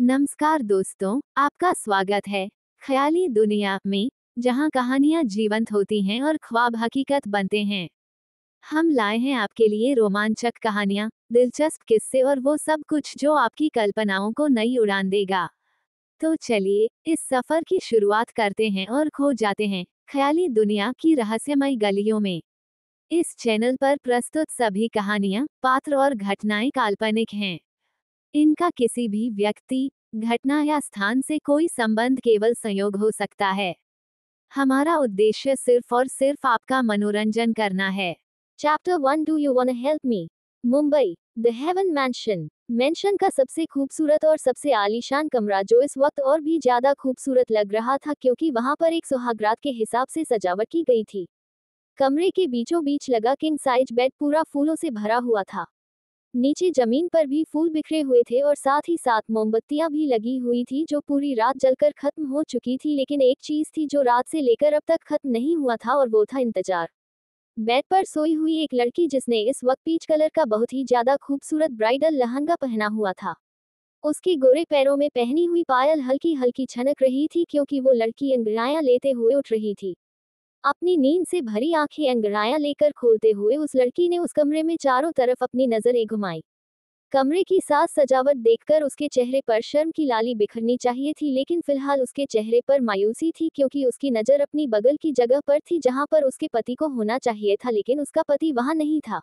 नमस्कार दोस्तों, आपका स्वागत है ख्याली दुनिया में, जहां कहानियां जीवंत होती हैं और ख्वाब हकीकत बनते हैं। हम लाए हैं आपके लिए रोमांचक कहानियां, दिलचस्प किस्से और वो सब कुछ जो आपकी कल्पनाओं को नई उड़ान देगा। तो चलिए इस सफर की शुरुआत करते हैं और खो जाते हैं ख्याली दुनिया की रहस्यमयी गलियों में। इस चैनल पर प्रस्तुत सभी कहानियां, पात्र और घटनाएं काल्पनिक हैं। इनका किसी भी व्यक्ति, घटना या स्थान से कोई संबंध केवल संयोग हो सकता है। हमारा उद्देश्य सिर्फ और सिर्फ आपका मनोरंजन करना है। Chapter 1, do you wanna help me? Mumbai, the heaven mention. Mention का सबसे खूबसूरत और सबसे आलीशान कमरा, जो इस वक्त और भी ज्यादा खूबसूरत लग रहा था क्योंकि वहां पर एक सुहागरात के हिसाब से सजावट की गई थी। कमरे के बीचों बीच लगा किंग साइज बेड पूरा फूलों से भरा हुआ था। नीचे जमीन पर भी फूल बिखरे हुए थे और साथ ही साथ मोमबत्तियां भी लगी हुई थी जो पूरी रात जलकर खत्म हो चुकी थी, लेकिन एक चीज थी जो रात से लेकर अब तक खत्म नहीं हुआ था और वो था इंतजार। बेड पर सोई हुई एक लड़की जिसने इस वक्त पीच कलर का बहुत ही ज्यादा खूबसूरत ब्राइडल लहंगा पहना हुआ था। उसके गोरे पैरों में पहनी हुई पायल हल्की हल्की छनक रही थी क्योंकि वो लड़की अंगड़ाइयां लेते हुए उठ रही थी। अपनी नींद से भरी आंखें अंगड़ाइयां लेकर खोलते हुए उस लड़की ने उस कमरे में चारों तरफ अपनी नजरें घुमाई। कमरे की साज सजावट देखकर उसके चेहरे पर शर्म की लाली बिखरनी चाहिए थी, लेकिन फिलहाल उसके चेहरे पर मायूसी थी क्योंकि उसकी नजर अपनी बगल की जगह पर थी जहां पर उसके पति को होना चाहिए था, लेकिन उसका पति वहां नहीं था।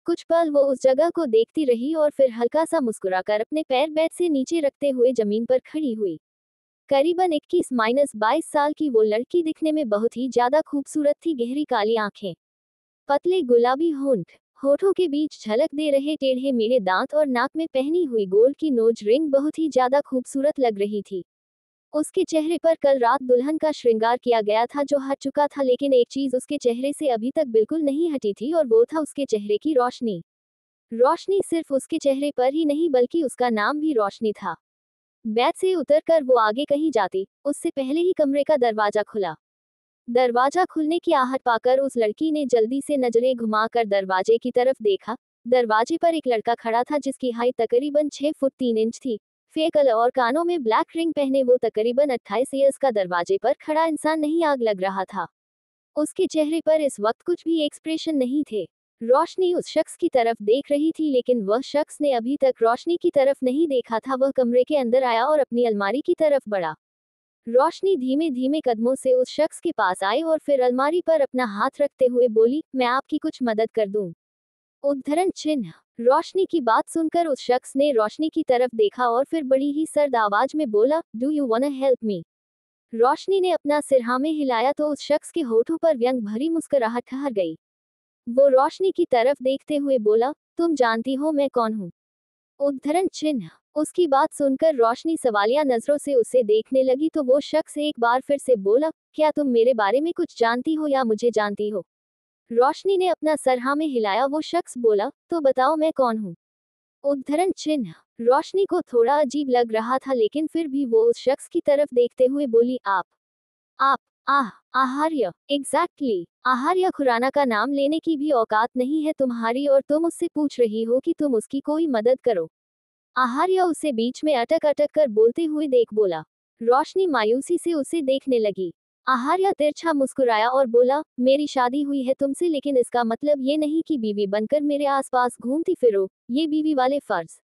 कुछ पल वो उस जगह को देखती रही और फिर हल्का सा मुस्कुराकर अपने पैर बेड से नीचे रखते हुए जमीन पर खड़ी हुई। करीबन 21-22 साल की वो लड़की दिखने में बहुत ही ज्यादा खूबसूरत थी। गहरी काली आंखें, पतले गुलाबी होंठ, होठों के बीच झलक दे रहे टेढ़े मेढ़े दांत और नाक में पहनी हुई गोल्ड की नोज रिंग बहुत ही ज्यादा खूबसूरत लग रही थी। उसके चेहरे पर कल रात दुल्हन का श्रृंगार किया गया था जो हट चुका था, लेकिन एक चीज उसके चेहरे से अभी तक बिल्कुल नहीं हटी थी और वो था उसके चेहरे की रोशनी। रोशनी सिर्फ उसके चेहरे पर ही नहीं बल्कि उसका नाम भी रोशनी था। बेड से उतरकर वो आगे कहीं जाती, उससे पहले ही कमरे का दरवाजा खुला। दरवाजा खुलने की आहट पाकर उस लड़की ने जल्दी से नजरें घुमाकर दरवाजे की तरफ देखा। दरवाजे पर एक लड़का खड़ा था जिसकी हाइट तकरीबन 6 फुट 3 इंच थी। फेक कलर और कानों में ब्लैक रिंग पहने वो तकरीबन 28 ईयर्स का दरवाजे पर खड़ा इंसान नहीं आग लग रहा था। उसके चेहरे पर इस वक्त कुछ भी एक्सप्रेशन नहीं थे। रोशनी उस शख्स की तरफ देख रही थी, लेकिन वह शख्स ने अभी तक रोशनी की तरफ नहीं देखा था। वह कमरे के अंदर आया और अपनी अलमारी की तरफ बढ़ा। रोशनी धीमे धीमे कदमों से उस शख्स के पास आई और फिर अलमारी पर अपना हाथ रखते हुए बोली, मैं आपकी कुछ मदद कर दूं? उद्धरण चिन्ह। रोशनी की बात सुनकर उस शख्स ने रोशनी की तरफ देखा और फिर बड़ी ही सर्द आवाज में बोला, do you wanna help me? Roshni ने अपना सिर हाँ में हिलाया तो उस शख्स के होठों पर व्यंग भरी मुस्कुराहट ठहर गई। वो रोशनी की तरफ देखते हुए बोला, तुम जानती हो मैं कौन हूँ? उद्धरण चिन्ह। उसकी बात सुनकर रोशनी सवालिया नजरों से उसे देखने लगी तो वो शख्स एक बार फिर से बोला, क्या तुम मेरे बारे में कुछ जानती हो या मुझे जानती हो? रोशनी ने अपना सर हाँ में हिलाया। वो शख्स बोला, तो बताओ मैं कौन हूँ? उद्धरण चिन्ह। रोशनी को थोड़ा अजीब लग रहा था, लेकिन फिर भी वो उस शख्स की तरफ देखते हुए बोली, आप आहार्य। एग्जैक्टली। आहार्य खुराना का नाम लेने की भी औकात नहीं है तुम्हारी और तुम उससे पूछ रही हो कि तुम उसकी कोई मदद करो। आहार्य उसे बीच में अटक अटक कर बोलते हुए देख बोला। रोशनी मायूसी से उसे देखने लगी। आहार्य तिरछा मुस्कुराया और बोला, मेरी शादी हुई है तुमसे, लेकिन इसका मतलब ये नहीं कि बीवी बनकर मेरे आसपास घूमती फिरो। ये बीवी वाले फर्ज,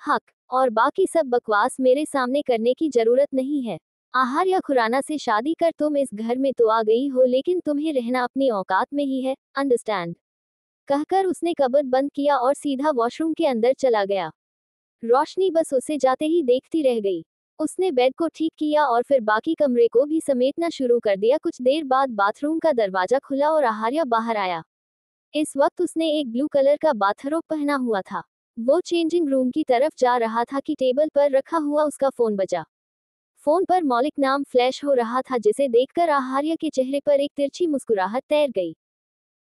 हक और बाकी सब बकवास मेरे सामने करने की जरूरत नहीं है। आहार्य खुराना से शादी कर तुम इस घर में तो आ गई हो, लेकिन तुम्हें रहना अपनी औकात में ही है, अंडरस्टैंड? कहकर उसने कबर्ड बंद किया और सीधा वॉशरूम के अंदर चला गया। रोशनी बस उसे जाते ही देखती रह गई। उसने बेड को ठीक किया और फिर बाकी कमरे को भी समेटना शुरू कर दिया। कुछ देर बाद बाथरूम का दरवाजा खुला और आहार्य बाहर आया। इस वक्त उसने एक ब्लू कलर का बाथरोब पहना हुआ था। वो चेंजिंग रूम की तरफ जा रहा था कि टेबल पर रखा हुआ उसका फोन बजा। फोन पर मौलिक नाम फ्लैश हो रहा था, जिसे देखकर आहार्य के चेहरे पर एक तिरछी मुस्कुराहट तैर गई।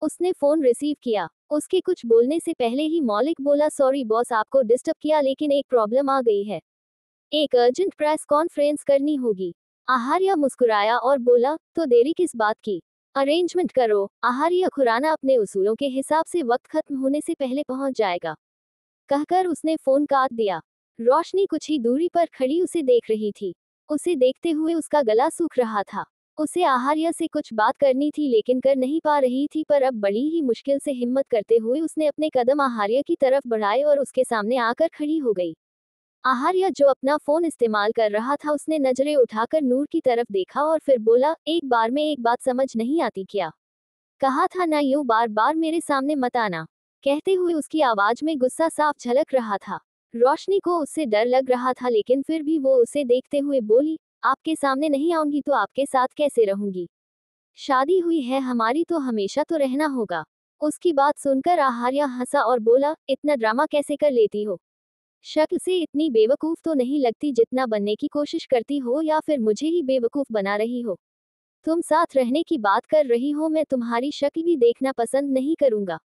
उसने फोन रिसीव किया। उसके कुछ बोलने से पहले ही मौलिक बोला, सॉरी बॉस आपको डिस्टर्ब किया, लेकिन एक प्रॉब्लम आ गई है। एक अर्जेंट प्रेस कॉन्फ्रेंस करनी होगी। आहार्य मुस्कुराया और बोला, तो देरी किस बात की? अरेंजमेंट करो। आहार्य खुराना अपने उसूलों के हिसाब से वक्त खत्म होने से पहले पहुंच जाएगा। कहकर उसने फोन काट दिया। रोशनी कुछ ही दूरी पर खड़ी उसे देख रही थी। उसे देखते हुए उसका गला सूख रहा था। उसे आहार्य से कुछ बात करनी थी लेकिन कर नहीं पा रही थी, पर अब बड़ी ही मुश्किल से हिम्मत करते हुए उसने अपने कदम आहार्य की तरफ बढ़ाए और उसके सामने आकर खड़ी हो गई। आहार्य जो अपना फोन इस्तेमाल कर रहा था, उसने नजरें उठाकर नूर की तरफ देखा और फिर बोला, एक बार में एक बात समझ नहीं आती क्या? कहा था ना यूं बार बार मेरे सामने मत आना। कहते हुए उसकी आवाज में गुस्सा साफ झलक रहा था। रोशनी को उससे डर लग रहा था लेकिन फिर भी वो उसे देखते हुए बोली, आपके सामने नहीं आऊंगी तो आपके साथ कैसे रहूंगी? शादी हुई है हमारी तो हमेशा तो रहना होगा। उसकी बात सुनकर आहार्य हंसा और बोला, इतना ड्रामा कैसे कर लेती हो? शक्ल से इतनी बेवकूफ तो नहीं लगती जितना बनने की कोशिश करती हो, या फिर मुझे ही बेवकूफ बना रही हो? तुम साथ रहने की बात कर रही हो, मैं तुम्हारी शक्ल भी देखना पसंद नहीं करूंगा।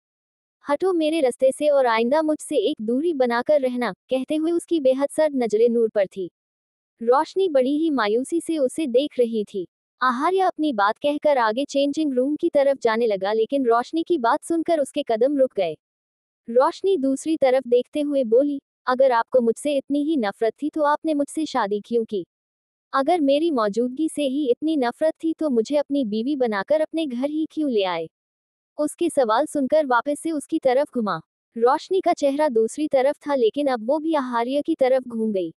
हटो मेरे रास्ते से और आइंदा मुझसे एक दूरी बनाकर रहना। कहते हुए उसकी बेहद सर्द नजरें नूर पर थी। रोशनी बड़ी ही मायूसी से उसे देख रही थी। आहार्य अपनी बात कहकर आगे चेंजिंग रूम की तरफ जाने लगा लेकिन रोशनी की बात सुनकर उसके कदम रुक गए। रोशनी दूसरी तरफ देखते हुए बोली, अगर आपको मुझसे इतनी ही नफरत थी तो आपने मुझसे शादी क्यों की? अगर मेरी मौजूदगी से ही इतनी नफरत थी तो मुझे अपनी बीवी बनाकर अपने घर ही क्यों ले आए? उसके सवाल सुनकर वापस से उसकी तरफ घुमा। रोशनी का चेहरा दूसरी तरफ था लेकिन अब वो भी आहार्य की तरफ घूम गई।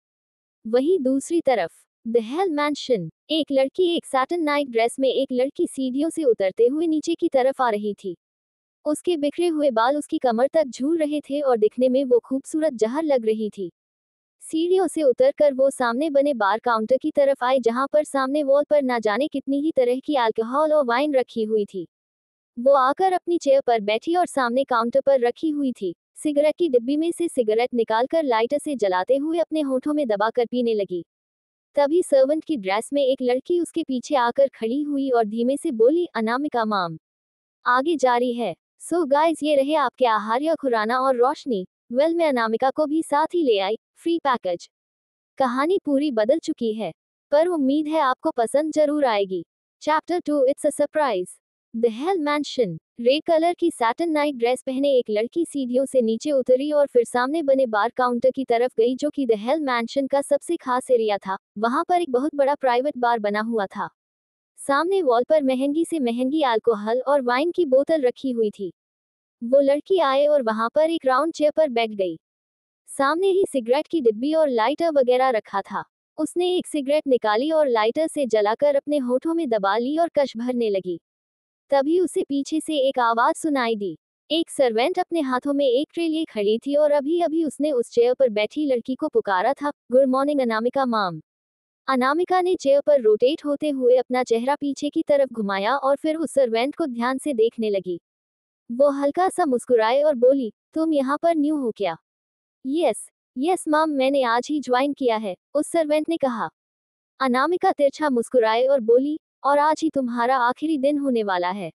वहीं दूसरी तरफ द हेल मैंशन, एक लड़की एक सैटिन नाइट ड्रेस में एक लड़की सीढ़ियों से उतरते हुए नीचे की तरफ आ रही थी। उसके बिखरे हुए बाल उसकी कमर तक झूल रहे थे और दिखने में वो खूबसूरत जहर लग रही थी। सीढ़ियों से उतरकर वो सामने बने बार काउंटर की तरफ आई जहां पर सामने वॉल पर ना जाने कितनी ही तरह की अल्कोहल और वाइन रखी हुई थी। वो आकर अपनी चेयर पर बैठी और सामने काउंटर पर रखी हुई थी सिगरेट की डिब्बी में से सिगरेट निकालकर लाइटर से जलाते हुए अपने होठों में दबाकर पीने लगी। तभी सर्वेंट की ड्रेस में एक लड़की उसके पीछे आकर खड़ी हुई और धीमे से बोली, अनामिका मैम। आगे जारी है। सो गाइस, ये रहे आपके आहार्य खुराना और रोशनी। वेल, मैं अनामिका को भी साथ ही ले आई, फ्री पैकेज। कहानी पूरी बदल चुकी है, पर उम्मीद है आपको पसंद जरूर आएगी। Chapter 2, it's a surprise. The hell mention. Red colour की सैटिन नाइट ड्रेस पहने एक लड़की सीढ़ियों से नीचे उतरी और फिर सामने बने बार काउंटर की तरफ गई जो कि द हेल मैंशन का सबसे खास एरिया था। वहां पर एक बहुत बड़ा प्राइवेट बार बना हुआ था। सामने वॉल पर महंगी से महंगी अल्कोहल और वाइन की बोतल रखी हुई थी। वो लड़की आए और वहां पर एक राउंड चेयर पर बैठ गई। सामने ही सिगरेट की डिब्बी और लाइटर वगैरह रखा था। उसने एक सिगरेट निकाली और लाइटर से जलाकर अपने होठों में दबा ली और कश भरने लगी। तभी उसे पीछे से एक आवाज सुनाई दी। एक सर्वेंट अपने हाथों में एक ट्रे लिए खड़ी थी और अभी अभी उसने उस चेयर पर बैठी लड़की को पुकारा था, good morning Anamika ma'am. Anamika ने चेयर पर रोटेट होते हुए अपना चेहरा पीछे की तरफ घुमाया और फिर उस सर्वेंट को ध्यान से देखने लगी। वो हल्का सा मुस्कुराए और बोली, तुम यहाँ पर न्यू हो क्या? यस, यस मैम, मैंने आज ही ज्वाइन किया है, उस सर्वेंट ने कहा। अनामिका तिरछा मुस्कुराए और बोली, और आज ही तुम्हारा आखिरी दिन होने वाला है।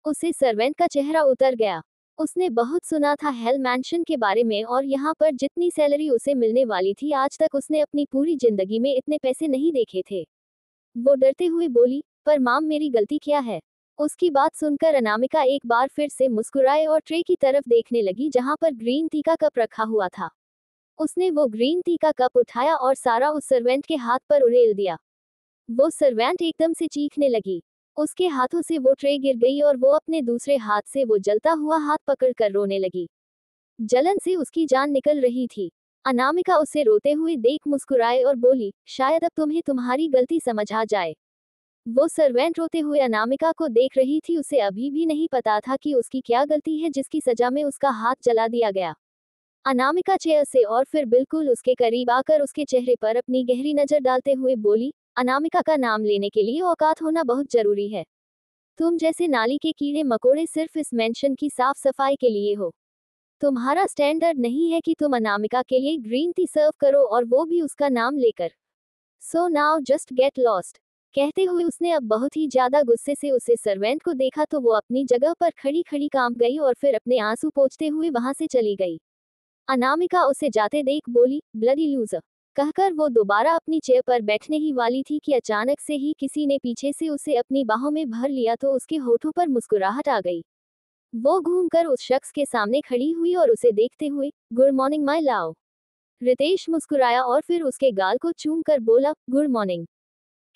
उसे सर्वेंट का चेहरा उतर गया। उसने बहुत सुना था हेल मैंशन के बारे में और यहाँ पर जितनी सैलरी उसे मिलने वाली थी, आज तक उसने अपनी पूरी जिंदगी में इतने पैसे नहीं देखे थे। वो डरते हुए बोली, पर माम मेरी गलती क्या है? उसकी बात सुनकर अनामिका एक बार फिर से मुस्कुराए और ट्रे की तरफ देखने लगी जहाँ पर ग्रीन टी का कप रखा हुआ था। उसने वो ग्रीन टी का कप उठाया और सारा उस सर्वेंट के हाथ पर उड़ेल दिया। वो सर्वेंट एकदम से चीखने लगी। उसके हाथों से वो ट्रे गिर गई और वो अपने दूसरे हाथ से वो जलता हुआ हाथ पकड़कर रोने लगी। जलन से उसकी जान निकल रही थी। अनामिका उसे रोते हुए देख मुस्कुराए और बोली, शायद अब तुम्हें तुम्हारी गलती समझ आ जाए। वो सर्वेंट रोते हुए अनामिका को देख रही थी। उसे अभी भी नहीं पता था कि उसकी क्या गलती है जिसकी सजा में उसका हाथ जला दिया गया। अनामिका चेयर से और फिर बिल्कुल उसके करीब आकर उसके चेहरे पर अपनी गहरी नजर डालते हुए बोली, अनामिका का नाम लेने के लिए औकात होना बहुत जरूरी है। तुम जैसे नाली के कीड़े मकोड़े सिर्फ इस मेंशन की साफ सफाई के लिए हो। तुम्हारा स्टैंडर्ड नहीं है कि तुम अनामिका के लिए ग्रीन टी सर्व करो और वो भी उसका नाम लेकर। So now just get lost. कहते हुए उसने अब बहुत ही ज्यादा गुस्से से उसे सर्वेंट को देखा तो वो अपनी जगह पर खड़ी खड़ी कांप गई और फिर अपने आंसू पोंछते हुए वहां से चली गई। अनामिका उसे जाते देख बोली, ब्लडी लूजर। कहकर वो दोबारा अपनी चेयर पर बैठने ही वाली थी कि अचानक से ही किसी ने पीछे से उसे अपनी बाहों में भर लिया तो उसके होठों पर मुस्कुराहट आ गई। वो घूमकर उस शख्स के सामने खड़ी हुई और उसे देखते हुए, good morning my love. Ritesh मुस्कुराया और फिर उसके गाल को चूम कर बोला, गुड मॉर्निंग।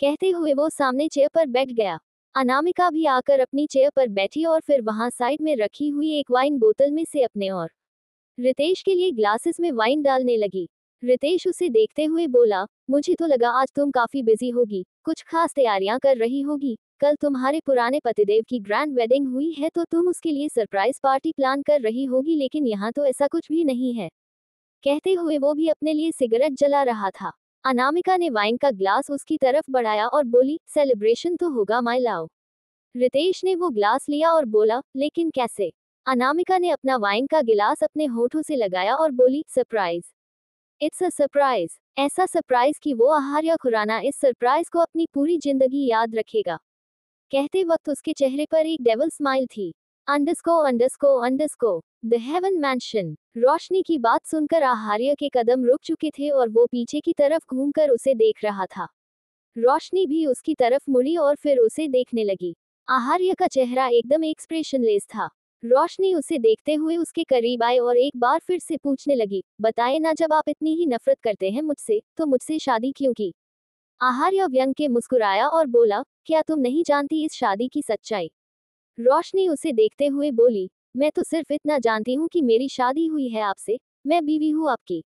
कहते हुए वो सामने चेयर पर बैठ गया। अनामिका भी आकर अपनी चेयर पर बैठी और फिर वहां साइड में रखी हुई एक वाइन बोतल में से अपने और रितेश के लिए ग्लासेस में वाइन डालने लगी। रितेश उसे देखते हुए बोला, मुझे तो लगा आज तुम काफी बिजी होगी, कुछ खास तैयारियां कर रही होगी। कल तुम्हारे पुराने पतिदेव की ग्रैंड वेडिंग हुई है तो तुम उसके लिए सरप्राइज पार्टी प्लान कर रही होगी, लेकिन यहाँ तो ऐसा कुछ भी नहीं है। कहते हुए वो भी अपने लिए सिगरेट जला रहा था। अनामिका ने वाइन का ग्लास उसकी तरफ बढ़ाया और बोली, सेलिब्रेशन तो होगा माय लव। रितेश ने वो ग्लास लिया और बोला, लेकिन कैसे? अनामिका ने अपना वाइन का गिलास अपने होठों से लगाया और बोली, सरप्राइज। It's a surprise. ऐसा सरप्राइज कि वो आहार्य खुराना इस सरप्राइज को अपनी पूरी जिंदगी याद रखेगा। कहते वक्त उसके चेहरे पर एक डेविल स्माइल थी। Underscore underscore underscore the heaven mansion. Roshni की बात सुनकर आहार्य के कदम रुक चुके थे और वो पीछे की तरफ घूमकर उसे देख रहा था। रोशनी भी उसकी तरफ मुड़ी और फिर उसे देखने लगी। आहार्य का चेहरा एकदम एक्सप्रेशनलेस था। रोशनी उसे देखते हुए उसके करीब आए और एक बार फिर से पूछने लगी, बताए ना, जब आप इतनी ही नफरत करते हैं मुझसे, तो मुझसे शादी क्यों की? आहार्य व्यंग के मुस्कुराया और बोला, क्या तुम नहीं जानती इस शादी की सच्चाई? रोशनी उसे देखते हुए बोली, मैं तो सिर्फ इतना जानती हूँ कि मेरी शादी हुई है आपसे, मैं बीवी हूँ आपकी।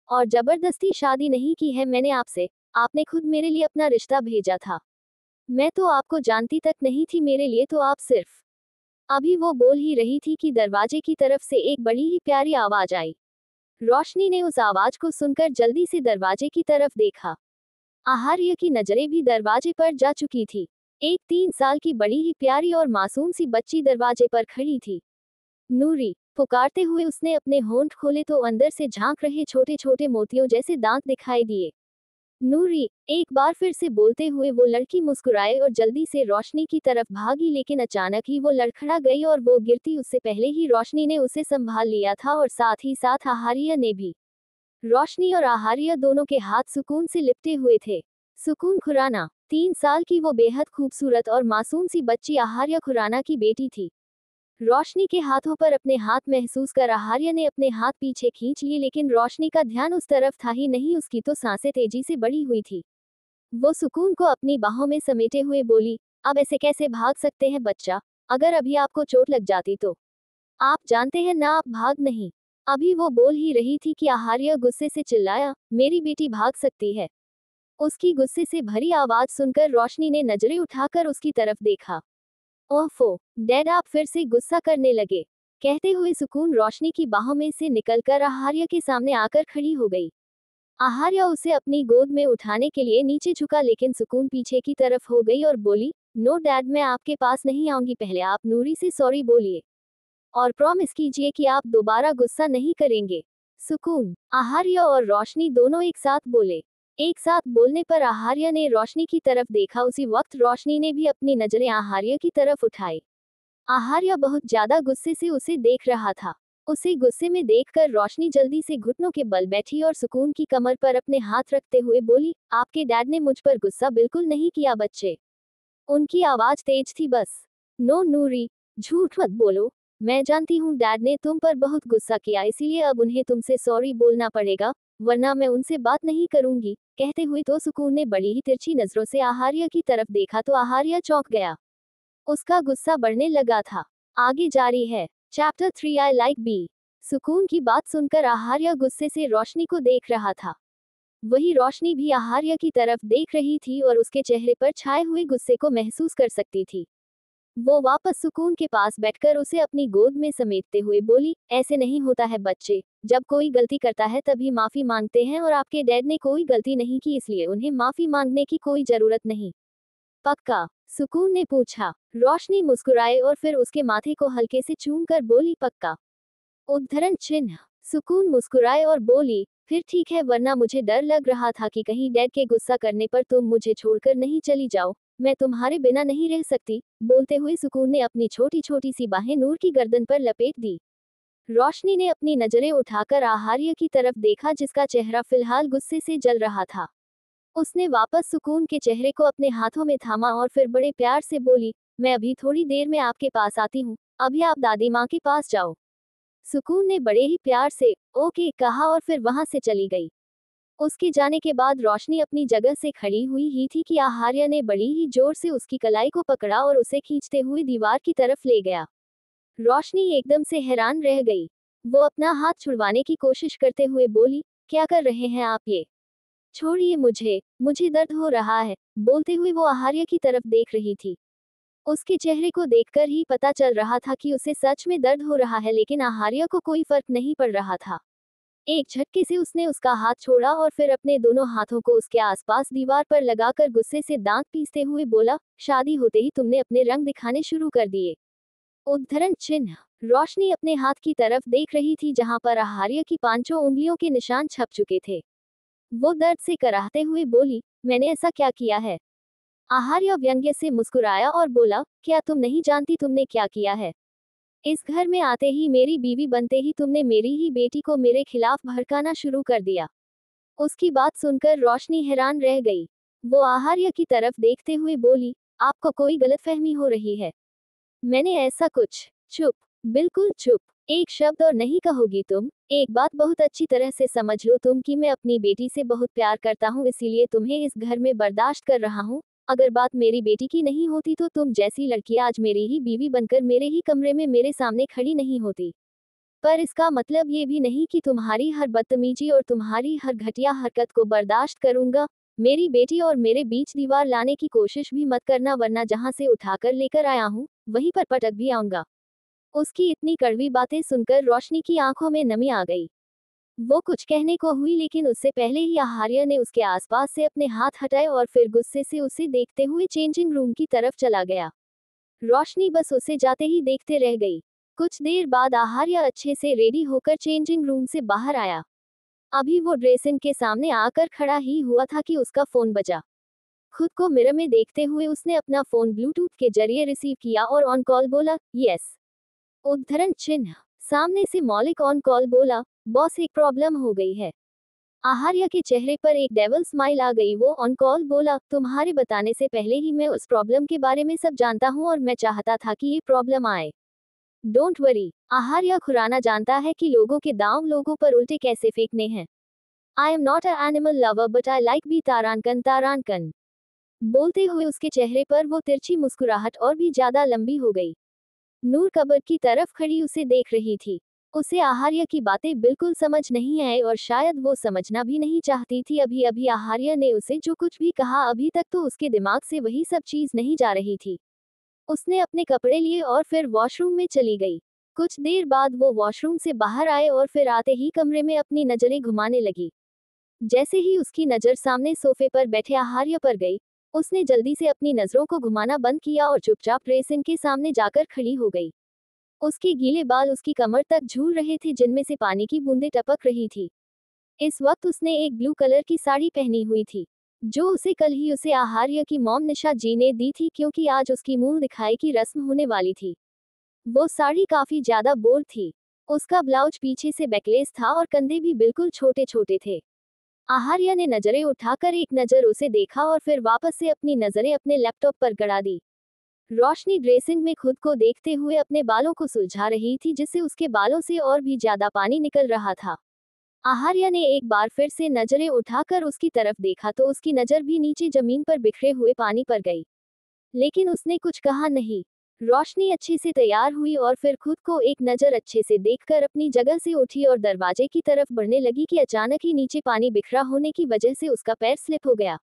और जबरदस्ती शादी नहीं की है मैंने आपसे, आपने खुद मेरे लिए अपना रिश्ता भेजा था। मैं तो आपको जानती तक नहीं थी, मेरे लिए तो आप सिर्फ। अभी वो बोल ही रही थी कि दरवाजे की तरफ से एक बड़ी ही प्यारी आवाज आई। रोशनी ने उस आवाज को सुनकर जल्दी से दरवाजे की तरफ देखा। आहार्य की नजरें भी दरवाजे पर जा चुकी थी। एक 3 साल की बड़ी ही प्यारी और मासूम सी बच्ची दरवाजे पर खड़ी थी। नूरी, पुकारते हुए उसने अपने होंठ खोले तो अंदर से झांक रहे छोटे छोटे मोतियों जैसे दांत दिखाई दिए। नूरी, एक बार फिर से बोलते हुए वो लड़की मुस्कुराए और जल्दी से रोशनी की तरफ भागी, लेकिन अचानक ही वो लड़खड़ा गई और वो गिरती उससे पहले ही रोशनी ने उसे संभाल लिया था और साथ ही साथ आहार्य ने भी। रोशनी और आहार्य दोनों के हाथ सुकून से लिपटे हुए थे। सुकून खुराना, 3 साल की वो बेहद खूबसूरत और मासूम सी बच्ची आहार्य खुराना की बेटी थी। रोशनी के हाथों पर अपने हाथ महसूस कर आहार्य ने अपने हाथ पीछे खींच लिए, लेकिन रोशनी का ध्यान उस तरफ था ही नहीं, उसकी तो सांसें तेजी से बढ़ी हुई थी। वो सुकून को अपनी बाहों में समेटे हुए बोली, अब ऐसे कैसे भाग सकते हैं बच्चा, अगर अभी आपको चोट लग जाती तो? आप जानते हैं ना आप भाग नहीं। अभी वो बोल ही रही थी कि आहार्य गुस्से से चिल्लाया, मेरी बेटी भाग सकती है? उसकी गुस्से से भरी आवाज सुनकर रोशनी ने नजरें उठाकर उसकी तरफ देखा। ओफो, डैड आप फिर से गुस्सा करने लगे। कहते हुए सुकून रोशनी की बाहों में से निकलकर आहार्य के सामने आकर खड़ी हो गई। आहार्य उसे अपनी गोद में उठाने के लिए नीचे झुका, लेकिन सुकून पीछे की तरफ हो गई और बोली, नो डैड, मैं आपके पास नहीं आऊंगी, पहले आप नूरी से सॉरी बोलिए और प्रॉमिस कीजिए कि आप दोबारा गुस्सा नहीं करेंगे। सुकून, आहार्य और रोशनी दोनों एक साथ बोले। एक साथ बोलने पर आहार्य ने रोशनी की तरफ देखा, उसी वक्त रोशनी ने भी अपनी नजरें आहार्य की तरफ उठाई। आहार्य बहुत ज्यादा गुस्से से उसे देख रहा था। उसे गुस्से में देखकर रोशनी जल्दी से घुटनों के बल बैठी और सुकून की कमर पर अपने हाथ रखते हुए बोली, आपके डैड ने मुझ पर गुस्सा बिल्कुल नहीं किया बच्चे। उनकी आवाज तेज थी बस। नो नूरी, झूठ मत बोलो। मैं जानती हूँ डैड ने तुम पर बहुत गुस्सा किया, इसीलिए अब उन्हें तुमसे सॉरी बोलना पड़ेगा, वरना मैं उनसे बात नहीं करूंगी। कहते हुए तो सुकून ने बड़ी ही तिरछी नजरों से आहार्य की तरफ देखा तो आहार्य चौंक गया। उसका गुस्सा बढ़ने लगा था। आगे जारी है। Chapter 3 I like B. सुकून की बात सुनकर आहार्य गुस्से से रोशनी को देख रहा था। वही रोशनी भी आहार्य की तरफ देख रही थी और उसके चेहरे पर छाए हुए गुस्से को महसूस कर सकती थी। वो वापस सुकून के पास बैठकर उसे अपनी गोद में समेटते हुए बोली, ऐसे नहीं होता है बच्चे, जब कोई गलती करता है तभी माफी मांगते हैं और आपके डैड ने कोई गलती नहीं की, इसलिए उन्हें माफी मांगने की कोई जरूरत नहीं। पक्का? सुकून ने पूछा। रोशनी मुस्कुराए और फिर उसके माथे को हल्के से चूम कर बोली, पक्का। उद्धरण चिन्ह। सुकून मुस्कुराए और बोली, फिर ठीक है, वरना मुझे डर लग रहा था कि कहीं डैड के गुस्सा करने पर तुम मुझे छोड़कर नहीं चली जाओ, मैं तुम्हारे बिना नहीं रह सकती। बोलते हुए सुकून ने अपनी छोटी छोटी सी बाहें नूर की गर्दन पर लपेट दी। रोशनी ने अपनी नजरें उठाकर आहार्य की तरफ देखा, जिसका चेहरा फिलहाल गुस्से से जल रहा था। उसने वापस सुकून के चेहरे को अपने हाथों में थामा और फिर बड़े प्यार से बोली, मैं अभी थोड़ी देर में आपके पास आती हूँ, अभी आप दादी माँ के पास जाओ। सुकून ने बड़े ही प्यार से ओके कहा और फिर वहां से चली गई। उसके जाने के बाद रोशनी अपनी जगह से खड़ी हुई ही थी कि आहार्य ने बड़ी ही जोर से उसकी कलाई को पकड़ा और उसे खींचते हुए दीवार की तरफ ले गया। रोशनी एकदम से हैरान रह गई। वो अपना हाथ छुड़वाने की कोशिश करते हुए बोली, क्या कर रहे हैं आप ये? छोड़िए मुझे, मुझे दर्द हो रहा है। बोलते हुए वो आहार्य की तरफ देख रही थी। उसके चेहरे को देखकर ही पता चल रहा था कि उसे सच में दर्द हो रहा है, लेकिन आहार्य को कोई फर्क नहीं पड़ रहा था। एक झटके से उसने उसका हाथ छोड़ा और फिर अपने दोनों हाथों को उसके आसपास दीवार पर लगाकर गुस्से से दांत पीसते हुए बोला, शादी होते ही तुमने अपने रंग दिखाने शुरू कर दिए। उद्धरण चिन्ह। रोशनी अपने हाथ की तरफ देख रही थी जहां पर आहार्य की पांचों उंगलियों के निशान छप चुके थे। वो दर्द से कराहते हुए बोली, मैंने ऐसा क्या किया है? आहार्य व्यंग्य से मुस्कुराया और बोला, क्या तुम नहीं जानती तुमने क्या किया है? इस घर में आते ही, मेरी बीवी बनते ही तुमने मेरी ही बेटी को मेरे खिलाफ भड़काना शुरू कर दिया। उसकी बात सुनकर रोशनी हैरान रह गई। वो आहार्य की तरफ देखते हुए बोली, आपको कोई गलतफहमी हो रही है। मैंने ऐसा कुछ। चुप, बिल्कुल चुप। एक शब्द और नहीं कहोगी तुम। एक बात बहुत अच्छी तरह से समझ लो तुम कि मैं अपनी बेटी से बहुत प्यार करता हूँ, इसीलिए तुम्हें इस घर में बर्दाश्त कर रहा हूँ। अगर बात मेरी बेटी की नहीं होती तो तुम जैसी लड़की आज मेरी ही बीवी बनकर मेरे ही कमरे में मेरे सामने खड़ी नहीं होती। पर इसका मतलब ये भी नहीं कि तुम्हारी हर बदतमीजी और तुम्हारी हर घटिया हरकत को बर्दाश्त करूंगा। मेरी बेटी और मेरे बीच दीवार लाने की कोशिश भी मत करना, वरना जहां से उठाकर लेकर आया हूं वहीं पर पटक भी आऊंगा। उसकी इतनी कड़वी बातें सुनकर रोशनी की आंखों में नमी आ गई। वो कुछ कहने को हुई, लेकिन उससे पहले ही आहार्य ने उसके आसपास से अपने हाथ हटाए और फिर गुस्से से उसे देखते हुए चेंजिंग रूम की तरफ चला गया। रोशनी बस उसे जाते ही देखते रह गई। कुछ देर बाद आहार्य अच्छे से रेडी होकर चेंजिंग रूम से बाहर आया। अभी वो ड्रेसिंग के सामने आकर खड़ा ही हुआ था कि उसका फोन बजा। खुद को मिरर में देखते हुए उसने अपना फोन ब्लूटूथ के जरिए रिसीव किया और ऑन कॉल बोला, यस। उद्धरण चिन्ह। सामने से मौलिक ऑन कॉल बोला, बॉस एक प्रॉब्लम हो गई है। आहार्य के चेहरे पर एक डेविल स्माइल आ गई। वो ऑन कॉल बोला, तुम्हारे बताने से पहले ही मैं उस प्रॉब्लम के बारे में सब जानता हूँ और मैं चाहता था कि ये प्रॉब्लम आए। Don't worry. आहार्य खुराना जानता है कि लोगों के दांव लोगों पर उल्टे कैसे फेंकने हैं। I am not a animal lover but I like be तारानकन तारानकन। बोलते हुए उसके चेहरे पर वो तिरछी मुस्कुराहट और भी ज्यादा लंबी हो गई। नूर कब्र की तरफ खड़ी उसे देख रही थी। उसे आहार्य की बातें बिल्कुल समझ नहीं आई और शायद वो समझना भी नहीं चाहती थी। अभी अभी आहार्य ने उसे जो कुछ भी कहा, अभी तक तो उसके दिमाग से वही सब चीज नहीं जा रही थी। उसने अपने कपड़े लिए और फिर वॉशरूम में चली गई। कुछ देर बाद वो वॉशरूम से बाहर आए और फिर आते ही कमरे में अपनी नजरें घुमाने लगी। जैसे ही उसकी नजर सामने सोफे पर बैठे आहार्य पर गई, उसने जल्दी से अपनी नजरों को घुमाना बंद किया और चुपचाप ड्रेसिंग के सामने जाकर खड़ी हो गई। उसके गीले बाल उसकी कमर तक झूल रहे थे, जिनमें से पानी की बूंदें टपक रही थी। इस वक्त उसने एक ब्लू कलर की साड़ी पहनी हुई थी, जो उसे कल ही उसे आहार्य की मॉम निशा जी ने दी थी, क्योंकि आज उसकी मुंह दिखाई की रस्म होने वाली थी। वो साड़ी काफी ज्यादा बोल्ड थी। उसका ब्लाउज पीछे से बैकलेस था और कंधे भी बिल्कुल छोटे छोटे थे। आहार्य ने नजरें उठाकर एक नजर उसे देखा और फिर वापस से अपनी नजरें अपने लैपटॉप पर गड़ा दी। रोशनी ड्रेसिंग में खुद को देखते हुए अपने बालों को सुलझा रही थी, जिससे उसके बालों से और भी ज्यादा पानी निकल रहा था। आहार्य ने एक बार फिर से नजरें उठाकर उसकी तरफ देखा तो उसकी नजर भी नीचे जमीन पर बिखरे हुए पानी पर गई, लेकिन उसने कुछ कहा नहीं। रोशनी अच्छे से तैयार हुई और फिर खुद को एक नजर अच्छे से देखकर अपनी जगह से उठी और दरवाजे की तरफ बढ़ने लगी कि अचानक ही नीचे पानी बिखरा होने की वजह से उसका पैर स्लिप हो गया।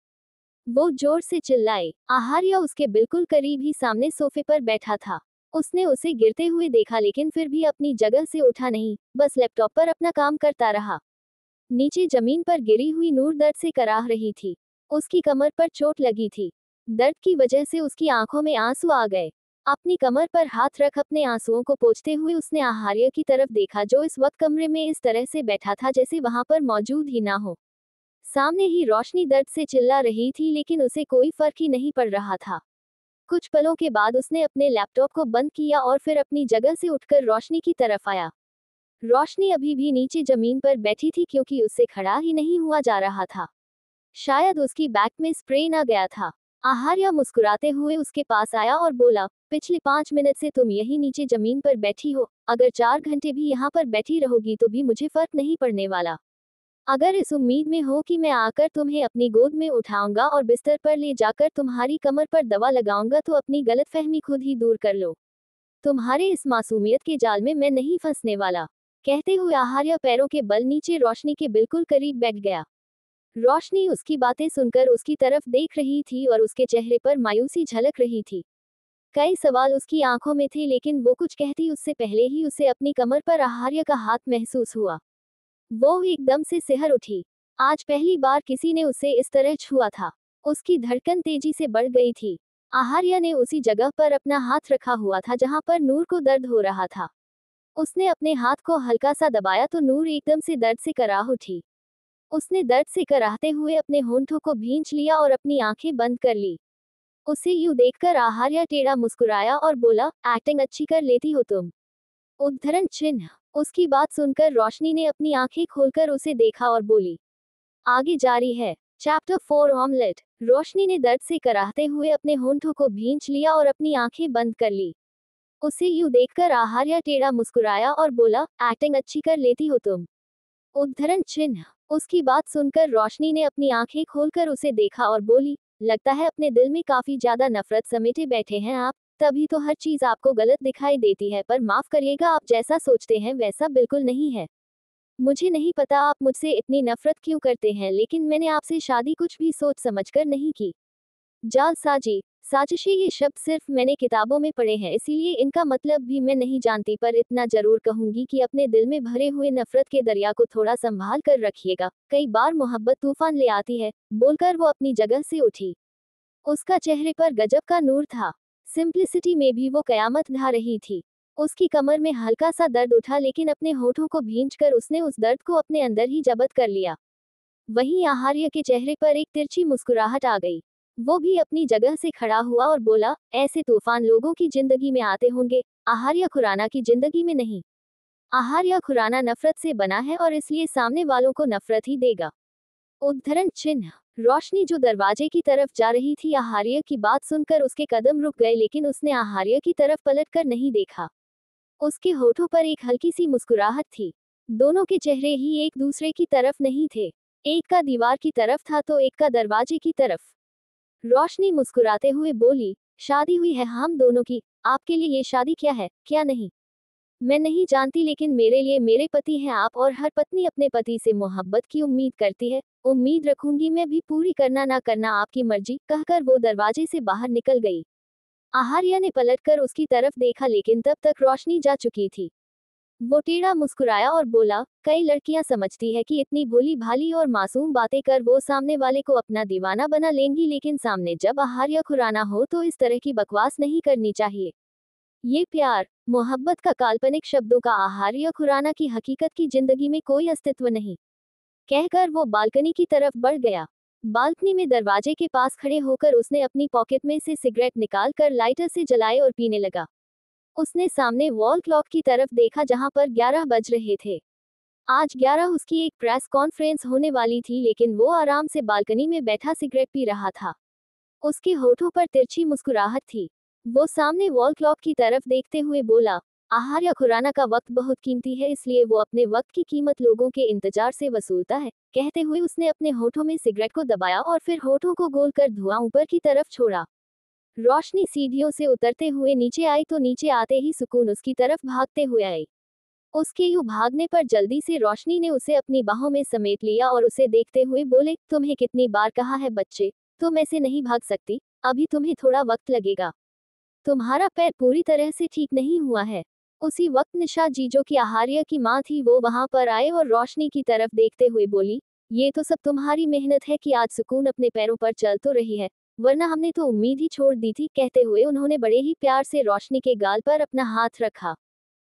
वो जोर से चिल्लाए। आहार्य उसके बिल्कुल करीब ही सामने सोफे पर बैठा था। उसने उसे गिरते हुए देखा, लेकिन फिर भी अपनी जगह से उठा नहीं, बस लैपटॉप पर अपना काम करता रहा। नीचे जमीन पर गिरी हुई नूर दर्द से कराह रही थी। उसकी कमर पर चोट लगी थी। दर्द की वजह से उसकी आंखों में आंसू आ गए। अपनी कमर पर हाथ रख अपने आंसुओं को पोंछते हुए उसने आहार्य की तरफ देखा, जो इस वक्त कमरे में इस तरह से बैठा था जैसे वहां पर मौजूद ही ना हो। सामने ही रोशनी दर्द से चिल्ला रही थी, लेकिन उसे कोई फर्क ही नहीं पड़ रहा था। कुछ पलों के बाद उसने अपने लैपटॉप को बंद किया और फिर अपनी जगह से उठकर रोशनी की तरफ आया। रोशनी अभी भी नीचे जमीन पर बैठी थी, क्योंकि उससे खड़ा ही नहीं हुआ जा रहा था। शायद उसकी बैक में स्प्रे आ गया था। आहार्या मुस्कुराते हुए उसके पास आया और बोला, पिछले 5 मिनट से तुम यही नीचे जमीन पर बैठी हो, अगर 4 घंटे भी यहाँ पर बैठी रहोगी तो भी मुझे फर्क नहीं पड़ने वाला। अगर इस उम्मीद में हो कि मैं आकर तुम्हें अपनी गोद में उठाऊंगा और बिस्तर पर ले जाकर तुम्हारी कमर पर दवा लगाऊंगा तो अपनी गलतफहमी खुद ही दूर कर लो। तुम्हारे इस मासूमियत के जाल में मैं नहीं फंसने वाला। कहते हुए आहार्य पैरों के बल नीचे रोशनी के बिल्कुल करीब बैठ गया। रोशनी उसकी बातें सुनकर उसकी तरफ देख रही थी और उसके चेहरे पर मायूसी झलक रही थी। कई सवाल उसकी आंखों में थे लेकिन वो कुछ कहती उससे पहले ही उसे अपनी कमर पर आहार्य का हाथ महसूस हुआ। वो एकदम से सिहर उठी। आज पहली बार किसी ने उसे इस तरह छुआ था। उसकी धड़कन तेजी से बढ़ गई थी। आहार्य ने उसी जगह पर अपना हाथ रखा हुआ था जहां पर नूर को दर्द हो रहा था। उसने अपने हाथ को हल्का सा दबाया तो नूर एकदम से दर्द से कराह उठी। उसने दर्द से कराहते हुए अपने होंठों को भींच लिया और अपनी आंखें बंद कर ली। उसे यूं देखकर आहार्य टेढ़ा मुस्कुराया और बोला, एक्टिंग अच्छी कर लेती हो तुम। उद्धरण चिन्ह। उसकी बात सुनकर रोशनी ने अपनी आंखें खोलकर उसे देखा और बोली। आगे जारी है। Chapter 4 omelette. रोशनी ने दर्द से कराहते हुए अपने होंठों को भींच लिया और अपनी आंखें बंद कर ली। उसे यूं देखकर आहार्य टेढ़ा मुस्कुराया और बोला, एक्टिंग अच्छी कर लेती हो तुम। उद्धरण चिन्ह। उसकी बात सुनकर रोशनी ने अपनी आंखें खोलकर उसे देखा और बोली, लगता है अपने दिल में काफी ज्यादा नफरत समेटे बैठे हैं आप, तभी तो हर चीज आपको गलत दिखाई देती है, पर माफ करिएगा, आप जैसा सोचते हैं वैसा बिल्कुल नहीं है। मुझे नहीं पता आप मुझसे इतनी नफरत क्यों करते हैं, लेकिन मैंने आपसे शादी कुछ भी सोच समझकर नहीं की। जालसाजी, साजिशी, ये शब्द सिर्फ मैंने किताबों में पढ़े हैं, इसीलिए इनका मतलब भी मैं नहीं जानती, पर इतना जरूर कहूंगी कि अपने दिल में भरे हुए नफरत के दरिया को थोड़ा संभाल कर रखिएगा, कई बार मोहब्बत तूफान ले आती है। बोलकर वो अपनी जगह से उठी। उसका चेहरे पर गजब का नूर था। सिंप्लिसिटी में भी वो कयामत ढा रही थी। उसकी कमर में हल्का सा दर्द उठा लेकिन अपने होठों को भींचकर उसने उस दर्द को अपने अंदर ही जब्त कर लिया। वहीं आहार्य के चेहरे पर एक तिरछी मुस्कुराहट आ गई। वो भी अपनी जगह से खड़ा हुआ और बोला, ऐसे तूफान लोगों की जिंदगी में आते होंगे, आहार्य खुराना की जिंदगी में नहीं। आहार्य खुराना नफरत से बना है और इसलिए सामने वालों को नफरत ही देगा। उद्धरण चिन्ह। रोशनी जो दरवाजे की तरफ जा रही थी, आहार्य की बात सुनकर उसके कदम रुक गए, लेकिन उसने आहार्य की तरफ पलटकर नहीं देखा। उसके होठों पर एक हल्की सी मुस्कुराहट थी। दोनों के चेहरे ही एक दूसरे की तरफ नहीं थे। एक का दीवार की तरफ था तो एक का दरवाजे की तरफ। रोशनी मुस्कुराते हुए बोली, शादी हुई है हम दोनों की, आपके लिए ये शादी क्या है, क्या नहीं, मैं नहीं जानती, लेकिन मेरे लिए मेरे पति हैं आप, और हर पत्नी अपने पति से मोहब्बत की उम्मीद करती है। उम्मीद रखूंगी मैं भी, पूरी करना ना करना आपकी मर्जी, कहकर वो दरवाजे से बाहर निकल गई। आहार्य ने पलटकर उसकी तरफ देखा लेकिन तब तक रोशनी जा चुकी थी। वो टेढ़ा मुस्कुराया और बोला, कई लड़कियां समझती है कि इतनी भोली भाली और मासूम बातें कर वो सामने वाले को अपना दीवाना बना लेंगी, लेकिन सामने जब आहार्य खुराना हो तो इस तरह की बकवास नहीं करनी चाहिए। ये प्यार मोहब्बत का काल्पनिक शब्दों का, आहार्य खुराना की हकीकत की जिंदगी में कोई अस्तित्व नहीं, कहकर वो बालकनी की तरफ बढ़ गया। बालकनी में दरवाजे के पास खड़े होकर उसने अपनी पॉकेट में से सिगरेट निकाल कर लाइटर से जलाए और पीने लगा। उसने सामने वॉल क्लॉक की तरफ देखा जहां पर 11 बज रहे थे। आज 11 उसकी एक प्रेस कॉन्फ्रेंस होने वाली थी, लेकिन वो आराम से बालकनी में बैठा सिगरेट पी रहा था। उसके होठों पर तिरछी मुस्कुराहट थी। वो सामने वॉल क्लॉक की तरफ देखते हुए बोला, आहार्य खुराना का वक्त बहुत कीमती है, इसलिए वो अपने वक्त की कीमत लोगों के इंतजार से वसूलता है। कहते हुए उसने अपने होठों में सिगरेट को दबाया और फिर होठों को गोल कर धुआं ऊपर की तरफ छोड़ा। रोशनी सीढ़ियों से उतरते हुए नीचे आई तो नीचे आते ही सुकून उसकी तरफ भागते हुए आई। उसके यूं भागने पर जल्दी से रोशनी ने उसे अपनी बाहों में समेट लिया और उसे देखते हुए बोले, तुम्हें कितनी बार कहा है बच्चे, तुम ऐसे नहीं भाग सकती, अभी तुम्हें थोड़ा वक्त लगेगा, तुम्हारा पैर पूरी तरह से ठीक नहीं हुआ है। उसी वक्त निशा जी, जो कि आहार्य की माँ थी, वो वहां पर आए और रोशनी की तरफ देखते हुए बोली, ये तो सब तुम्हारी मेहनत है कि आज सुकून अपने पैरों पर चल तो रही है, वरना हमने तो उम्मीद ही छोड़ दी थी। कहते हुए उन्होंने बड़े ही प्यार से रोशनी के गाल पर अपना हाथ रखा।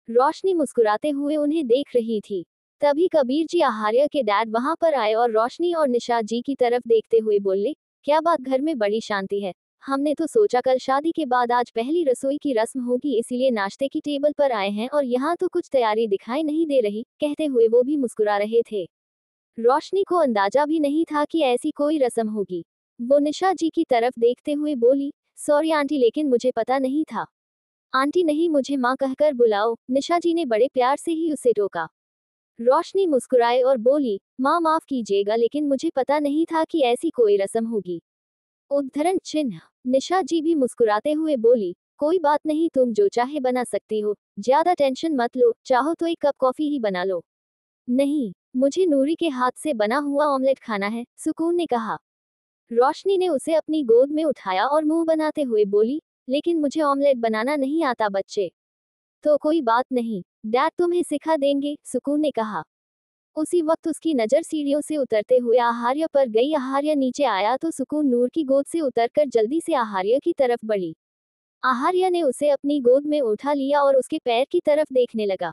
रोशनी मुस्कुराते हुए उन्हें देख रही थी। तभी कबीर जी, आहार्य के डैड, वहां पर आए और रोशनी और निशा जी की तरफ देखते हुए बोले, क्या बात, घर में बड़ी शांति है, हमने तो सोचा कल शादी के बाद आज पहली रसोई की रस्म होगी, इसीलिए नाश्ते की टेबल पर आए हैं, और यहाँ तो कुछ तैयारी दिखाई नहीं दे रही। कहते हुए वो भी मुस्कुरा रहे थे। रोशनी को अंदाजा भी नहीं था कि ऐसी कोई रस्म होगी। वो निशा जी की तरफ देखते हुए बोली, सॉरी आंटी लेकिन मुझे पता नहीं था। आंटी नहीं मुझे माँ कहकर बुलाओ, निशा जी ने बड़े प्यार से ही उसे टोका। रोशनी मुस्कुराए और बोली, माँ माफ कीजिएगा लेकिन मुझे पता नहीं था कि ऐसी कोई रस्म होगी। उद्धरण चिन्ह। निशा जी भी मुस्कुराते हुए बोली, कोई बात नहीं तुम जो चाहे बना सकती हो, ज्यादा टेंशन मत लो, चाहो तो एक कप कॉफी ही बना लो। नहीं, मुझे नूरी के हाथ से बना हुआ ऑमलेट खाना है, सुकून ने कहा। रोशनी ने उसे अपनी गोद में उठाया और मुंह बनाते हुए बोली, लेकिन मुझे ऑमलेट बनाना नहीं आता बच्चे। तो कोई बात नहीं, डैड तुम्हें सिखा देंगे, सुकून ने कहा। उसी वक्त उसकी नजर सीढ़ियों से उतरते हुए आहार्य पर गई। आहार्य नीचे आया तो सुकून नूर की गोद से उतरकर जल्दी से आहार्य की तरफ बढ़ी। आहार्य ने उसे अपनी गोद में उठा लिया और उसके पैर की तरफ देखने लगा।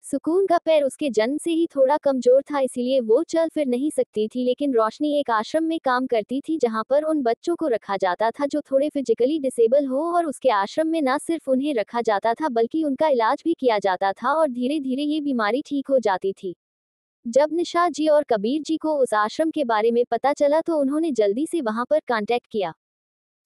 सुकून का पैर उसके जन्म से ही थोड़ा कमजोर था, इसीलिए वो चल फिर नहीं सकती थी, लेकिन रोशनी एक आश्रम में काम करती थी जहां पर उन बच्चों को रखा जाता था जो थोड़े फिजिकली डिसेबल हो, और उसके आश्रम में न सिर्फ उन्हें रखा जाता था बल्कि उनका इलाज भी किया जाता था और धीरे धीरे ये बीमारी ठीक हो जाती थी। जब निशा जी और कबीर जी को उस आश्रम के बारे में पता चला तो उन्होंने जल्दी से वहां पर कांटेक्ट किया।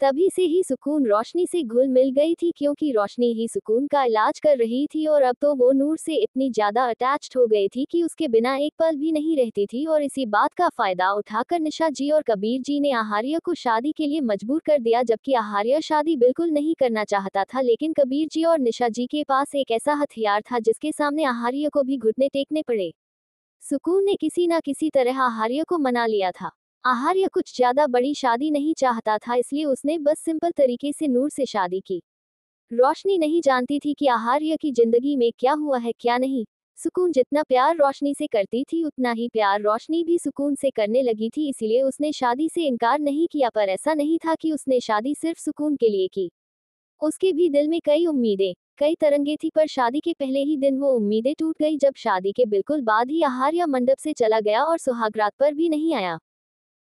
तभी से ही सुकून रोशनी से घुल मिल गई थी, क्योंकि रोशनी ही सुकून का इलाज कर रही थी और अब तो वो नूर से इतनी ज्यादा अटैच्ड हो गई थी कि उसके बिना एक पल भी नहीं रहती थी। और इसी बात का फायदा उठाकर निशा जी और कबीर जी ने आहार्य को शादी के लिए मजबूर कर दिया, जबकि आहार्य शादी बिल्कुल नहीं करना चाहता था, लेकिन कबीर जी और निशा जी के पास एक ऐसा हथियार था जिसके सामने आहार्य को भी घुटने टेकने पड़े। सुकून ने किसी न किसी तरह आहार्य को मना लिया था। आहार्य कुछ ज्यादा बड़ी शादी नहीं चाहता था, इसलिए उसने बस सिंपल तरीके से नूर से शादी की। रोशनी नहीं जानती थी कि आहार्य की जिंदगी में क्या हुआ है क्या नहीं। सुकून जितना प्यार रोशनी से करती थी उतना ही प्यार रोशनी भी सुकून से करने लगी थी, इसीलिए उसने शादी से इनकार नहीं किया। पर ऐसा नहीं था कि उसने शादी सिर्फ सुकून के लिए की। उसके भी दिल में कई उम्मीदें, कई तरंगे थी, पर शादी के पहले ही दिन वो उम्मीदें टूट गई जब शादी के बिल्कुल बाद ही आहार्य मंडप से चला गया और सुहागरात पर भी नहीं आया।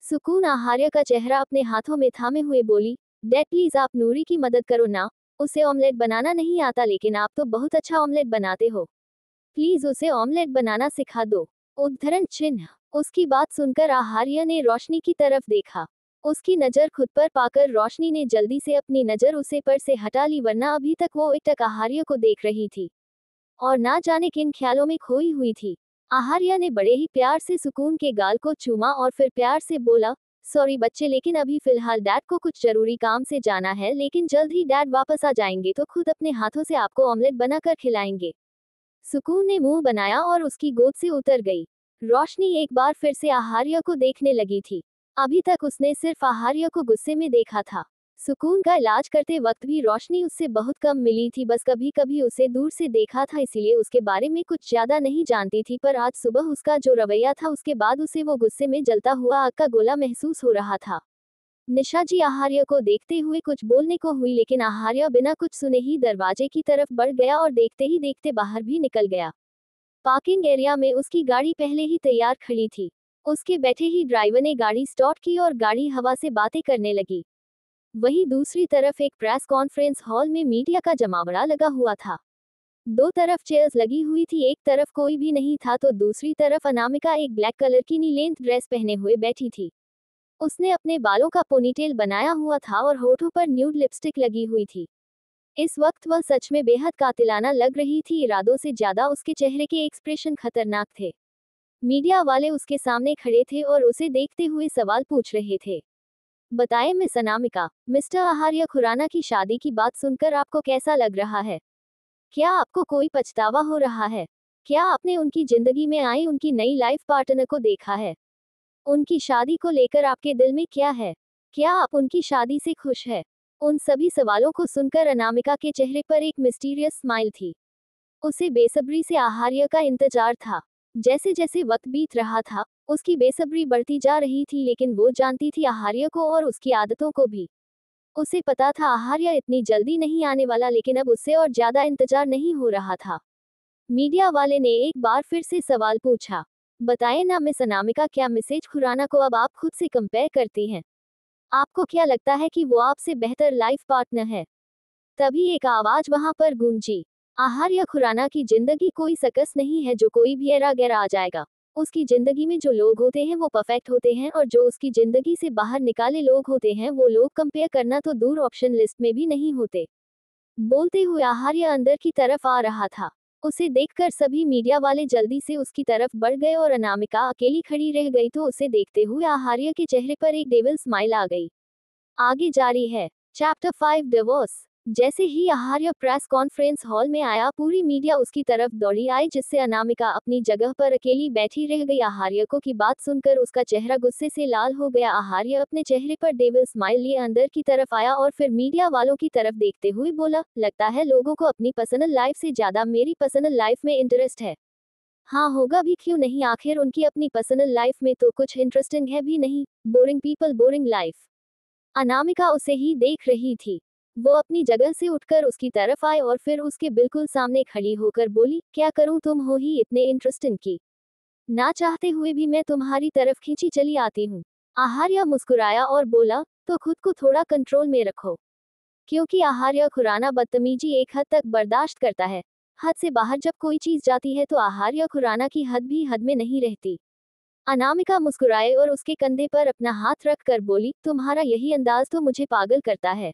सुकून आहार्य का चेहरा अपने हाथों में थामे हुए बोली, डैड प्लीज आप नूरी की मदद करो ना, उसे ऑमलेट बनाना नहीं आता लेकिन आप तो बहुत अच्छा ऑमलेट बनाते हो, प्लीज उसे ऑमलेट बनाना सिखा दो। उद्धरण चिन्ह। उसकी बात सुनकर आहार्य ने रोशनी की तरफ देखा। उसकी नजर खुद पर पाकर रोशनी ने जल्दी से अपनी नजर उसे पर से हटा ली, वरना अभी तक वो एकटक आहार्य को देख रही थी और ना जाने किन ख्यालों में खोई हुई थी। आहार्य ने बड़े ही प्यार से सुकून के गाल को चूमा और फिर प्यार से बोला, सॉरी बच्चे लेकिन अभी फिलहाल डैड को कुछ जरूरी काम से जाना है, लेकिन जल्द ही डैड वापस आ जाएंगे तो खुद अपने हाथों से आपको ऑमलेट बनाकर खिलाएंगे। सुकून ने मुंह बनाया और उसकी गोद से उतर गई। रोशनी एक बार फिर से आहार्य को देखने लगी थी। अभी तक उसने सिर्फ आहार्य को गुस्से में देखा था। सुकून का इलाज करते वक्त भी रोशनी उससे बहुत कम मिली थी, बस कभी कभी उसे दूर से देखा था, इसीलिए उसके बारे में कुछ ज्यादा नहीं जानती थी। पर आज सुबह उसका जो रवैया था उसके बाद उसे वो गुस्से में जलता हुआ आग का गोला महसूस हो रहा था। निशा जी आहार्य को देखते हुए कुछ बोलने को हुई, लेकिन आहार्य बिना कुछ सुने ही दरवाजे की तरफ बढ़ गया और देखते ही देखते बाहर भी निकल गया। पार्किंग एरिया में उसकी गाड़ी पहले ही तैयार खड़ी थी। उसके बैठे ही ड्राइवर ने गाड़ी स्टार्ट की और गाड़ी हवा से बातें करने लगी। वहीं दूसरी तरफ एक प्रेस कॉन्फ्रेंस हॉल में मीडिया का जमावड़ा लगा हुआ था। दो तरफ चेयर्स लगी हुई थी, एक तरफ कोई भी नहीं था तो दूसरी तरफ अनामिका एक ब्लैक कलर की नी लेंथ ड्रेस पहने हुए बैठी थी। उसने अपने बालों का पोनीटेल बनाया हुआ था और होठों पर न्यूड लिपस्टिक लगी हुई थी। इस वक्त वह सच में बेहद कातिलाना लग रही थी, इरादों से ज्यादा उसके चेहरे के एक्सप्रेशन खतरनाक थे। मीडिया वाले उसके सामने खड़े थे और उसे देखते हुए सवाल पूछ रहे थे। बताएं मिस अनामिका, मिस्टर आहार्य खुराना की शादी की बात सुनकर आपको कैसा लग रहा है? क्या आपको कोई पछतावा हो रहा है? क्या आपने उनकी जिंदगी में आई उनकी नई लाइफ पार्टनर को देखा है? उनकी शादी को लेकर आपके दिल में क्या है? क्या आप उनकी शादी से खुश है? उन सभी सवालों को सुनकर अनामिका के चेहरे पर एक मिस्टीरियस स्माइल थी। उसे बेसब्री से आहार्य का इंतजार था। जैसे जैसे वक्त बीत रहा था, उसकी बेसब्री बढ़ती जा रही थी, लेकिन वो जानती थी आहार्य को और उसकी आदतों को भी। उसे पता था आहार्य इतनी जल्दी नहीं आने वाला, लेकिन अब उससे और ज्यादा इंतजार नहीं हो रहा था। मीडिया वाले ने एक बार फिर से सवाल पूछा, बताएं ना मिस अनामिका, क्या मिसेज खुराना को अब आप खुद से कंपेयर करती हैं? आपको क्या लगता है कि वो आपसे बेहतर लाइफ पार्टनर है? तभी एक आवाज वहां पर गूंजी, आहार्य खुराना की जिंदगी कोई सकस नहीं है जो कोई भी एरा गैरा आ जाएगा। उसकी जिंदगी में जो लोग होते हैं वो परफेक्ट होते हैं और जो उसकी जिंदगी से बाहर निकाले लोग होते हैं वो लोग कंपेयर करना तो दूर ऑप्शन लिस्ट में भी नहीं होते। बोलते हुए आहार्य अंदर की तरफ आ रहा था। उसे देखकर सभी मीडिया वाले जल्दी से उसकी तरफ बढ़ गए और अनामिका अकेली खड़ी रह गई तो उसे देखते हुए आहार्य के चेहरे पर एक डेविल स्माइल आ गई। आगे जारी है। Chapter 5 divorce. जैसे ही आहार्य प्रेस कॉन्फ्रेंस हॉल में आया पूरी मीडिया उसकी तरफ दौड़ी आई जिससे अनामिका अपनी जगह पर अकेली बैठी रह गई। आहार्य को की बात सुनकर उसका चेहरा गुस्से से लाल हो गया। आहार्य अपने चेहरे पर डेविल स्माइल लिए अंदर की तरफ आया और फिर मीडिया वालों की तरफ देखते हुए बोला, लगता है लोगों को अपनी पर्सनल लाइफ से ज्यादा मेरी पर्सनल लाइफ में इंटरेस्ट है। हाँ होगा भी क्यों नहीं, आखिर उनकी अपनी पर्सनल लाइफ में तो कुछ इंटरेस्टिंग है भी नहीं। Boring people boring life. Anamika उसे ही देख रही थी। वो अपनी जगह से उठकर उसकी तरफ आए और फिर उसके बिल्कुल सामने खड़ी होकर बोली, क्या करूं, तुम हो ही इतने इंटरेस्टिंग की ना चाहते हुए भी मैं तुम्हारी तरफ खींची चली आती हूँ। आहार्य मुस्कुराया और बोला, तो खुद को थोड़ा कंट्रोल में रखो। क्योंकि आहार्य खुराना बदतमीजी एक हद तक बर्दाश्त करता है। हद से बाहर जब कोई चीज जाती है तो आहार्य खुराना की हद भी हद में नहीं रहती। अनामिका मुस्कुराए और उसके कंधे पर अपना हाथ रख कर बोली, तुम्हारा यही अंदाज तो मुझे पागल करता है।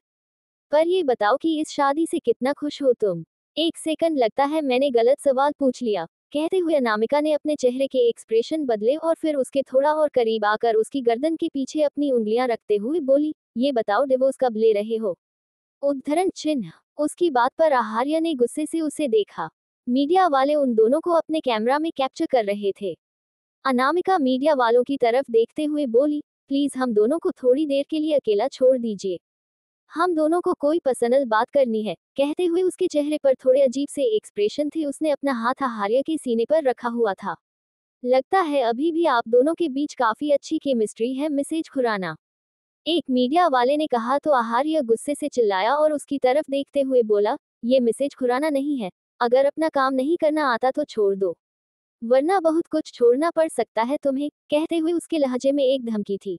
पर ये बताओ कि इस शादी से कितना खुश हो तुम। एक सेकंड, लगता है मैंने गलत सवाल पूछ लिया। कहते हुए अनामिका ने अपने चेहरे के एक्सप्रेशन बदले और फिर उसके थोड़ा और करीब आकर उसकी गर्दन के पीछे अपनी उंगलियां रखते हुए बोली, ये बताओ डिवोर्स कब ले रहे हो। उद्धरण चिन्ह। उसकी बात पर आहार्य ने गुस्से से उसे देखा। मीडिया वाले उन दोनों को अपने कैमरा में कैप्चर कर रहे थे। अनामिका मीडिया वालों की तरफ देखते हुए बोली, प्लीज हम दोनों को थोड़ी देर के लिए अकेला छोड़ दीजिए। हम दोनों को कोई पर्सनल बात करनी है। कहते हुए उसके चेहरे पर थोड़े अजीब से एक्सप्रेशन थे। उसने अपना हाथ आहार्य के सीने पर रखा हुआ था। लगता है अभी भी आप दोनों के बीच काफी अच्छी केमिस्ट्री है मिसेज खुराना, एक मीडिया वाले ने कहा तो आहार्य गुस्से से चिल्लाया और उसकी तरफ देखते हुए बोला, ये मिसेज खुराना नहीं है। अगर अपना काम नहीं करना आता तो छोड़ दो, वरना बहुत कुछ छोड़ना पड़ सकता है तुम्हें। कहते हुए उसके लहजे में एक धमकी थी।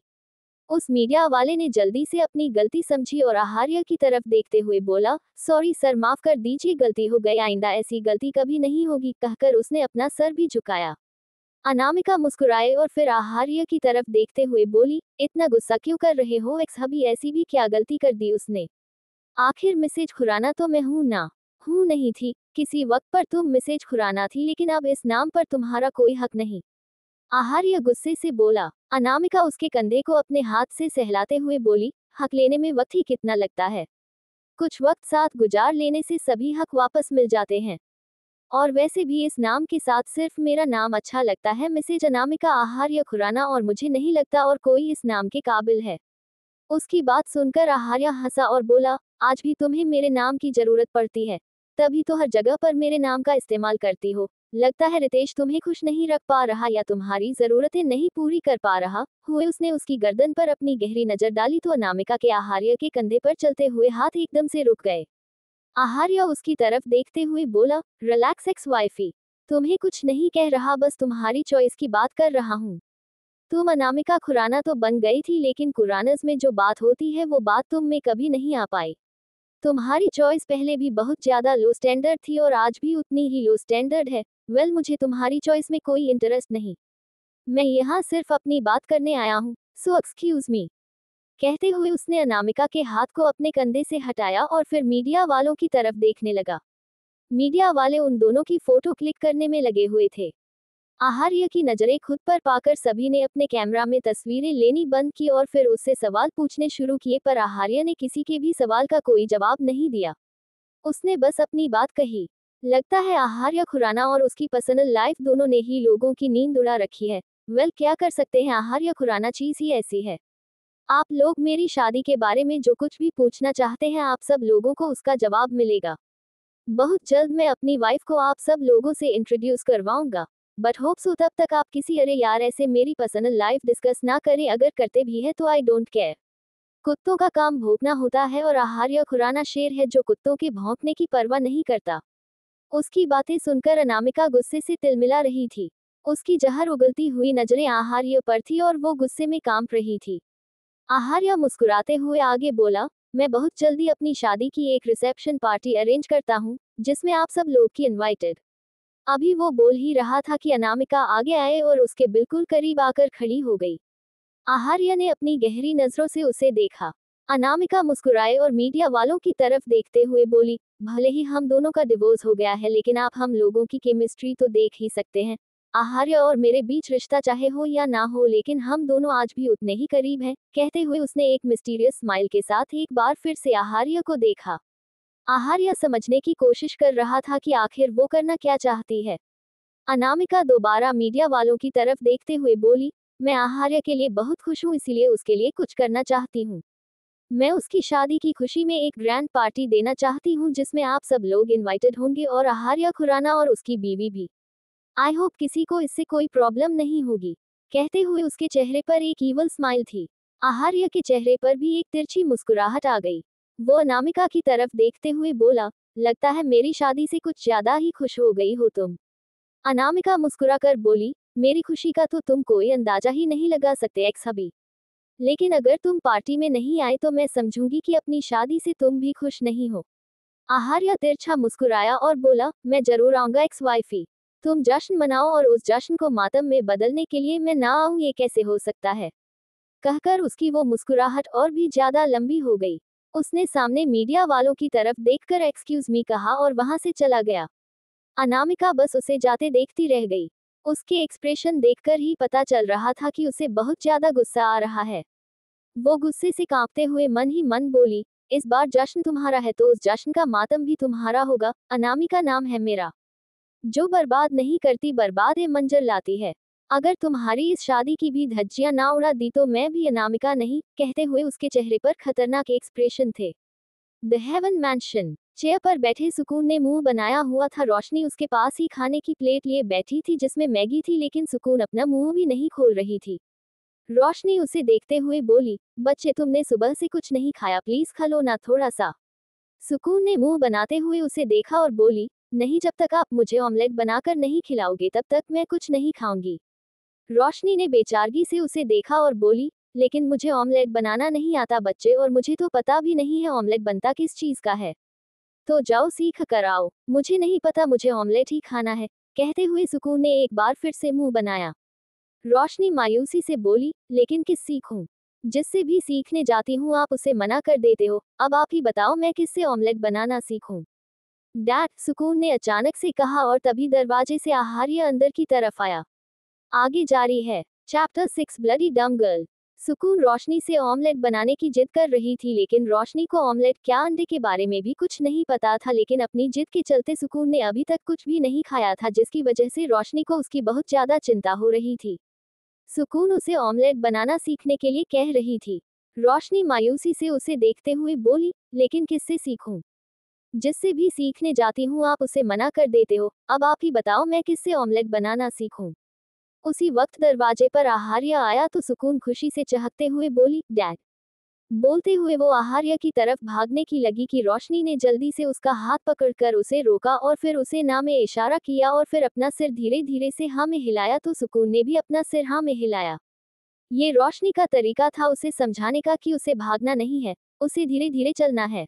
उस मीडिया वाले ने जल्दी से अपनी गलती समझी और आहार्य की तरफ देखते हुए बोला, सॉरी सर, माफ कर दीजिए, गलती हो गई, आइंदा ऐसी गलती कभी नहीं होगी। कहकर उसने अपना सर भी झुकाया। अनामिका मुस्कुराए और फिर आहार्य की तरफ देखते हुए बोली, इतना गुस्सा क्यों कर रहे हो एक्स, अभी ऐसी भी क्या गलती कर दी उसने। आखिर मिसेज खुराना तो मैं हूं ना। हूं नहीं थी, किसी वक्त पर तुम मिसेज खुराना थी, लेकिन अब इस नाम पर तुम्हारा कोई हक नहीं। आहार्य गुस्से से बोला। अनामिका उसके कंधे को अपने हाथ से सहलाते हुए बोली, हक लेने में वक्त ही कितना लगता है। कुछ वक्त साथ गुजार लेने से सभी हक वापस मिल जाते हैं। और वैसे भी इस नाम के साथ सिर्फ मेरा नाम अच्छा लगता है, मिसेज अनामिका आहार्य खुराना, और मुझे नहीं लगता और कोई इस नाम के काबिल है। उसकी बात सुनकर आहार्य हंसा और बोला, आज भी तुम्हें मेरे नाम की जरूरत पड़ती है, तभी तो हर जगह पर मेरे नाम का इस्तेमाल करती हो। लगता है रितेश तुम्हें खुश नहीं रख पा रहा या तुम्हारी जरूरतें नहीं पूरी कर पा रहा हुए। उसने उसकी गर्दन पर अपनी गहरी नजर डाली तो अनामिका के आहार्य के कंधे पर चलते हुए हाथ एकदम से रुक गए। आहार्य उसकी तरफ देखते हुए बोला, रिलैक्स एक्स वाइफी, तुम्हें कुछ नहीं कह रहा, बस तुम्हारी चॉइस की बात कर रहा हूँ। तुम अनामिका खुराना तो बन गई थी, लेकिन कुरानस में जो बात होती है वो बात तुम में कभी नहीं आ पाई। तुम्हारी चॉइस पहले भी बहुत ज्यादा लो स्टैंडर्ड थी और आज भी उतनी ही लो स्टैंडर्ड है। वेल, मुझे तुम्हारी चॉइस में कोई इंटरेस्ट नहीं। मैं यहाँ सिर्फ अपनी बात करने आया हूँ, सो एक्सक्यूज मी। कहते हुए उसने अनामिका के हाथ को अपने कंधे से हटाया और फिर मीडिया वालों की तरफ देखने लगा। मीडिया वाले उन दोनों की फोटो क्लिक करने में लगे हुए थे। आहार्य की नजरें खुद पर पाकर सभी ने अपने कैमरा में तस्वीरें लेनी बंद की और फिर उससे सवाल पूछने शुरू किए, पर आहार्य ने किसी के भी सवाल का कोई जवाब नहीं दिया। उसने बस अपनी बात कही। लगता है आहार्य खुराना और उसकी पर्सनल लाइफ दोनों ने ही लोगों की नींद उड़ा रखी है। वेल, क्या कर सकते हैं, आहार्य खुराना चीज ही ऐसी है। आप लोग मेरी शादी के बारे में जो कुछ भी पूछना चाहते हैं, आप सब लोगों को उसका जवाब मिलेगा। बहुत जल्द मैं अपनी वाइफ को आप सब लोगों से इंट्रोड्यूस करवाऊंगा। बट होप सो तब तक आप किसी अरे यार ऐसे मेरी पर्सनल लाइफ डिस्कस ना करें, अगर करते भी है तो आई डोंट केयर। कुत्तों का काम भौंकना होता है और आहार्य खुराना शेर है जो कुत्तों के भौंकने की परवाह नहीं करता। उसकी बातें सुनकर अनामिका गुस्से से तिलमिला रही थी। उसकी जहर उगलती हुई नजरें आहार्य पर थी और वो गुस्से में कांप रही थी। आहार्य मुस्कुराते हुए आगे बोला, मैं बहुत जल्दी अपनी शादी की एक रिसेप्शन पार्टी अरेंज करता हूँ, जिसमें आप सब लोग की इनवाइटेड। अभी वो बोल ही रहा था कि अनामिका आगे आए और उसके बिल्कुल करीब आकर खड़ी हो गई। आहार्य ने अपनी गहरी नजरों से उसे देखा। अनामिका मुस्कुराए और मीडिया वालों की तरफ देखते हुए बोली, भले ही हम दोनों का डिवोर्स हो गया है लेकिन आप हम लोगों की केमिस्ट्री तो देख ही सकते हैं। आहार्य और मेरे बीच रिश्ता चाहे हो या ना हो लेकिन हम दोनों आज भी उतने ही करीब हैं। कहते हुए उसने एक मिस्टीरियस स्माइल के साथ एक बार फिर से आहार्य को देखा। आहार्य समझने की कोशिश कर रहा था कि आखिर वो करना क्या चाहती है। अनामिका दोबारा मीडिया वालों की तरफ देखते हुए बोली, मैं आहार्य के लिए बहुत खुश हूँ इसीलिए उसके लिए कुछ करना चाहती हूँ। मैं उसकी शादी की खुशी में एक ग्रैंड पार्टी देना चाहती हूँ जिसमें आप सब लोग इनवाइटेड होंगे और आहार्य खुराना और उसकी बीवी भी। आई होप किसी को इससे कोई प्रॉब्लम नहीं होगी। कहते हुए उसके चेहरे पर एक ईवल स्माइल थी। आहार्य के चेहरे पर भी एक तिरछी मुस्कुराहट आ गई। वो अनामिका की तरफ देखते हुए बोला, लगता है मेरी शादी से कुछ ज्यादा ही खुश हो गई हो तुम। अनामिका मुस्कुराकर बोली, मेरी खुशी का तो तुम कोई अंदाजा ही नहीं लगा सकते एक्स हबी। लेकिन अगर तुम पार्टी में नहीं आए तो मैं समझूंगी कि अपनी शादी से तुम भी खुश नहीं हो। आहार्य तिरछा मुस्कुराया और बोला, मैं जरूर आऊंगा एक्स वाइफी। तुम जश्न मनाओ और उस जश्न को मातम में बदलने के लिए मैं ना आऊं ये कैसे हो सकता है। कहकर उसकी वो मुस्कुराहट और भी ज्यादा लंबी हो गई। उसने सामने मीडिया वालों की तरफ देखकर एक्सक्यूज मी कहा और वहां से चला गया। अनामिका बस उसे जाते देखती रह गई। उसके एक्सप्रेशन देखकर ही पता चल रहा था कि उसे बहुत ज्यादा गुस्सा आ रहा है। वो गुस्से से कांपते हुए मन ही मन बोली, इस बार जश्न तुम्हारा है तो उस जश्न का मातम भी तुम्हारा होगा। अनामिका नाम है मेरा। जो बर्बाद नहीं करती बर्बाद है मंजर लाती है। अगर तुम्हारी इस शादी की भी धज्जियां ना उड़ा दी तो मैं भी अनामिका नहीं। कहते हुए उसके चेहरे पर खतरनाक एक्सप्रेशन थे। The heaven mention. चेयर पर बैठे सुकून ने मुंह बनाया हुआ था। रोशनी उसके पास ही खाने की प्लेट लिए बैठी थी जिसमें मैगी थी लेकिन सुकून अपना मुंह भी नहीं खोल रही थी। रोशनी उसे देखते हुए बोली, बच्चे तुमने सुबह से कुछ नहीं खाया प्लीज खा लो ना थोड़ा सा। सुकून ने मुंह बनाते हुए उसे देखा और बोली, नहीं जब तक आप मुझे ऑमलेट बनाकर नहीं खिलाओगे तब तक मैं कुछ नहीं खाऊंगी। रोशनी ने बेचारगी से उसे देखा और बोली, लेकिन मुझे ऑमलेट बनाना नहीं आता बच्चे और मुझे तो पता भी नहीं है ऑमलेट बनता किस चीज का है। तो जाओ सीख कर आओ। मुझे नहीं पता मुझे ऑमलेट ही खाना है। कहते हुए सुकून ने एक बार फिर से मुंह बनाया। रोशनी मायूसी से बोली, लेकिन किस सीखूं? जिससे भी सीखने जाती हूँ आप उसे मना कर देते हो। अब आप ही बताओ मैं किससे ऑमलेट बनाना सीखूं? डैड, सुकून ने अचानक से कहा और तभी दरवाजे से आहार्य अंदर की तरफ आया। आगे जारी है। चैप्टर 6 ब्लडी डम गर्ल। सुकून रोशनी से ऑमलेट बनाने की जिद कर रही थी लेकिन रोशनी को ऑमलेट क्या अंडे के बारे में भी कुछ नहीं पता था लेकिन अपनी जिद के चलते सुकून ने अभी तक कुछ भी नहीं खाया था जिसकी वजह से रोशनी को उसकी बहुत ज्यादा चिंता हो रही थी। सुकून उसे ऑमलेट बनाना सीखने के लिए कह रही थी। रोशनी मायूसी से उसे देखते हुए बोली, लेकिन किससे सीखूं? जिससे भी सीखने जाती हूँ आप उसे मना कर देते हो। अब आप ही बताओ मैं किससे ऑमलेट बनाना सीखूं? उसी वक्त दरवाजे पर आहार्य आया तो सुकून खुशी से चहकते हुए बोली, डैड। बोलते हुए वो आहार्य की तरफ भागने की लगी कि रोशनी ने जल्दी से उसका हाथ पकड़कर उसे रोका और फिर उसे ना में इशारा किया और फिर अपना सिर धीरे धीरे से हाँ में हिलाया तो सुकून ने भी अपना सिर हाँ में हिलाया। ये रोशनी का तरीका था उसे समझाने का कि उसे भागना नहीं है, उसे धीरे धीरे चलना है।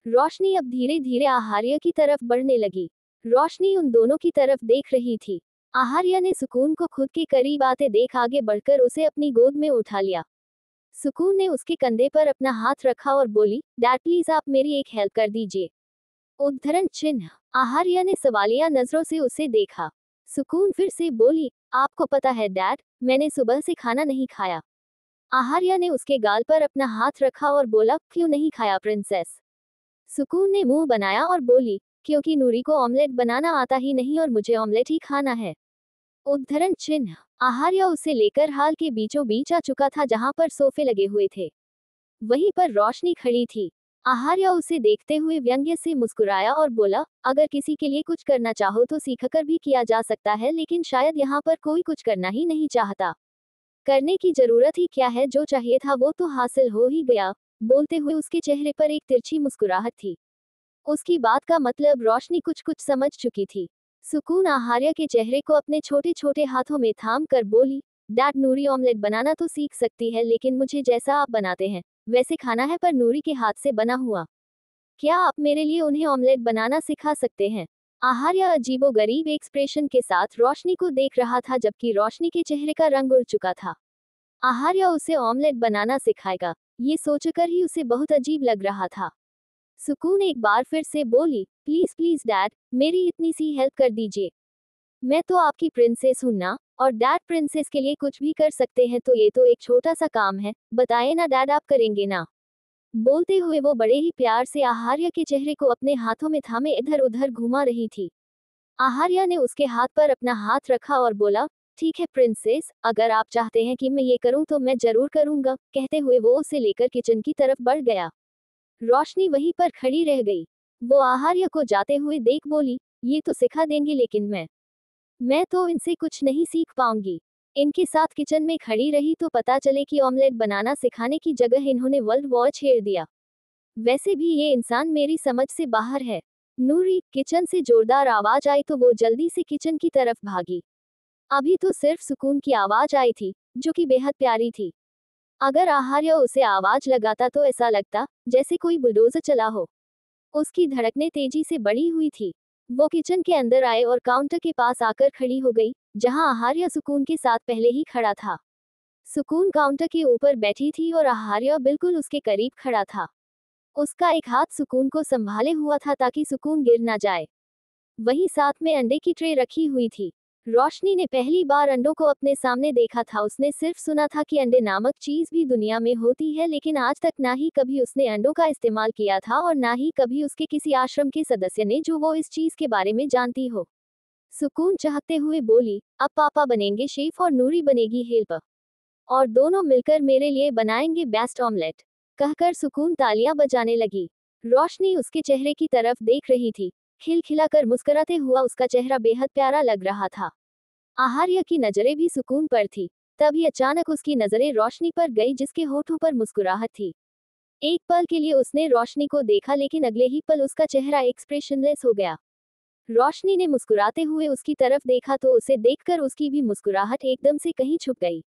रोशनी अब धीरे धीरे आहार्य की तरफ बढ़ने लगी। रोशनी उन दोनों की तरफ देख रही थी। आहार्य ने सुकून को खुद के करीब आते देख आगे बढ़कर उसे अपनी गोद में उठा लिया। सुकून ने उसके कंधे पर अपना हाथ रखा और बोली, डैड प्लीज आप मेरी एक हेल्प कर दीजिए। उद्धरण चिन्ह। आहार्य ने सवालिया नजरों से उसे देखा। सुकून फिर से बोली, आपको पता है डैड, मैंने सुबह से खाना नहीं खाया। आहार्य ने उसके गाल पर अपना हाथ रखा और बोला, क्यों नहीं खाया प्रिंसेस? सुकून ने मुंह बनाया और बोली, क्योंकि नूरी को ऑमलेट बनाना आता ही नहीं और मुझे ऑमलेट ही खाना है। उद्धरण चिन्ह। आहार्य उसे लेकर हाल के बीचों बीच आ चुका था जहां पर सोफे लगे हुए थे। वहीं पर रोशनी खड़ी थी। आहार्य उसे देखते हुए व्यंग्य से मुस्कुराया और बोला, अगर किसी के लिए कुछ करना चाहो तो सीखकर भी किया जा सकता है लेकिन शायद यहाँ पर कोई कुछ करना ही नहीं चाहता। करने की जरूरत ही क्या है, जो चाहिए था वो तो हासिल हो ही गया। बोलते हुए उसके चेहरे पर एक तिरछी मुस्कुराहट थी। उसकी बात का मतलब रोशनी कुछ कुछ समझ चुकी थी। सुकून आहार्य के चेहरे को अपने छोटे छोटे हाथों में थाम कर बोली, डैड नूरी ऑमलेट बनाना तो सीख सकती है लेकिन मुझे जैसा आप बनाते हैं वैसे खाना है, पर नूरी के हाथ से बना हुआ। क्या आप मेरे लिए उन्हें ऑमलेट बनाना सिखा सकते हैं? आहार्य अजीबोगरीब एक्सप्रेशन के साथ रोशनी को देख रहा था, जबकि रोशनी के चेहरे का रंग उड़ चुका था। आहार्य उसे ऑमलेट बनाना सिखाएगा, ये सोचकर ही उसे बहुत अजीब लग रहा था। सुकून एक बार फिर से बोली, प्लीज प्लीज डैड, मेरी इतनी सी हेल्प कर दीजिए। मैं तो आपकी प्रिंसेस हूं ना, और डैड प्रिंसेस के लिए कुछ भी कर सकते हैं, तो ये तो एक छोटा सा काम है, बताइए ना डैड, आप करेंगे ना। बोलते हुए वो बड़े ही प्यार से आहार्य के चेहरे को अपने हाथों में थामे इधर उधर घुमा रही थी। आहार्य ने उसके हाथ पर अपना हाथ रखा और बोला, ठीक है प्रिंसेस, अगर आप चाहते हैं कि मैं ये करूं तो मैं जरूर करूंगा। कहते हुए वो उसे लेकर किचन की तरफ बढ़ गया। रोशनी वहीं पर खड़ी रह गई। वो आहार्य को जाते हुए देख बोली, ये तो सिखा देंगे, लेकिन मैं तो इनसे कुछ नहीं सीख पाऊंगी। इनके साथ किचन में खड़ी रही तो पता चले कि ऑमलेट बनाना सिखाने की जगह इन्होंने वर्ल्ड वॉर छेड़ दिया। वैसे भी ये इंसान मेरी समझ से बाहर है। नूरी, किचन से जोरदार आवाज आई तो वो जल्दी से किचन की तरफ भागी। अभी तो सिर्फ सुकून की आवाज आई थी, जो कि बेहद प्यारी थी। अगर आहार्य उसे आवाज लगाता तो ऐसा लगता जैसे कोई बुलडोजर चला हो। उसकी धड़कनें तेजी से बढ़ी हुई थी। वो किचन के अंदर आए और काउंटर के पास आकर खड़ी हो गई, जहां आहार्य सुकून के साथ पहले ही खड़ा था। सुकून काउंटर के ऊपर बैठी थी और आहार्य बिल्कुल उसके करीब खड़ा था। उसका एक हाथ सुकून को संभाले हुआ था ताकि सुकून गिर ना जाए। वहीं साथ में अंडे की ट्रे रखी हुई थी। रोशनी ने पहली बार अंडों को अपने सामने देखा था। उसने सिर्फ सुना था कि अंडे नामक चीज भी दुनिया में होती है, लेकिन आज तक ना ही कभी उसने अंडों का इस्तेमाल किया था और ना ही कभी उसके किसी आश्रम के सदस्य ने जो वो इस चीज के बारे में जानती हो। सुकून चाहते हुए बोली, अब पापा बनेंगे शेफ और नूरी बनेगी हेल्पर, और दोनों मिलकर मेरे लिए बनाएंगे बेस्ट ऑमलेट। कहकर सुकून तालियां बजाने लगी। रोशनी उसके चेहरे की तरफ देख रही थी। खिलखिलाकर मुस्कुराते हुआ उसका चेहरा बेहद प्यारा लग रहा था। आहार्य की नजरें भी सुकून पर थी। तभी अचानक उसकी नजरें रोशनी पर गई, जिसके होठों पर मुस्कुराहट थी। एक पल के लिए उसने रोशनी को देखा, लेकिन अगले ही पल उसका चेहरा एक्सप्रेशनलेस हो गया। रोशनी ने मुस्कुराते हुए उसकी तरफ देखा तो उसे देखकर उसकी भी मुस्कुराहट एकदम से कहीं छुप गई।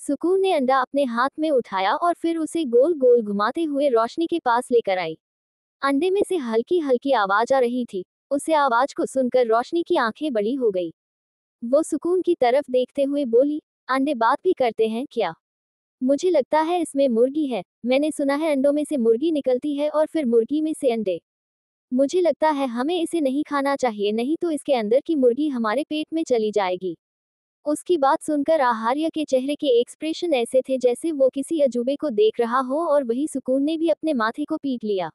सुकून ने अंडा अपने हाथ में उठाया और फिर उसे गोल गोल घुमाते हुए रोशनी के पास लेकर आई। अंडे में से हल्की हल्की आवाज आ रही थी। उसे आवाज को सुनकर रोशनी की आंखें बड़ी हो गई। वो सुकून की तरफ देखते हुए बोली, अंडे बात भी करते हैं क्या? मुझे लगता है इसमें मुर्गी है। मैंने सुना है अंडों में से मुर्गी निकलती है और फिर मुर्गी में से अंडे। मुझे लगता है हमें इसे नहीं खाना चाहिए, नहीं तो इसके अंदर की मुर्गी हमारे पेट में चली जाएगी। उसकी बात सुनकर आहार्य के चेहरे के एक्सप्रेशन ऐसे थे जैसे वो किसी अजूबे को देख रहा हो, और वही सुकून ने भी अपने माथे को पीट लिया।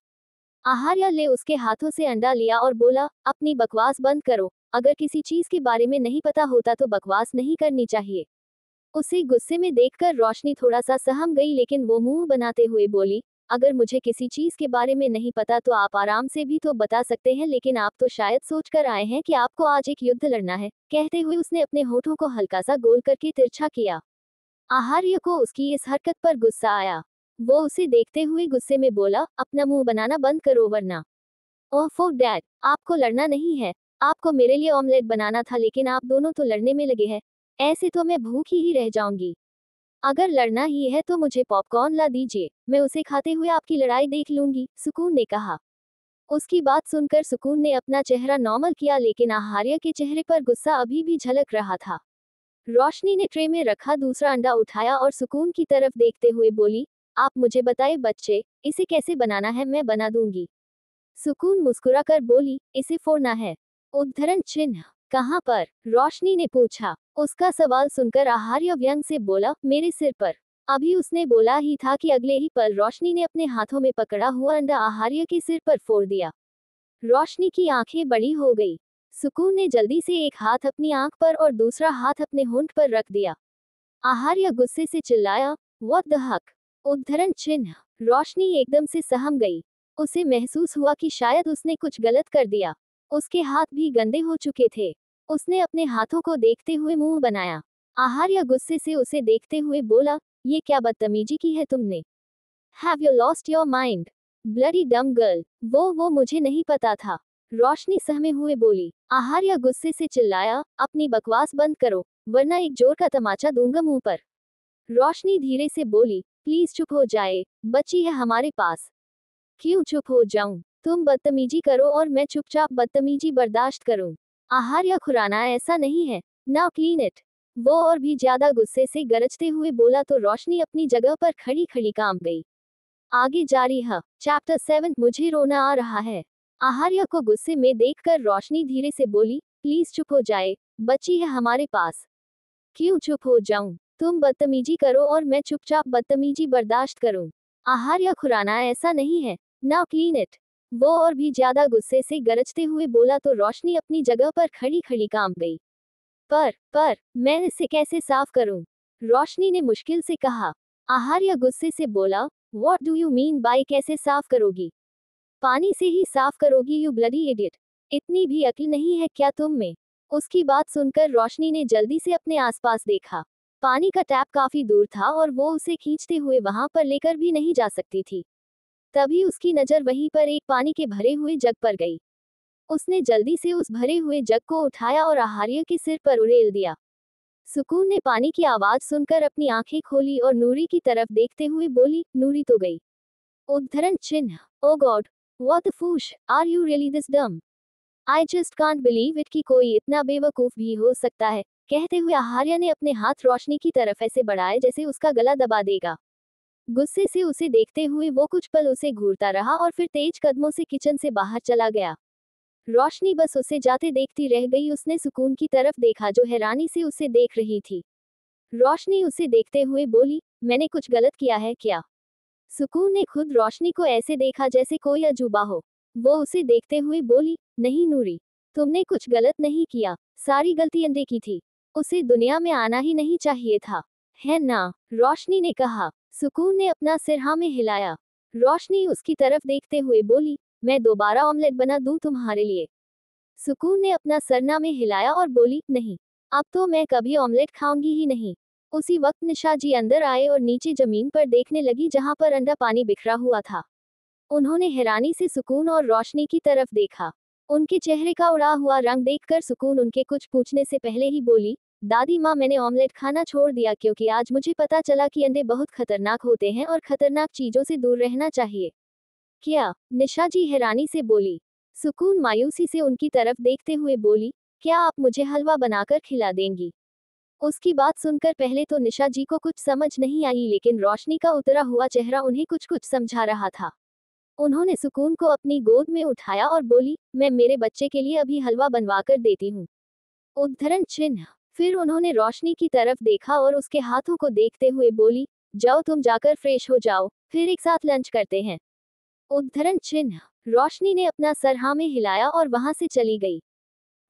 आहार्य ले उसके हाथों से अंडा लिया और बोला, अपनी बकवास बंद करो। अगर किसी चीज के बारे में नहीं पता होता तो बकवास नहीं करनी चाहिए। उसे गुस्से में देखकर रोशनी थोड़ा सा सहम गई, लेकिन वो मुंह बनाते हुए बोली, अगर मुझे किसी चीज के बारे में नहीं पता तो आप आराम से भी तो बता सकते हैं, लेकिन आप तो शायद सोचकर आए हैं कि आपको आज एक युद्ध लड़ना है। कहते हुए उसने अपने होठों को हल्का सा गोल करके तिरछा किया। आहार्य को उसकी इस हरकत पर गुस्सा आया। वो उसे देखते हुए गुस्से में बोला, अपना मुंह बनाना बंद करो वरना। ओह डैड, आपको लड़ना नहीं है। आपको मेरे लिए ऑमलेट बनाना था, लेकिन आप दोनों तो लड़ने में लगे हैं। ऐसे तो मैं भूखी ही रह जाऊंगी। अगर लड़ना ही है तो मुझे पॉपकॉर्न ला दीजिए, मैं उसे खाते हुए आपकी लड़ाई देख लूंगी, सुकून ने कहा। उसकी बात सुनकर सुकून ने अपना चेहरा नॉर्मल किया, लेकिन आहार्य के चेहरे पर गुस्सा अभी भी झलक रहा था। रोशनी ने ट्रे में रखा दूसरा अंडा उठाया और सुकून की तरफ देखते हुए बोली, आप मुझे बताए बच्चे, इसे कैसे बनाना है, मैं बना दूंगी। सुकून मुस्कुराकर बोली, इसे फोड़ना है। उद्धरण चिन्ह कहाँ पर? रोशनी ने पूछा। उसका सवाल सुनकर आहार्य व्यंग से बोला, मेरे सिर पर। अभी उसने बोला ही था कि अगले ही पल रोशनी ने अपने हाथों में पकड़ा हुआ अंडा आहार्य के सिर पर फोड़ दिया। रोशनी की आंखें बड़ी हो गई। सुकून ने जल्दी से एक हाथ अपनी आंख पर और दूसरा हाथ अपने होंठ पर रख दिया। आहार्य गुस्से से चिल्लाया, व्हाट द हक? उद्धरण चिन्ह। रोशनी एकदम से सहम गई। उसे महसूस हुआ कि शायद उसने कुछ गलत कर दिया। उसके हाथ भी गंदे हो चुके थे। उसने अपने हाथों को देखते हुए मुंह बनाया। आहार्य गुस्से से उसे देखते हुए बोला, ये क्या बदतमीजी की है तुमने? Have you lost your mind? Bloody डम गर्ल। वो मुझे नहीं पता था। रोशनी सहमे हुए बोली। आहार्य गुस्से से चिल्लाया, अपनी बकवास बंद करो, वरना एक जोर का तमाचा दूंगा मुंह पर। रोशनी धीरे से बोली, प्लीज चुप हो जाए, बच्ची है हमारे पास। क्यों चुप हो जाऊं? तुम बदतमीजी करो और मैं चुपचाप बदतमीजी बर्दाश्त करूं। आहार्य खुराना ऐसा नहीं है, नाउ क्लीन इट। वो और भी ज्यादा गुस्से से गरजते हुए बोला तो रोशनी अपनी जगह पर खड़ी खड़ी कांप गई। आगे जारी है। चैप्टर 7 मुझे रोना आ रहा है। आहार्य को गुस्से में देखकर रोशनी धीरे से बोली, प्लीज चुप हो जाए, बच्ची है हमारे पास। क्यों चुप हो जाऊं? तुम बदतमीजी करो और मैं चुपचाप बदतमीजी बर्दाश्त करूं। आहार्य खुराना ऐसा नहीं है, नाउ क्लीन इट। वो और भी ज्यादा गुस्से से गरजते हुए बोला तो रोशनी अपनी जगह पर खड़ी खड़ी कांप गई। पर मैं इसे कैसे साफ करूं? रोशनी ने मुश्किल से कहा। आहार्य गुस्से से बोला, what do you mean by कैसे साफ करोगी? पानी से ही साफ करोगी यू ब्लडी इडियट। इतनी भी अक्ल नहीं है क्या तुम में? उसकी बात सुनकर रोशनी ने जल्दी से अपने आसपास देखा। पानी का टैप काफी दूर था और वो उसे खींचते हुए वहां पर लेकर भी नहीं जा सकती थी। तभी उसकी नजर वहीं पर एक पानी के भरे हुए जग पर गई। उसने जल्दी से उस भरे हुए जग को उठाया और आहार्य के सिर पर उड़ेल दिया। सुकून ने पानी की आवाज सुनकर अपनी आंखें खोली और नूरी की तरफ देखते हुए बोली, नूरी तो गई। उद्धरण चिन्ह, O god, what the fuss, are you really this dumb? I just can't believe it कि कोई इतना बेवकूफ भी हो सकता है। कहते हुए आहार्य ने अपने हाथ रोशनी की तरफ ऐसे बढ़ाए जैसे उसका गला दबा देगा। गुस्से से उसे देखते हुए वो कुछ पल उसे घूरता रहा और फिर तेज कदमों से किचन से बाहर चला गया। रोशनी बस उसे जाते देखती रह गई। उसने सुकून की तरफ देखा जो हैरानी से उसे देख रही थी। रोशनी उसे देखते हुए बोली, मैंने कुछ गलत किया है क्या? सुकून ने खुद रोशनी को ऐसे देखा जैसे कोई अजूबा हो। वो उसे देखते हुए बोली, नहीं नूरी, तुमने कुछ गलत नहीं किया, सारी गलती अंडे की थी। उसे दुनिया में आना ही नहीं चाहिए था, है ना? रोशनी ने कहा। सुकून ने अपना सिर हाँ में हिलाया। रोशनी उसकी तरफ देखते हुए बोली, मैं दोबारा ऑमलेट बना दूं तुम्हारे लिए? सुकून ने अपना सरना में हिलाया और बोली, नहीं, अब तो मैं कभी ऑमलेट खाऊंगी ही नहीं। उसी वक्त निशा जी अंदर आए और नीचे जमीन पर देखने लगी जहां पर अंडा पानी बिखरा हुआ था। उन्होंने हैरानी से सुकून और रोशनी की तरफ देखा। उनके चेहरे का उड़ा हुआ रंग देखकर सुकून उनके कुछ पूछने से पहले ही बोली, दादी माँ मैंने ऑमलेट खाना छोड़ दिया क्योंकि आज मुझे पता चला कि अंडे बहुत खतरनाक होते हैं और खतरनाक चीजों से दूर रहना चाहिए। क्या? निशा जी हैरानी से बोली। सुकून मायूसी से उनकी तरफ देखते हुए बोली, क्या आप मुझे हलवा बनाकर खिला देंगी? उसकी बात सुनकर पहले तो निशा जी को कुछ समझ नहीं आई लेकिन रोशनी का उतरा हुआ चेहरा उन्हें कुछ कुछ समझा रहा था। उन्होंने सुकून को अपनी गोद में उठाया और बोली, मैं मेरे बच्चे के लिए अभी हलवा बनवाकर देती हूँ। उद्धरण चिन्ह। फिर उन्होंने रोशनी की तरफ देखा और उसके हाथों को देखते हुए बोली, जाओ तुम जाकर फ्रेश हो जाओ, फिर एक साथ लंच करते हैं। उद्धरण चिन्ह। रोशनी ने अपना सर हाँ में हिलाया और वहां से चली गई।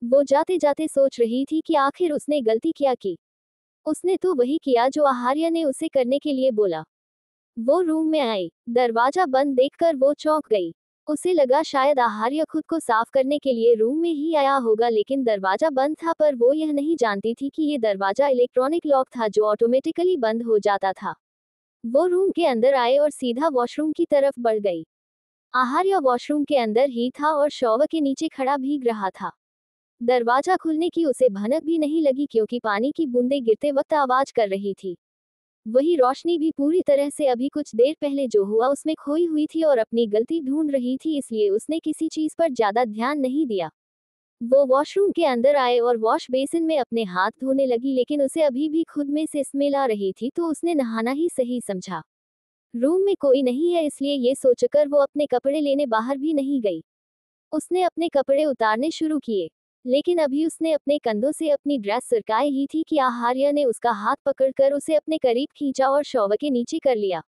वो जाते जाते सोच रही थी कि आखिर उसने गलती क्या की। उसने तो वही किया जो आहार्य ने उसे करने के लिए बोला। वो रूम में आई। दरवाजा बंद देखकर वो चौंक गई। उसे लगा शायद आहार्य खुद को साफ करने के लिए रूम में ही आया होगा लेकिन दरवाजा बंद था। पर वो यह नहीं जानती थी कि ये दरवाजा इलेक्ट्रॉनिक लॉक था जो ऑटोमेटिकली बंद हो जाता था। वो रूम के अंदर आए और सीधा वॉशरूम की तरफ बढ़ गई। आहार्य वॉशरूम के अंदर ही था और शॉवर के नीचे खड़ा भीग रहा था। दरवाजा खुलने की उसे भनक भी नहीं लगी क्योंकि पानी की बूंदें गिरते वक्त आवाज कर रही थी। वही रोशनी भी पूरी तरह से अभी कुछ देर पहले जो हुआ उसमें खोई हुई थी और अपनी गलती ढूंढ रही थी, इसलिए उसने किसी चीज पर ज्यादा ध्यान नहीं दिया। वो वॉशरूम के अंदर आए और वॉश बेसिन में अपने हाथ धोने लगी लेकिन उसे अभी भी खुद में से स्मेल आ रही थी तो उसने नहाना ही सही समझा। रूम में कोई नहीं है इसलिए ये सोचकर वो अपने कपड़े लेने बाहर भी नहीं गई। उसने अपने कपड़े उतारने शुरू किए लेकिन अभी उसने अपने कंधों से अपनी ड्रेस सरकाई ही थी कि आहार्य ने उसका हाथ पकड़कर उसे अपने करीब खींचा और शॉवर के नीचे कर लिया।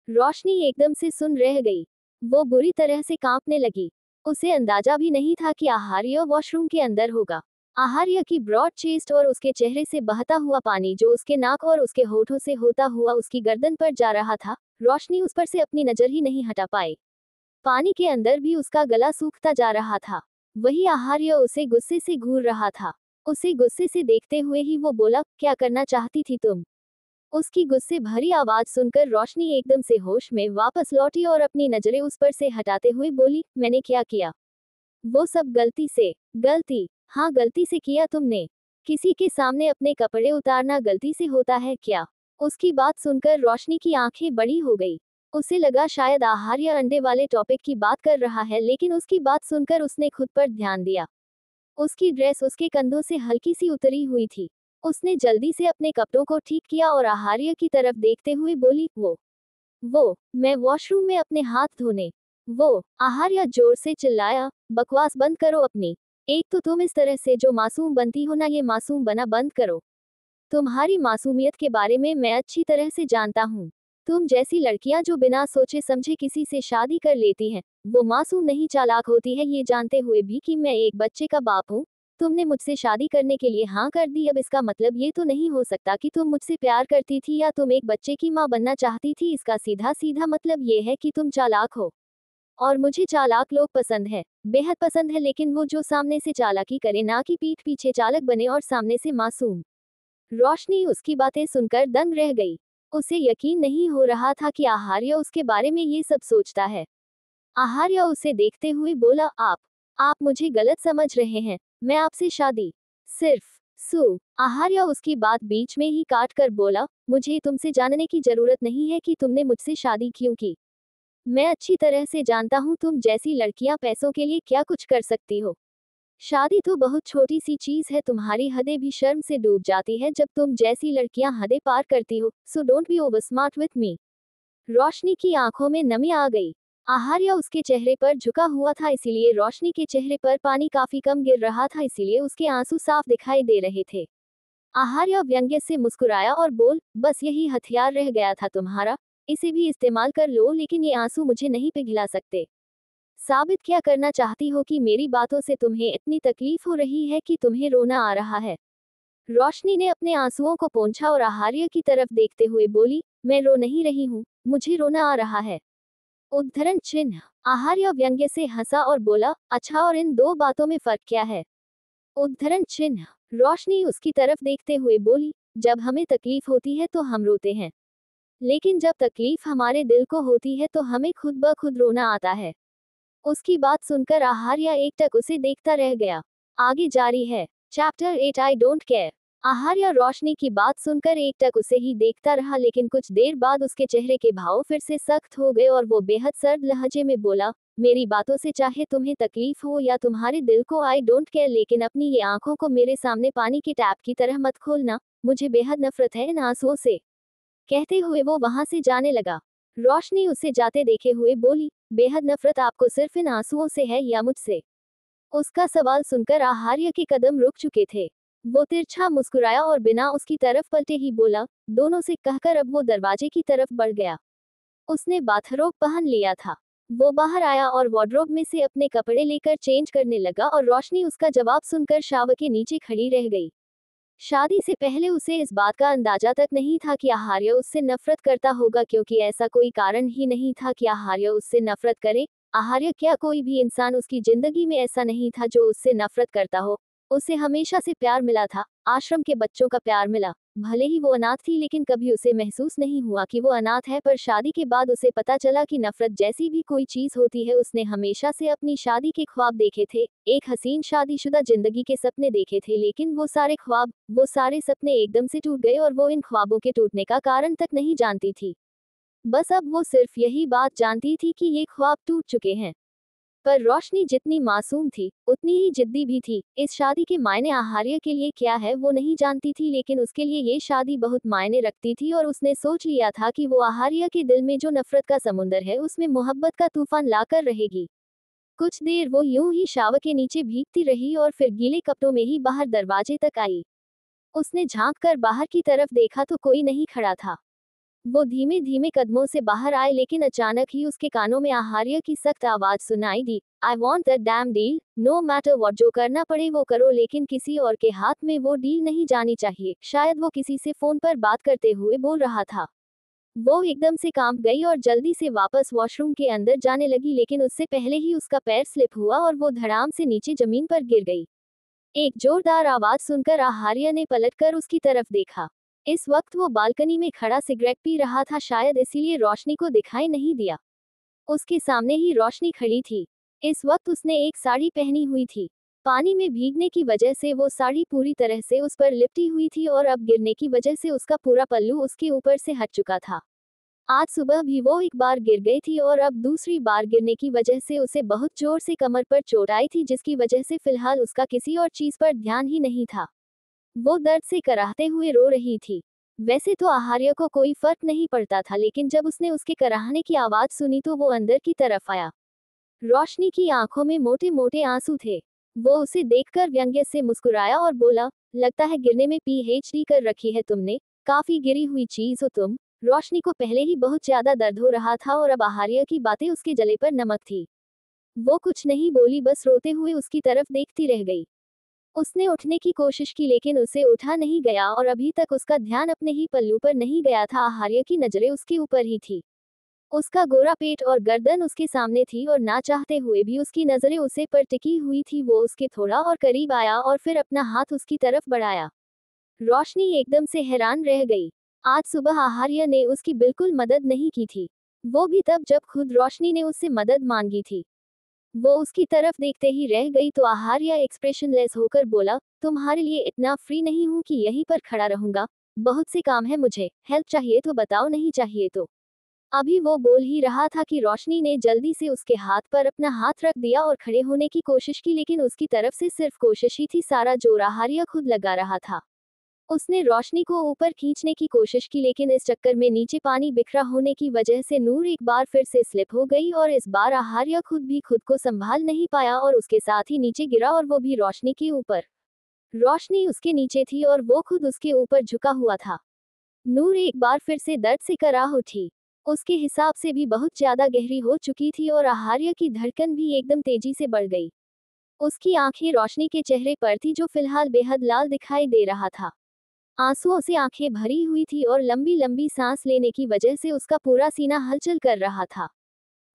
रोशनी एकदम से सुन रह गई। वो बुरी तरह से कांपने लगी। उसे अंदाजा भी नहीं था कि आहार्य वॉशरूम के अंदर होगा। आहार्य की ब्रॉड चेस्ट और उसके चेहरे से बहता हुआ पानी जो उसके नाक और उसके होठों से होता हुआ उसकी गर्दन पर जा रहा था, रोशनी उस पर से अपनी नजर ही नहीं हटा पाई। पानी के अंदर भी उसका गला सूखता जा रहा था। वही आहार्य उसे गुस्से से घूर रहा था। उसे गुस्से से देखते हुए ही वो बोला, क्या करना चाहती थी तुम? उसकी गुस्से भरी आवाज सुनकर रोशनी एकदम से होश में वापस लौटी और अपनी नजरें उस पर से हटाते हुए बोली, मैंने क्या किया? वो सब गलती से। गलती? हाँ गलती से किया तुमने। किसी के सामने अपने कपड़े उतारना गलती से होता है क्या? उसकी बात सुनकर रोशनी की आंखें बड़ी हो गई। उसे लगा शायद आहार्य अंडे वाले टॉपिक की बात कर रहा है, लेकिन उसकी बात सुनकर उसने खुद पर ध्यान दिया। उसकी ड्रेस उसके कंधों से हल्की सी उतरी हुई थी। उसने जल्दी से अपने कपड़ों को ठीक किया और आहार्य की तरफ देखते हुए बोली, वो, मैं वॉशरूम में अपने हाथ धोने। वो, आहार्य जोर से चिल्लाया, बकवास बंद करो अपनी। एक तो तुम इस तरह से जो मासूम बनती हो ना, ये मासूम बना बंद करो। तुम्हारी मासूमियत के बारे में मैं अच्छी तरह से जानता हूँ। तुम जैसी लड़कियां जो बिना सोचे समझे किसी से शादी कर लेती हैं, वो मासूम नहीं चालाक होती है, ये जानते हुए भी कि मैं एक बच्चे का बाप हूँ। तुमने मुझसे शादी करने के लिए हाँ कर दी। अब इसका मतलब ये तो नहीं हो सकता कि तुम मुझसे प्यार करती थी या तुम एक बच्चे की माँ बनना चाहती थी। इसका सीधा सीधा मतलब ये है कि तुम चालाक हो। और मुझे चालाक लोग पसंद है, बेहद पसंद है, लेकिन वो जो सामने से चालाकी करे, ना कि पीठ पीछे चालक बने और सामने से मासूम। रोशनी उसकी बातें सुनकर दंग रह गई। उसे यकीन नहीं हो रहा था कि आहार्य उसके बारे में ये सब सोचता है। आहार्य उसे देखते हुए बोला, आप मुझे गलत समझ रहे हैं। मैं आपसे शादी सिर्फ आहार्य उसकी बात बीच में ही काट कर बोला, मुझे तुमसे जानने की जरूरत नहीं है कि तुमने मुझसे शादी क्यों की। मैं अच्छी तरह से जानता हूँ तुम जैसी लड़कियां पैसों के लिए क्या कुछ कर सकती हो। शादी तो बहुत छोटी सी चीज है, तुम्हारी हदें भी शर्म से डूब जाती है जब तुम जैसी लड़कियां हदें पार करती हो। So don't be over smart with me. Roshni की आंखों में नमी आ गई। आहार्य उसके चेहरे पर झुका हुआ था, इसीलिए रोशनी के चेहरे पर पानी काफी कम गिर रहा था, इसीलिए उसके आंसू साफ दिखाई दे रहे थे। आहार्य व्यंग्य से मुस्कुराया और बोल, बस यही हथियार रह गया था तुम्हारा। इसे भी इस्तेमाल कर लो, लेकिन ये आंसू मुझे नहीं पिघला सकते। साबित क्या करना चाहती हो कि मेरी बातों से तुम्हें इतनी तकलीफ हो रही है कि तुम्हें रोना आ रहा है। रोशनी ने अपने आंसुओं को पोंछा और आहार्य की तरफ देखते हुए बोली, मैं रो नहीं रही हूँ, मुझे रोना आ रहा है। उद्धरण चिन्ह। आहार्य व्यंग्य से हंसा और बोला, अच्छा, और इन दो बातों में फर्क क्या है? उद्धरण चिन्ह। रोशनी उसकी तरफ देखते हुए बोली, जब हमें तकलीफ होती है तो हम रोते हैं, लेकिन जब तकलीफ हमारे दिल को होती है तो हमें खुद ब खुद रोना आता है। उसकी बात सुनकर आहार्य एकटक उसे देखता रह गया। आगे जारी है। Chapter 8 I don't care. Aharya Roshni की बात सुनकर एकटक उसे ही देखता रहा, लेकिन कुछ देर बाद उसके चेहरे के भाव फिर से सख्त हो गए और वो बेहद सर्द लहजे में बोला, मेरी बातों से चाहे तुम्हें तकलीफ हो या तुम्हारे दिल को, आई डोंट केयर, लेकिन अपनी ये आंखों को मेरे सामने पानी की टैप की तरह मत खोलना। मुझे बेहद नफरत है इन आंसुओं से। कहते हुए वो वहां से जाने लगा। रोशनी उसे जाते देखे हुए बोली, बेहद नफरत आपको सिर्फ इन आंसुओं से है या मुझसे? उसका सवाल सुनकर आहार्य के कदम रुक चुके थे। वो तिरछा मुस्कुराया और बिना उसकी तरफ पलटे ही बोला, दोनों से कहकर अब वो दरवाजे की तरफ बढ़ गया। उसने बाथरोब पहन लिया था। वो बाहर आया और वार्डरोब में से अपने कपड़े लेकर चेंज करने लगा और रोशनी उसका जवाब सुनकर शावर के नीचे खड़ी रह गई। शादी से पहले उसे इस बात का अंदाजा तक नहीं था कि आहार्य उससे नफरत करता होगा, क्योंकि ऐसा कोई कारण ही नहीं था कि आहार्य उससे नफरत करे। आहार्य क्या, कोई भी इंसान उसकी जिंदगी में ऐसा नहीं था जो उससे नफरत करता हो। उसे हमेशा से प्यार मिला था, आश्रम के बच्चों का प्यार मिला। भले ही वो अनाथ थी, लेकिन कभी उसे महसूस नहीं हुआ कि वो अनाथ है। पर शादी के बाद उसे पता चला कि नफरत जैसी भी कोई चीज होती है। उसने हमेशा से अपनी शादी के ख्वाब देखे थे, एक हसीन शादीशुदा जिंदगी के सपने देखे थे, लेकिन वो सारे ख्वाब, वो सारे सपने एकदम से टूट गए और वो इन ख्वाबों के टूटने का कारण तक नहीं जानती थी। बस अब वो सिर्फ यही बात जानती थी कि ये ख्वाब टूट चुके हैं। पर रोशनी जितनी मासूम थी, उतनी ही जिद्दी भी थी। इस शादी के मायने आहार्य के लिए क्या है वो नहीं जानती थी, लेकिन उसके लिए ये शादी बहुत मायने रखती थी और उसने सोच लिया था कि वो आहार्य के दिल में जो नफरत का समुंदर है, उसमें मोहब्बत का तूफान लाकर रहेगी। कुछ देर वो यूं ही शावर के नीचे भीगती रही और फिर गीले कपड़ों में ही बाहर दरवाजे तक आई। उसने झांक कर बाहर की तरफ देखा तो कोई नहीं खड़ा था। वो धीमे धीमे कदमों से बाहर आए, लेकिन अचानक ही उसके कानों में आहार्य की सख्त आवाज सुनाई दी, I want that damn deal, no matter what, जो करना पड़े वो करो, लेकिन किसी और के हाथ में वो डील नहीं जानी चाहिए। शायद वो किसी से फोन पर बात करते हुए बोल रहा था। वो एकदम से कांप गई और जल्दी से वापस वॉशरूम के अंदर जाने लगी, लेकिन उससे पहले ही उसका पैर स्लिप हुआ और वो धड़ाम से नीचे जमीन पर गिर गई। एक जोरदार आवाज सुनकर आहार्य ने पलटकर उसकी तरफ देखा। इस वक्त वो बालकनी में खड़ा सिगरेट पी रहा था, शायद इसीलिए रोशनी को दिखाई नहीं दिया। उसके सामने ही रोशनी खड़ी थी। इस वक्त उसने एक साड़ी पहनी हुई थी। पानी में भीगने की वजह से वो साड़ी पूरी तरह से उस पर लिपटी हुई थी और अब गिरने की वजह से उसका पूरा पल्लू उसके ऊपर से हट चुका था। आज सुबह भी वो एक बार गिर गई थी और अब दूसरी बार गिरने की वजह से उसे बहुत जोर से कमर पर चोट आई थी, जिसकी वजह से फिलहाल उसका किसी और चीज पर ध्यान ही नहीं था। वो दर्द से कराहते हुए रो रही थी। वैसे तो आहार्य को कोई फर्क नहीं पड़ता था, लेकिन जब उसने उसके कराहने की आवाज सुनी तो वो अंदर की तरफ आया। रोशनी की आंखों में मोटे मोटे आंसू थे। वो उसे देखकर व्यंग्य से मुस्कुराया और बोला, लगता है गिरने में पीएचडी कर रखी है तुमने, काफी गिरी हुई चीज हो तुम। रोशनी को पहले ही बहुत ज्यादा दर्द हो रहा था और अब आहार्य की बातें उसके गले पर नमक थी। वो कुछ नहीं बोली, बस रोते हुए उसकी तरफ देखती रह गई। उसने उठने की कोशिश की लेकिन उसे उठा नहीं गया और अभी तक उसका ध्यान अपने ही पल्लू पर नहीं गया था। आहार्य की नजरें उसके ऊपर ही थी। उसका गोरा पेट और गर्दन उसके सामने थी और ना चाहते हुए भी उसकी नजरें उसे पर टिकी हुई थी। वो उसके थोड़ा और करीब आया और फिर अपना हाथ उसकी तरफ बढ़ाया। रोशनी एकदम से हैरान रह गई। आज सुबह आहार्य ने उसकी बिल्कुल मदद नहीं की थी, वो भी तब जब खुद रोशनी ने उससे मदद मांगी थी। वो उसकी तरफ देखते ही रह गई तो आहार्य एक्सप्रेशनलेस होकर बोला, तुम्हारे लिए इतना फ्री नहीं हूं कि यहीं पर खड़ा रहूंगा। बहुत से काम है मुझे, हेल्प चाहिए तो बताओ, नहीं चाहिए तो। अभी वो बोल ही रहा था कि रोशनी ने जल्दी से उसके हाथ पर अपना हाथ रख दिया और खड़े होने की कोशिश की, लेकिन उसकी तरफ से सिर्फ कोशिश ही थी, सारा जोर आहार्य खुद लगा रहा था। उसने रोशनी को ऊपर खींचने की कोशिश की, लेकिन इस चक्कर में नीचे पानी बिखरा होने की वजह से नूर एक बार फिर से स्लिप हो गई और इस बार आहार्य खुद भी खुद को संभाल नहीं पाया और उसके साथ ही नीचे गिरा, और वो भी रोशनी के ऊपर। रोशनी उसके नीचे थी और वो खुद उसके ऊपर झुका हुआ था। नूर एक बार फिर से दर्द से कराह उठी। उसके हिसाब से भी बहुत ज्यादा गहरी हो चुकी थी और आहार्य की धड़कन भी एकदम तेजी से बढ़ गई। उसकी आंखें रोशनी के चेहरे पर थी, जो फिलहाल बेहद लाल दिखाई दे रहा था। आंसुओं से आंखें भरी हुई थी और लंबी लंबी सांस लेने की वजह से उसका पूरा सीना हलचल कर रहा था।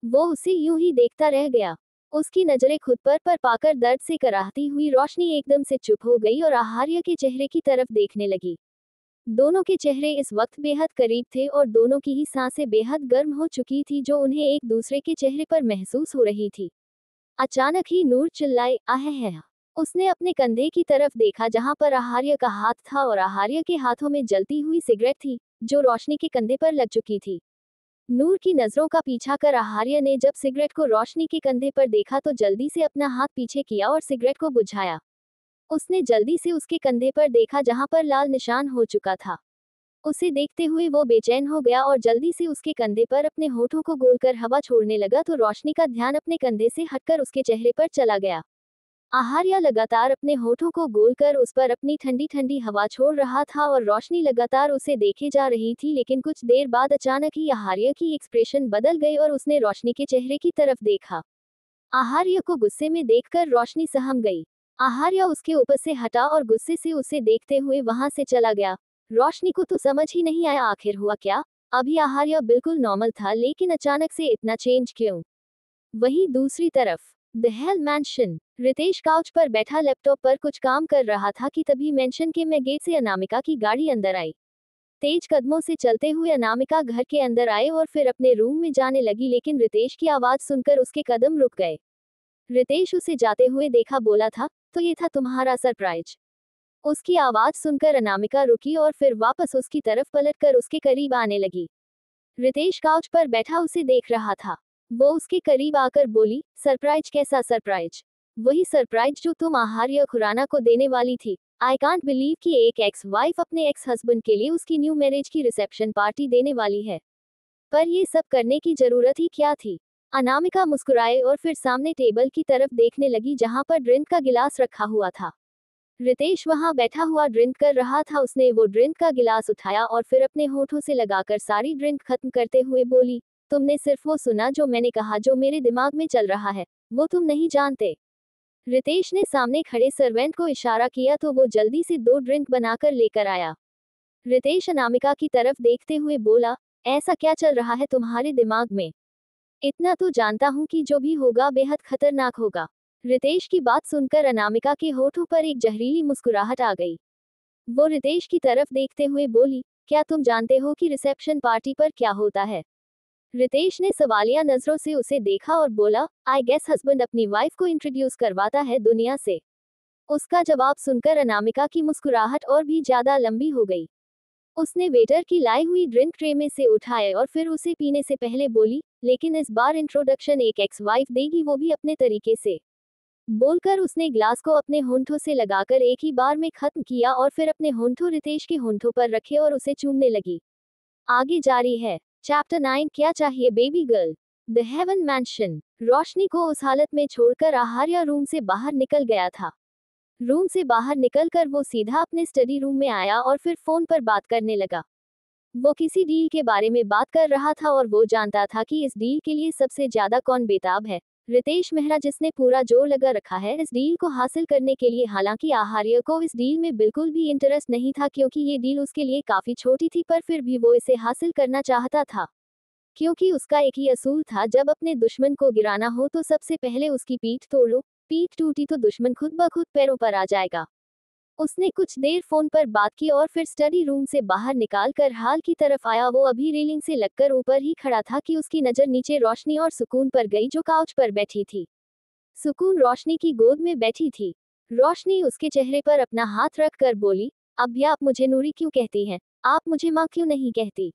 वो उसे यूं ही देखता रह गया। उसकी नजरें खुद पर पाकर दर्द से कराहती हुई रोशनी एकदम से चुप हो गई और आहार्य के चेहरे की तरफ देखने लगी। दोनों के चेहरे इस वक्त बेहद करीब थे और दोनों की ही सांसें बेहद गर्म हो चुकी थी, जो उन्हें एक दूसरे के चेहरे पर महसूस हो रही थी। अचानक ही नूर चिल्लाई, आहे है। उसने अपने कंधे की तरफ देखा जहां पर आहार्य का हाथ था और आहार्य के हाथों में जलती हुई सिगरेट थी, जो रोशनी के कंधे पर लग चुकी थी। नूर की नजरों का पीछा कर आहार्य ने जब सिगरेट को रोशनी के कंधे पर देखा तो जल्दी से अपना हाथ पीछे किया और सिगरेट को बुझाया। उसने जल्दी से उसके कंधे पर देखा जहां पर लाल निशान हो चुका था। उसे देखते हुए वो बेचैन हो गया और जल्दी से उसके कंधे पर अपने होठों को गोलकर हवा छोड़ने लगा, तो रोशनी का ध्यान अपने कंधे से हटकर उसके चेहरे पर चला गया। आहार्य लगातार अपने होठों को गोलकर उस पर अपनी ठंडी ठंडी हवा छोड़ रहा था और रोशनी लगातार उसे देखे जा रही थी, लेकिन कुछ देर बाद अचानक ही आहार्य की एक्सप्रेशन बदल गई और उसने रोशनी के चेहरे की तरफ देखा। आहार्य को गुस्से में देखकर रोशनी सहम गई। आहार्य उसके ऊपर से हटा और गुस्से से उसे देखते हुए वहां से चला गया। रोशनी को तो समझ ही नहीं आया आखिर हुआ क्या। अभी आहार्य बिल्कुल नॉर्मल था, लेकिन अचानक से इतना चेंज क्यों। वहीं दूसरी तरफ the hell mansion, Ritesh couch पर बैठा लैपटॉप पर कुछ काम कर रहा था कि तभी मैंशन के में गेट से अनामिका की गाड़ी अंदर आई। तेज कदमों से चलते हुए अनामिका घर के अंदर आए और फिर अपने रूम में जाने लगी, लेकिन रितेश की आवाज सुनकर उसके कदम रुक गए। रितेश उसे जाते हुए देखा, बोला था, तो ये था तुम्हारा सरप्राइज। उसकी आवाज सुनकर अनामिका रुकी और फिर वापस उसकी तरफ पलटकर उसके करीब आने लगी। रितेश काउच पर बैठा उसे देख रहा था। वो उसके करीब आकर बोली, सरप्राइज? कैसा सरप्राइज? वही सरप्राइज जो तुम आहार्य खुराना को देने वाली थी। आई कांट बिलीव कि एक एक्स वाइफ अपने एक्स हस्बैंड के लिए उसकी न्यू मैरिज की रिसेप्शन पार्टी देने वाली है। पर ये सब करने की जरूरत ही क्या थी? अनामिका मुस्कुराए और फिर सामने टेबल की तरफ देखने लगी जहां पर ड्रिंक का गिलास रखा हुआ था। रितेश वहां बैठा हुआ ड्रिंक कर रहा था। उसने वो ड्रिंक का गिलास उठाया और फिर अपने होठों से लगाकर सारी ड्रिंक खत्म करते हुए बोली, तुमने सिर्फ वो सुना जो मैंने कहा, जो मेरे दिमाग में चल रहा है वो तुम नहीं जानते। रितेश ने सामने खड़े सर्वेंट को इशारा किया तो वो जल्दी से 2 ड्रिंक बनाकर लेकर आया। रितेश अनामिका की तरफ देखते हुए बोला, ऐसा क्या चल रहा है तुम्हारे दिमाग में? इतना तो जानता हूँ कि जो भी होगा बेहद खतरनाक होगा। रितेश की बात सुनकर अनामिका के होठों पर एक जहरीली मुस्कुराहट आ गई। वो रितेश की तरफ देखते हुए बोली, क्या तुम जानते हो कि रिसेप्शन पार्टी पर क्या होता है? रितेश ने सवालिया नजरों से उसे देखा और बोला, आई गेस हस्बैंड अपनी वाइफ को इंट्रोड्यूस करवाता है दुनिया से। उसका जवाब सुनकर अनामिका की मुस्कुराहट और भी ज्यादा लंबी हो गई। उसने वेटर की लाई हुई ड्रिंक ट्रे में से उठाए और फिर उसे पीने से पहले बोली, लेकिन इस बार इंट्रोडक्शन एक एक्स वाइफ देगी, वो भी अपने तरीके से। बोलकर उसने ग्लास को अपने होंठों से लगाकर एक ही बार में खत्म किया और फिर अपने होंठों रितेश के होंठों पर रखे और उसे चूमने लगी। आगे जारी है। चैप्टर 9 क्या चाहिए baby girl. The heaven mansion. Roshni को उस हालत में छोड़कर आहार्य रूम से बाहर निकल गया था। रूम से बाहर निकलकर वो सीधा अपने स्टडी रूम में आया और फिर फोन पर बात करने लगा। वो किसी डील के बारे में बात कर रहा था और वो जानता था कि इस डील के लिए सबसे ज्यादा कौन बेताब है। रितेश मेहरा, जिसने पूरा जोर लगा रखा है इस डील को हासिल करने के लिए। हालांकि आहार्य को इस डील में बिल्कुल भी इंटरेस्ट नहीं था क्योंकि ये डील उसके लिए काफी छोटी थी, पर फिर भी वो इसे हासिल करना चाहता था। क्योंकि उसका एक ही असूल था, जब अपने दुश्मन को गिराना हो तो सबसे पहले उसकी पीठ तोड़ो। पीठ टूटी तो दुश्मन खुद ब खुद पैरों पर आ जाएगा। उसने कुछ देर फोन पर बात की और फिर स्टडी रूम से बाहर निकाल कर हाल की तरफ आया। वो अभी रेलिंग से लगकर ऊपर ही खड़ा था कि उसकी नजर नीचे रोशनी और सुकून पर गई, जो काउच पर बैठी थी। सुकून रोशनी की गोद में बैठी थी। रोशनी उसके चेहरे पर अपना हाथ रख कर बोली, अब भी आप मुझे नूरी क्यों कहती हैं? आप मुझे माँ क्यों नहीं कहती?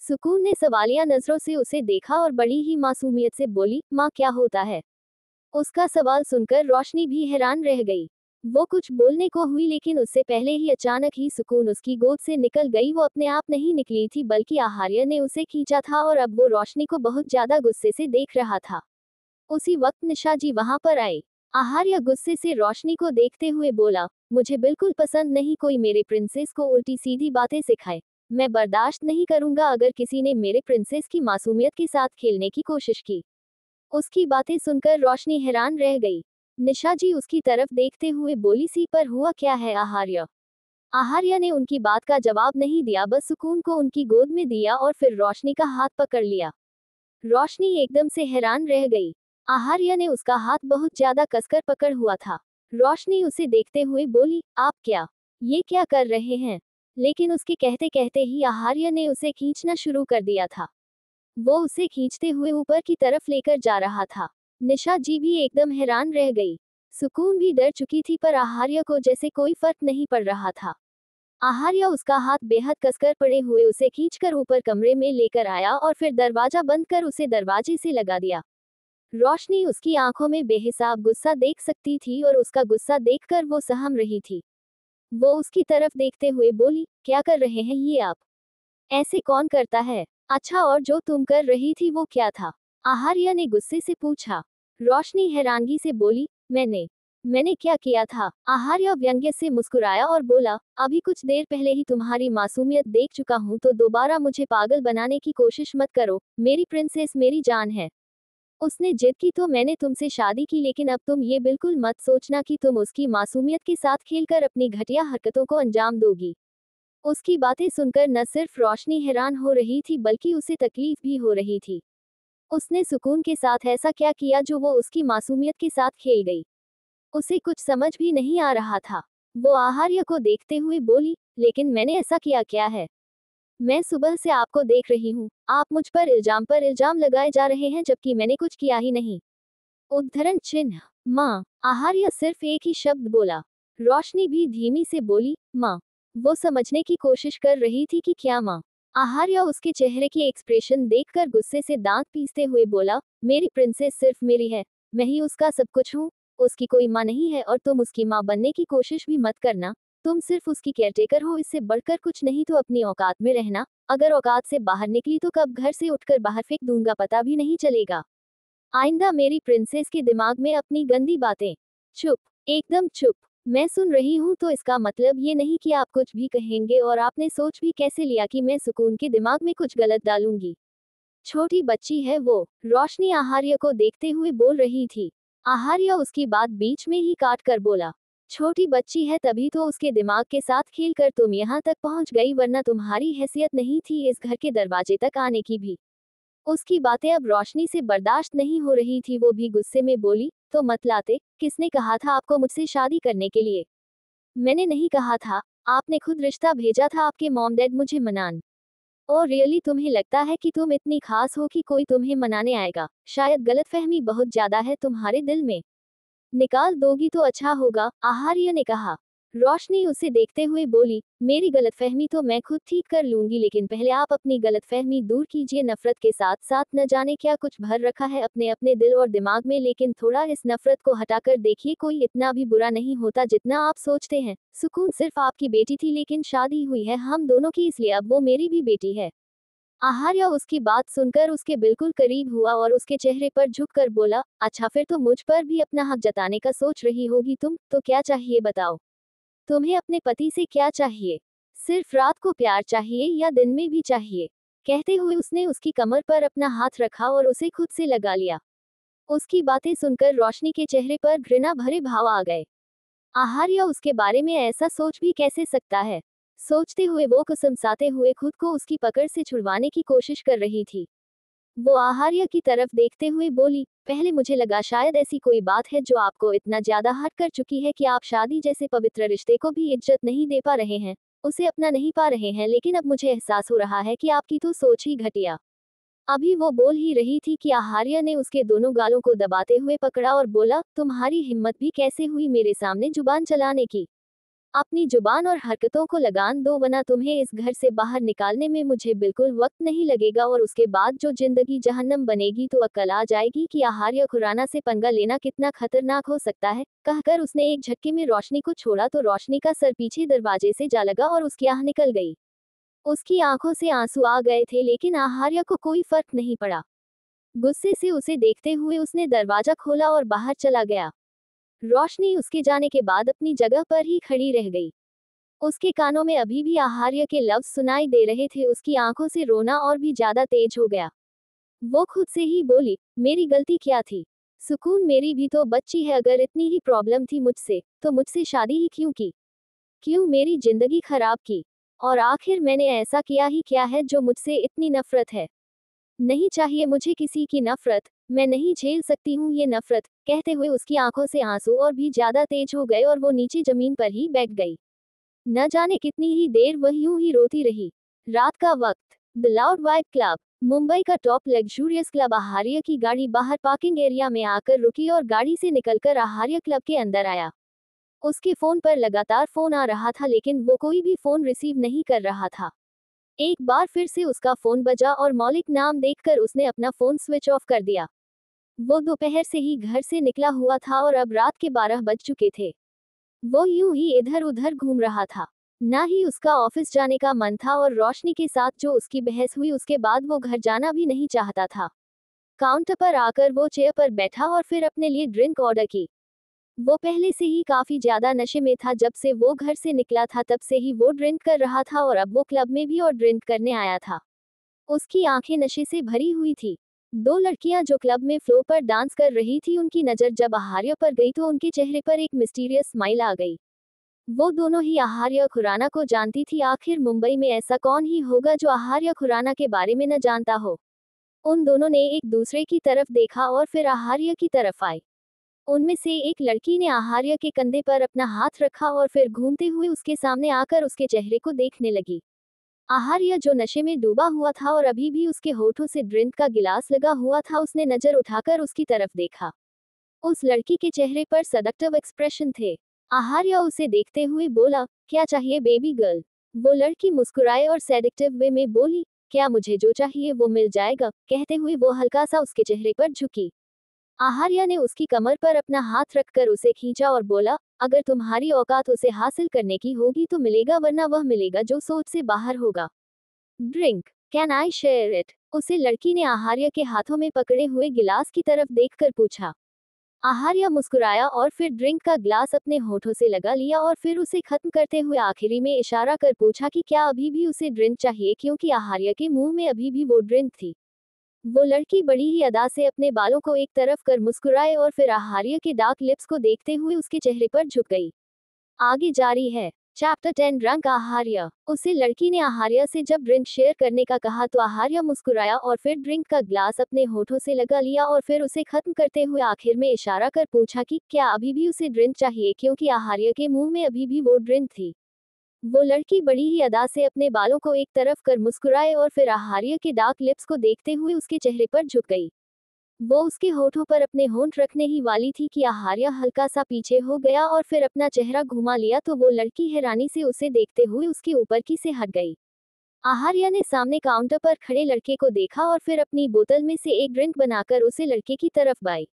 सुकून ने सवालिया नजरों से उसे देखा और बड़ी ही मासूमियत से बोली, माँ क्या होता है? उसका सवाल सुनकर रोशनी भी हैरान रह गई। वो कुछ बोलने को हुई, लेकिन उससे पहले ही अचानक ही सुकून उसकी गोद से निकल गई। वो अपने आप नहीं निकली थी, बल्कि आहार्य ने उसे खींचा था और अब वो रोशनी को बहुत ज्यादा गुस्से से देख रहा था। उसी वक्त निशा जी वहां पर आई। आहार्य गुस्से से रोशनी को देखते हुए बोला, मुझे बिल्कुल पसंद नहीं कोई मेरे प्रिंसेस को उल्टी सीधी बातें सिखाए। मैं बर्दाश्त नहीं करूंगा अगर किसी ने मेरे प्रिंसेस की मासूमियत के साथ खेलने की कोशिश की। उसकी बातें सुनकर रोशनी हैरान रह गई। निशा जी उसकी तरफ देखते हुए बोली, सी पर हुआ क्या है आहार्य? आहार्य ने उनकी बात का जवाब नहीं दिया, बस सुकून को उनकी गोद में दिया और फिर रोशनी का हाथ पकड़ लिया। रोशनी एकदम से हैरान रह गई। आहार्य ने उसका हाथ बहुत ज्यादा कसकर पकड़ हुआ था। रोशनी उसे देखते हुए बोली, आप ये क्या कर रहे हैं? लेकिन उसके कहते कहते ही आहार्य ने उसे खींचना शुरू कर दिया था। वो उसे खींचते हुए ऊपर की तरफ लेकर जा रहा था। निशा जी भी एकदम हैरान रह गई। सुकून भी डर चुकी थी, पर आहार्य को जैसे कोई फर्क नहीं पड़ रहा था। आहार्य उसका हाथ बेहद कसकर पड़े हुए उसे खींचकर ऊपर कमरे में लेकर आया और फिर दरवाजा बंद कर उसे दरवाजे से लगा दिया। रोशनी उसकी आंखों में बेहिसाब गुस्सा देख सकती थी और उसका गुस्सा देखकर वो सहम रही थी। वो उसकी तरफ देखते हुए बोली, क्या कर रहे हैं ये आप? ऐसे कौन करता है? अच्छा, और जो तुम कर रही थी वो क्या था? आहार्य ने गुस्से से पूछा। रोशनी हैरानगी से बोली, मैंने क्या किया था? आहार्य व्यंग्य से मुस्कुराया और बोला, अभी कुछ देर पहले ही तुम्हारी मासूमियत देख चुका हूँ, तो दोबारा मुझे पागल बनाने की कोशिश मत करो। मेरी प्रिंसेस मेरी जान है। उसने जिद की तो मैंने तुमसे शादी की, लेकिन अब तुम ये बिल्कुल मत सोचना कि तुम उसकी मासूमियत के साथ खेलकर अपनी घटिया हरकतों को अंजाम दोगी। उसकी बातें सुनकर न सिर्फ रोशनी हैरान हो रही थी, बल्कि उसे तकलीफ भी हो रही थी। उसने सुकून के साथ ऐसा क्या किया जो वो उसकी मासूमियत के साथ खेल गई? उसे कुछ समझ भी नहीं आ रहा था। वो आहार्य को देखते हुए बोली, लेकिन मैंने ऐसा किया क्या है? मैं सुबह से आपको देख रही हूँ, आप मुझ पर इल्जाम लगाए जा रहे हैं, जबकि मैंने कुछ किया ही नहीं। उद्धरण चिन्ह। माँ। आहार्य सिर्फ एक ही शब्द बोला। रोशनी भी धीमी से बोली, माँ। वो समझने की कोशिश कर रही थी कि क्या माँ? आहार्य उसके चेहरे की एक्सप्रेशन देखकर गुस्से से दांत पीसते हुए बोला, मेरी प्रिंसेस सिर्फ मेरी है। मैं ही उसका सब कुछ हूँ। उसकी कोई माँ नहीं है और तुम उसकी माँ बनने की कोशिश भी मत करना। तुम सिर्फ उसकी केयरटेकर हो, इससे बढ़कर कुछ नहीं। तो अपनी औकात में रहना। अगर औकात से बाहर निकली तो कब घर से उठकर बाहर फेंक दूंगा, पता भी नहीं चलेगा। आइंदा मेरी प्रिंसेस के दिमाग में अपनी गंदी बातें। चुप। एकदम चुप। मैं सुन रही हूँ, तो इसका मतलब ये नहीं कि आप कुछ भी कहेंगे। और आपने सोच भी कैसे लिया कि मैं सुकून के दिमाग में कुछ गलत डालूंगी? छोटी बच्ची है वो। रोशनी आहार्य को देखते हुए बोल रही थी। आहार्य उसकी बात बीच में ही काट कर बोला, छोटी बच्ची है तभी तो उसके दिमाग के साथ खेलकर तुम यहाँ तक पहुँच गई, वरना तुम्हारी हैसियत नहीं थी इस घर के दरवाजे तक आने की भी। उसकी बातें अब रोशनी से बर्दाश्त नहीं हो रही थी। वो भी गुस्से में बोली, तो मत लाते। किसने कहा था आपको मुझसे शादी करने के लिए? मैंने नहीं कहा था। आपने खुद रिश्ता भेजा था, आपके मॉम डैड मुझे मनान। और रियली तुम्हें लगता है कि तुम इतनी खास हो कि कोई तुम्हें मनाने आएगा? शायद गलतफहमी बहुत ज्यादा है तुम्हारे दिल में। निकाल दोगी तो अच्छा होगा, आहार्य ने कहा। रोशनी उसे देखते हुए बोली, मेरी गलतफहमी तो मैं खुद ठीक कर लूंगी, लेकिन पहले आप अपनी गलतफहमी दूर कीजिए। नफरत के साथ साथ न जाने क्या कुछ भर रखा है अपने अपने दिल और दिमाग में, लेकिन थोड़ा इस नफरत को हटाकर देखिए, कोई इतना भी बुरा नहीं होता जितना आप सोचते हैं। सुकून सिर्फ आपकी बेटी थी, लेकिन शादी हुई है हम दोनों की, इसलिए अब वो मेरी भी बेटी है। आहार्य उसकी बात सुनकर उसके बिल्कुल करीब हुआ और उसके चेहरे पर झुककर बोला, अच्छा फिर तो मुझ पर भी अपना हक जताने का सोच रही होगी तुम, तो क्या चाहिए बताओ। तुम्हें अपने पति से क्या चाहिए? सिर्फ रात को प्यार चाहिए या दिन में भी चाहिए? कहते हुए उसने उसकी कमर पर अपना हाथ रखा और उसे खुद से लगा लिया। उसकी बातें सुनकर रोशनी के चेहरे पर घृणा भरे भाव आ गए। आहार्य उसके बारे में ऐसा सोच भी कैसे सकता है? सोचते हुए वो कसमसाते हुए खुद को उसकी पकड़ से छुड़वाने की कोशिश कर रही थी। वो आहार्य की तरफ देखते हुए बोली, पहले मुझे लगा शायद ऐसी कोई बात है जो आपको इतना ज्यादा हर्ट कर चुकी है कि आप शादी जैसे पवित्र रिश्ते को भी इज्जत नहीं दे पा रहे हैं, उसे अपना नहीं पा रहे हैं, लेकिन अब मुझे एहसास हो रहा है कि आपकी तो सोच ही घटिया। अभी वो बोल ही रही थी कि आहार्य ने उसके दोनों गालों को दबाते हुए पकड़ा और बोला, तुम्हारी हिम्मत भी कैसे हुई मेरे सामने जुबान चलाने की? अपनी जुबान और हरकतों को लगान दो, वरना तुम्हें इस घर से बाहर निकालने में मुझे बिल्कुल वक्त नहीं लगेगा, और उसके बाद जो जिंदगी जहन्नम बनेगी तो अक्ल आ जाएगी कि आहार्य खुराना से पंगा लेना कितना खतरनाक हो सकता है। कहकर उसने एक झटके में रोशनी को छोड़ा तो रोशनी का सर पीछे दरवाजे से जा लगा और उसकी आह निकल गई। उसकी आंखों से आंसू आ गए थे, लेकिन आहार्य को कोई फर्क नहीं पड़ा। गुस्से से उसे देखते हुए उसने दरवाजा खोला और बाहर चला गया। रोशनी उसके जाने के बाद अपनी जगह पर ही खड़ी रह गई। उसके कानों में अभी भी आहार्य के लफ्ज सुनाई दे रहे थे, उसकी आंखों से रोना और भी ज्यादा तेज हो गया। वो खुद से ही बोली, मेरी गलती क्या थी? सुकून मेरी भी तो बच्ची है, अगर इतनी ही प्रॉब्लम थी मुझसे, तो मुझसे शादी ही क्यों की? क्यों मेरी जिंदगी खराब की? और आखिर मैंने ऐसा किया ही क्या है जो मुझसे इतनी नफरत है? नहीं चाहिए मुझे किसी की नफरत, मैं नहीं झेल सकती हूँ ये नफरत। कहते हुए उसकी आंखों से आंसू और भी ज्यादा तेज हो गए और वो नीचे जमीन पर ही बैठ गई। न जाने कितनी ही देर वह यूं ही रोती रही। रात का वक्त। The loud vibe club, Mumbai का टॉप लग्जूरियस क्लब। आहार्य की गाड़ी बाहर पार्किंग एरिया में आकर रुकी और गाड़ी से निकलकर आहार्य क्लब के अंदर आया। उसके फोन पर लगातार फोन आ रहा था, लेकिन वो कोई भी फोन रिसीव नहीं कर रहा था। एक बार फिर से उसका फोन बजा और मौलिक नाम देखकर उसने अपना फोन स्विच ऑफ कर दिया। वो दोपहर से ही घर से निकला हुआ था और अब रात के 12 बज चुके थे। वो यूं ही इधर उधर घूम रहा था। ना ही उसका ऑफिस जाने का मन था, और रोशनी के साथ जो उसकी बहस हुई उसके बाद वो घर जाना भी नहीं चाहता था। काउंटर पर आकर वो चेयर पर बैठा और फिर अपने लिए ड्रिंक ऑर्डर की। वो पहले से ही काफी ज्यादा नशे में था, जब से वो घर से निकला था तब से ही वो ड्रिंक कर रहा था, और अब वो क्लब में भी और ड्रिंक करने आया था। उसकी आंखें नशे से भरी हुई थी। दो लड़कियां जो क्लब में फ्लोर पर डांस कर रही थी, उनकी नजर जब आहार्य पर गई तो उनके चेहरे पर एक मिस्टीरियस स्माइल आ गई। वो दोनों ही आहार्य खुराना को जानती थी। आखिर मुंबई में ऐसा कौन ही होगा जो आहार्य खुराना के बारे में न जानता हो। उन दोनों ने एक दूसरे की तरफ देखा और फिर आहार्य की तरफ आए। उनमें से एक लड़की ने आहार्य के कंधे पर अपना हाथ रखा और फिर घूमते हुए उसके सामने आकर उसके चेहरे को देखने लगी। आहार्य जो नशे में डूबा हुआ था और अभी भी उसके होठों से ड्रिंक का गिलास लगा हुआ था, उसने नजर उठाकर उसकी तरफ देखा। उस लड़की के चेहरे पर सडक्टिव एक्सप्रेशन थे। आहार्य उसे देखते हुए बोला, क्या चाहिए बेबी गर्ल? वो लड़की मुस्कुराए और सेडक्टिव वे में बोली, क्या मुझे जो चाहिए वो मिल जाएगा? कहते हुए वो हल्का सा उसके चेहरे पर झुकी। आहार्य ने उसकी कमर पर अपना हाथ रखकर उसे खींचा और बोला, अगर तुम्हारी औकात उसे हासिल करने की होगी तो मिलेगा, वरना वह मिलेगा जो सोच से बाहर होगा। Drink, can I share it? उसे लड़की ने आहार्य के हाथों में पकड़े हुए गिलास की तरफ देखकर पूछा। आहार्य मुस्कुराया और फिर ड्रिंक का ग्लास अपने होठों से लगा लिया और फिर उसे खत्म करते हुए आखिरी में इशारा कर पूछा कि क्या अभी भी उसे ड्रिंक चाहिए, क्योंकि आहार्य के मुंह में अभी भी वो ड्रिंक थी। वो लड़की बड़ी ही अदा से अपने बालों को एक तरफ कर मुस्कुराए और फिर आहार्य के डार्क लिप्स को देखते हुए उसके चेहरे पर झुक गई। आगे जारी है। Chapter 10 drunk Aharya. उसे लड़की ने आहार्य से जब ड्रिंक शेयर करने का कहा तो आहार्य मुस्कुराया और फिर ड्रिंक का ग्लास अपने होठों से लगा लिया और फिर उसे खत्म करते हुए आखिर में इशारा कर पूछा कि क्या अभी भी उसे ड्रिंक चाहिए, क्योंकि आहार्य के मुंह में अभी भी वो ड्रिंक थी। वो लड़की बड़ी ही अदा से अपने बालों को एक तरफ कर मुस्कुराए और फिर आहार्य के डार्क लिप्स को देखते हुए उसके चेहरे पर झुक गई। वो उसके होठों पर अपने होंठ रखने ही वाली थी कि आहार्य हल्का सा पीछे हो गया और फिर अपना चेहरा घुमा लिया तो वो लड़की हैरानी से उसे देखते हुए उसके ऊपर की से हट गई। आहार्य ने सामने काउंटर पर खड़े लड़के को देखा और फिर अपनी बोतल में से एक ड्रिंक बनाकर उसे लड़के की तरफ बाई।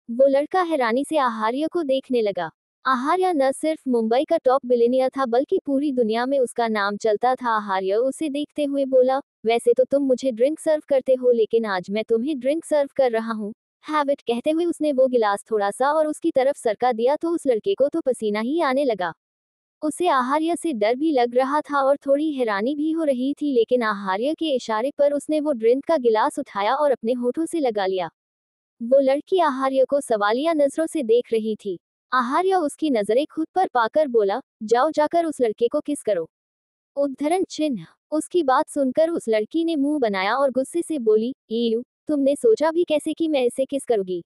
वो लड़का हैरानी से आहार्य को देखने लगा। आहार्य न सिर्फ मुंबई का टॉप बिलियनियर था बल्कि पूरी दुनिया में उसका नाम चलता था। आहार्य उसे देखते हुए बोला, वैसे तो तुम मुझे ड्रिंक सर्व करते हो लेकिन आज मैं तुम्हें ड्रिंक सर्व कर रहा हूँ। Have it. कहते हुए उसने वो गिलास थोड़ा सा और उसकी तरफ सरका दिया तो उस लड़के को तो पसीना ही आने लगा। उसे आहार्य से डर भी लग रहा था और थोड़ी हैरानी भी हो रही थी, लेकिन आहार्य के इशारे पर उसने वो ड्रिंक का गिलास उठाया और अपने होठों से लगा लिया। वो लड़की आहार्य को सवालिया नजरों से देख रही थी। आहार्य उसकी नजरें खुद पर पाकर बोला, जाओ जाकर उस लड़के को किस करो। उद्धरण चिन्ह। उसकी बात सुनकर उस लड़की ने मुंह बनाया और गुस्से से बोली, यू, तुमने सोचा भी कैसे कि मैं इसे किस करूंगी।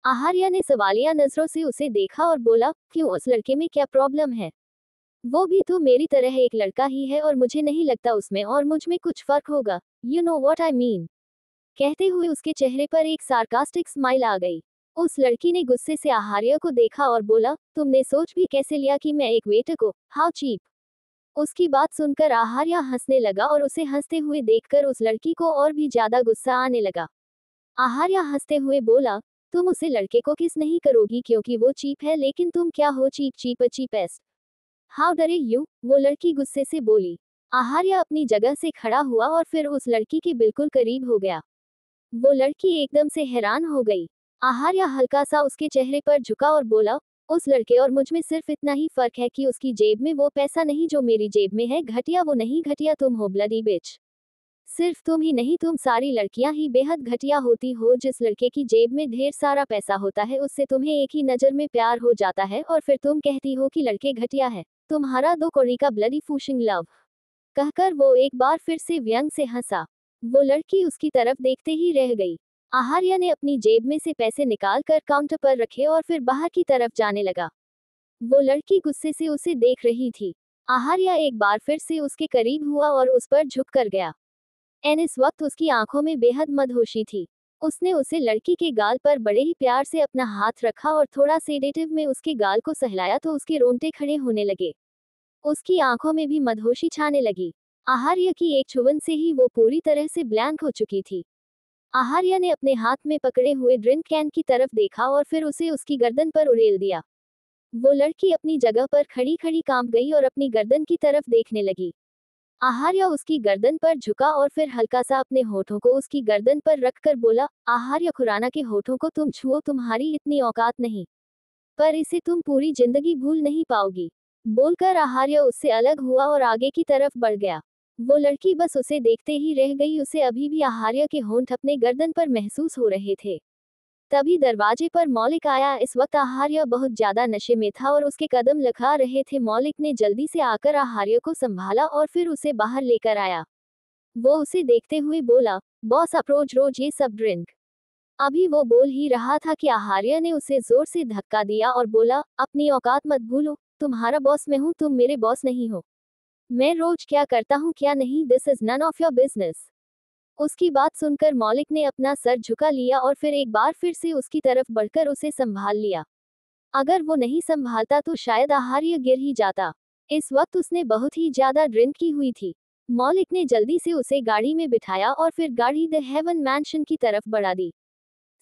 आहार्य ने सवालिया नजरों से उसे देखा और बोला, क्यों, उस लड़के में क्या प्रॉब्लम है? वो भी तो मेरी तरह एक लड़का ही है और मुझे नहीं लगता उसमें और मुझ में कुछ फर्क होगा। You know what I mean. कहते हुए उसके चेहरे पर एक सार्कास्टिक स्माइल आ गई। उस लड़की ने गुस्से से आहार्य को देखा और बोला, तुमने सोच भी कैसे लिया कि मैं एक वेटर को, हाउ चीप। उसकी बात सुनकर आहार्य हंसने लगा और उसे हंसते हुए देखकर उस लड़की को और भी ज्यादा गुस्सा आने लगा। आहार्य हंसते हुए बोला, तुम उसे लड़के को किस नहीं करोगी क्योंकि वो चीप है, लेकिन तुम क्या हो, चीप चीप चीपेस्ट। हाउ डरे यू, वो लड़की गुस्से से बोली। आहार्य अपनी जगह से खड़ा हुआ और फिर उस लड़की के बिल्कुल करीब हो गया। वो लड़की एकदम से हैरान हो गई। आहार्य हल्का सा उसके चेहरे पर झुका और बोला, उस लड़के और मुझ में सिर्फ इतना ही फर्क है कि उसकी जेब में वो पैसा नहीं जो मेरी जेब में है। घटिया वो नहीं, घटिया तुम हो, ब्लडी बिच। सिर्फ तुम ही नहीं, तुम सारी लड़कियां ही बेहद घटिया होती हो। जिस लड़के की जेब में ढेर सारा पैसा होता है उससे तुम्हें एक ही नजर में प्यार हो जाता है और फिर तुम कहती हो कि लड़के घटिया है। तुम्हारा दो कौड़ी का ब्लडी फूशिंग लव। कहकर वो एक बार फिर से व्यंग से हंसा। वो लड़की उसकी तरफ देखते ही रह गई। आहार्य ने अपनी जेब में से पैसे निकाल कर काउंटर पर रखे और फिर बाहर की तरफ जाने लगा। वो लड़की गुस्से से उसे देख रही थी। आहार्य एक बार फिर से उसके करीब हुआ और उस पर झुक कर गया। एन इस वक्त उसकी आंखों में बेहद मदहोशी थी। उसने उसे लड़की के गाल पर बड़े ही प्यार से अपना हाथ रखा और थोड़ा सेडेटिव में उसके गाल को सहलाया तो उसके रोंगटे खड़े होने लगे। उसकी आंखों में भी मदहोशी छाने लगी। आहार्य की एक छुवन से ही वो पूरी तरह से ब्लैंक हो चुकी थी। आहार्य ने अपने हाथ में पकड़े हुए ड्रिंक कैन की तरफ देखा और फिर उसे उसकी गर्दन पर उड़ेल दिया। वो लड़की अपनी जगह पर खड़ी खड़ी कांप गई और अपनी गर्दन की तरफ देखने लगी। आहार्य उसकी गर्दन पर झुका और फिर हल्का सा अपने होठों को उसकी गर्दन पर रखकर बोला, आहार्य खुराना के होठों को तुम छुओ, तुम्हारी इतनी औकात नहीं, पर इसे तुम पूरी जिंदगी भूल नहीं पाओगी। बोलकर आहार्य उससे अलग हुआ और आगे की तरफ बढ़ गया। वो लड़की बस उसे देखते ही रह गई। उसे अभी भी आहार्य के होंठ अपने गर्दन पर महसूस हो रहे थे। तभी दरवाजे पर मौलिक आया। इस वक्त आहार्य बहुत ज्यादा नशे में था और उसके कदम लखा रहे थे। मौलिक ने जल्दी से आकर आहार्य को संभाला और फिर उसे बाहर लेकर आया। वो उसे देखते हुए बोला, बॉस अप्रोच रोज ये सब ड्रिंक। अभी वो बोल ही रहा था कि आहार्य ने उसे जोर से धक्का दिया और बोला, अपनी औकात मत भूलो, तुम्हारा बॉस मैं हूँ, तुम मेरे बॉस नहीं हो। मैं रोज क्या करता हूँ क्या नहीं, this is none of your business. उसकी बात सुनकर मौलिक ने अपना सर झुका लिया और फिर एक बार फिर से उसकी तरफ बढ़कर उसे संभाल लिया। अगर वो नहीं संभालता तो शायद आहार्य गिर ही जाता। इस वक्त उसने बहुत ही ज्यादा ड्रिंक की हुई थी। मौलिक ने जल्दी से उसे गाड़ी में बिठाया और फिर गाड़ी द हेवन मैंशन की तरफ बढ़ा दी।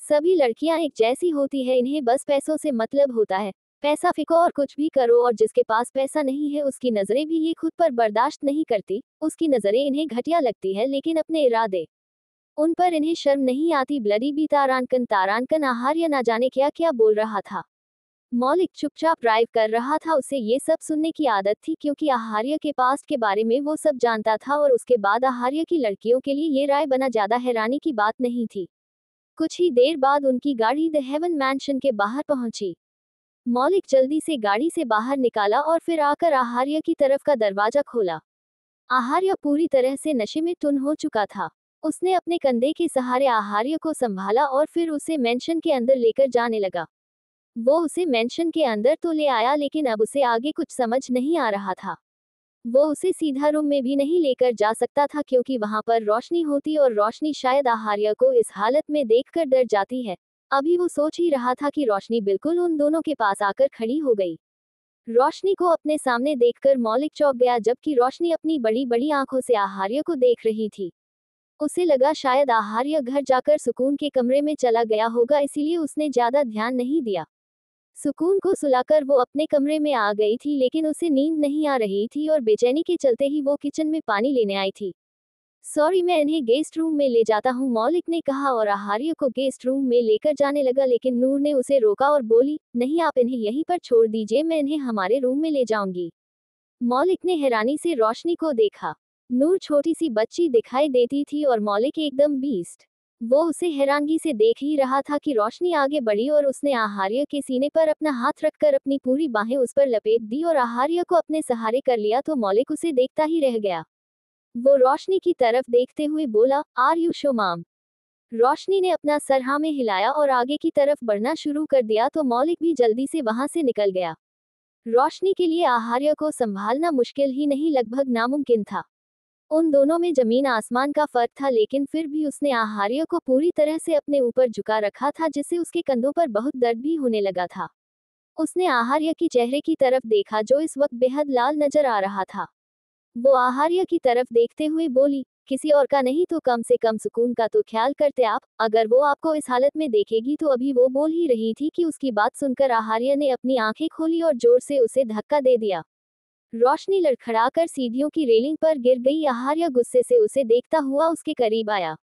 सभी लड़कियां एक जैसी होती है, इन्हें बस पैसों से मतलब होता है। पैसा फेंको और कुछ भी करो, और जिसके पास पैसा नहीं है उसकी नजरें भी ये खुद पर बर्दाश्त नहीं करती। उसकी नजरें इन्हें घटिया लगती है लेकिन अपने इरादे, उन पर इन्हें शर्म नहीं आती। Bloody B तारांकन तारांकन। आहार्य ना जाने क्या क्या बोल रहा था। मौलिक चुपचाप ड्राइव कर रहा था। उसे ये सब सुनने की आदत थी क्योंकि आहार्य के पास्ट के बारे में वो सब जानता था और उसके बाद आहार्य की लड़कियों के लिए ये राय बना ज्यादा हैरानी की बात नहीं थी। कुछ ही देर बाद उनकी गाड़ी द हेवन मैंशन के बाहर पहुंची। मौलिक जल्दी से गाड़ी से बाहर निकाला और फिर आकर आहार्य की तरफ का दरवाजा खोला। आहार्य पूरी तरह से नशे में टुन हो चुका था। उसने अपने कंधे के सहारे आहार्य को संभाला और फिर उसे मेंशन के अंदर लेकर जाने लगा। वो उसे मेंशन के अंदर तो ले आया लेकिन अब उसे आगे कुछ समझ नहीं आ रहा था। वो उसे सीधा रूम में भी नहीं लेकर जा सकता था क्योंकि वहां पर रोशनी होती और रोशनी शायद आहार्य को इस हालत में देखकर डर जाती है। अभी वो सोच ही रहा था कि रोशनी बिल्कुल उन दोनों के पास आकर खड़ी हो गई। रोशनी को अपने सामने देखकर मौलिक चौंक गया जबकि रोशनी अपनी बड़ी बड़ी आंखों से आहार्य को देख रही थी। उसे लगा शायद आहार्य घर जाकर सुकून के कमरे में चला गया होगा, इसीलिए उसने ज्यादा ध्यान नहीं दिया। सुकून को सुलाकर वो अपने कमरे में आ गई थी लेकिन उसे नींद नहीं आ रही थी और बेचैनी के चलते ही वो किचन में पानी लेने आई थी। सॉरी, मैं इन्हें गेस्ट रूम में ले जाता हूँ, मौलिक ने कहा और आहार्य को गेस्ट रूम में लेकर जाने लगा लेकिन नूर ने उसे रोका और बोली, नहीं, आप इन्हें यहीं पर छोड़ दीजिए, मैं इन्हें हमारे रूम में ले जाऊंगी। मौलिक ने हैरानी से रोशनी को देखा। नूर छोटी सी बच्ची दिखाई देती थी और मौलिक एकदम बीस्ट। वो उसे हैरानगी से देख ही रहा था कि रोशनी आगे बढ़ी और उसने आहार्य के सीने पर अपना हाथ रखकर अपनी पूरी बाहें उस पर लपेट दी और आहार्य को अपने सहारे कर लिया तो मौलिक उसे देखता ही रह गया। वो रोशनी की तरफ देखते हुए बोला, आर यू शो माम। रोशनी ने अपना सर हाँ में हिलाया और आगे की तरफ बढ़ना शुरू कर दिया तो मौलिक भी जल्दी से वहां से निकल गया। रोशनी के लिए आहार्य को संभालना मुश्किल ही नहीं, लगभग नामुमकिन था। उन दोनों में जमीन आसमान का फर्क था लेकिन फिर भी उसने आहार्य को पूरी तरह से अपने ऊपर झुका रखा था जिससे उसके कंधों पर बहुत दर्द भी होने लगा था। उसने आहार्य की चेहरे की तरफ देखा जो इस वक्त बेहद लाल नजर आ रहा था। वो आहार्य की तरफ देखते हुए बोली, किसी और का नहीं तो कम से कम सुकून का तो ख्याल करते आप, अगर वो आपको इस हालत में देखेगी तो। अभी वो बोल ही रही थी कि उसकी बात सुनकर आहार्य ने अपनी आंखें खोली और जोर से उसे धक्का दे दिया। रोशनी लड़खड़ाकर सीढ़ियों की रेलिंग पर गिर गई। आहार्य गुस्से से उसे देखता हुआ उसके करीब आया।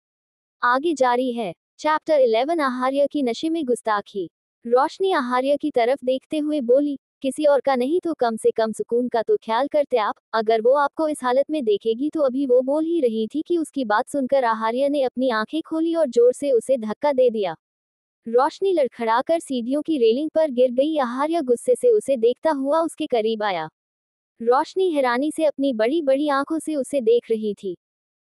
आगे जारी है। चैप्टर 11 आहार्य की नशे में गुस्ताखी। रोशनी आहार्य की तरफ देखते हुए बोली, किसी और का नहीं तो कम से कम सुकून का तो ख्याल करते आप, अगर वो आपको इस हालत में देखेगी तो। अभी वो बोल ही रही थी कि उसकी बात सुनकर आहार्य ने अपनी आंखें खोली और जोर से उसे धक्का दे दिया। रोशनी लड़खड़ाकर सीढ़ियों की रेलिंग पर गिर गई। आहार्य गुस्से से उसे देखता हुआ उसके करीब आया। रोशनी हैरानी से अपनी बड़ी बड़ी आंखों से उसे देख रही थी।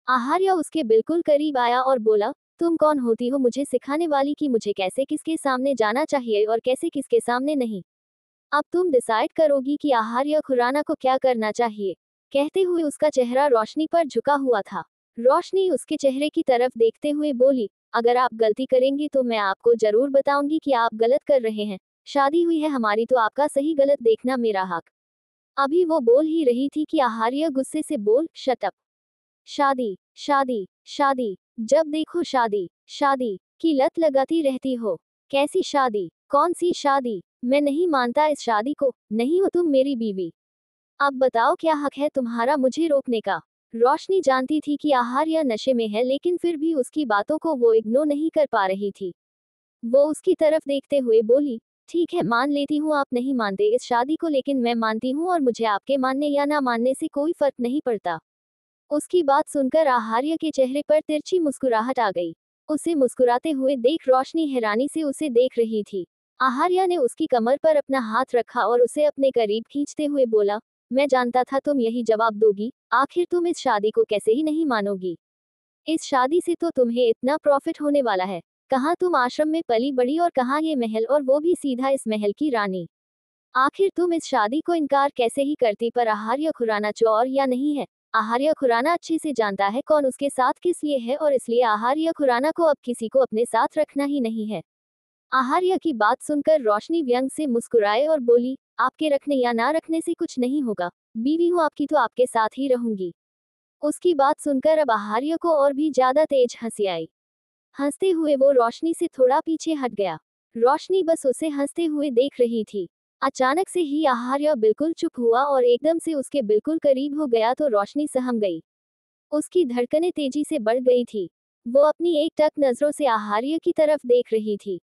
आहार्य उसके बिल्कुल करीब आया और बोला, तुम कौन होती हो मुझे सिखाने वाली कि मुझे कैसे किसके सामने जाना चाहिए और कैसे किसके सामने नहीं। अब तुम डिसाइड करोगी कि आहार्य खुराना को क्या करना चाहिए। कहते हुए उसका चेहरा रोशनी पर झुका हुआ था। रोशनी उसके चेहरे की तरफ देखते हुए बोली, अगर आप गलती करेंगी तो मैं आपको जरूर बताऊंगी कि आप गलत कर रहे हैं। शादी हुई है हमारी तो आपका सही गलत देखना मेरा हक। अभी वो बोल ही रही थी कि आहार्य गुस्से से बोल, शट अप। शादी शादी शादी, जब देखो शादी शादी की लत लगाती रहती हो। कैसी शादी, कौन सी शादी, मैं नहीं मानता इस शादी को, नहीं हो तुम मेरी बीवी। अब बताओ क्या हक है तुम्हारा मुझे रोकने का। रोशनी जानती थी कि आहार्य नशे में है लेकिन फिर भी उसकी बातों को वो इग्नोर नहीं कर पा रही थी। वो उसकी तरफ देखते हुए बोली, ठीक है, मान लेती हूँ आप नहीं मानते इस शादी को, लेकिन मैं मानती हूँ और मुझे आपके मानने या ना मानने से कोई फर्क नहीं पड़ता। उसकी बात सुनकर आहार्य के चेहरे पर तिरछी मुस्कुराहट आ गई। उसे मुस्कुराते हुए देख रोशनी हैरानी से उसे देख रही थी। आहार्य ने उसकी कमर पर अपना हाथ रखा और उसे अपने करीब खींचते हुए बोला, मैं जानता था तुम यही जवाब दोगी, आखिर तुम इस शादी को कैसे ही नहीं मानोगी। इस शादी से तो तुम्हें इतना प्रॉफिट होने वाला है। कहाँ तुम आश्रम में पली बड़ी और कहाँ ये महल, और वो भी सीधा इस महल की रानी। आखिर तुम इस शादी को इनकार कैसे ही करती। पर आहार्य खुराना चोर या नहीं है। आहार्य खुराना अच्छे से जानता है कौन उसके साथ किस लिए है और इसलिए आहार्य खुराना को अब किसी को अपने साथ रखना ही नहीं है। आहार्य की बात सुनकर रोशनी व्यंग से मुस्कुराए और बोली, आपके रखने या ना रखने से कुछ नहीं होगा, बीवी हूँ आपकी तो आपके साथ ही रहूंगी। उसकी बात सुनकर अब आहार्य को और भी ज्यादा तेज हंसी आई। हंसते हुए वो रोशनी से थोड़ा पीछे हट गया। रोशनी बस उसे हंसते हुए देख रही थी। अचानक से ही आहार्य बिल्कुल चुप हुआ और एकदम से उसके बिल्कुल करीब हो गया तो रोशनी सहम गई। उसकी धड़कनें तेजी से बढ़ गई थी। वो अपनी एक टक नजरों से आहार्य की तरफ देख रही थी।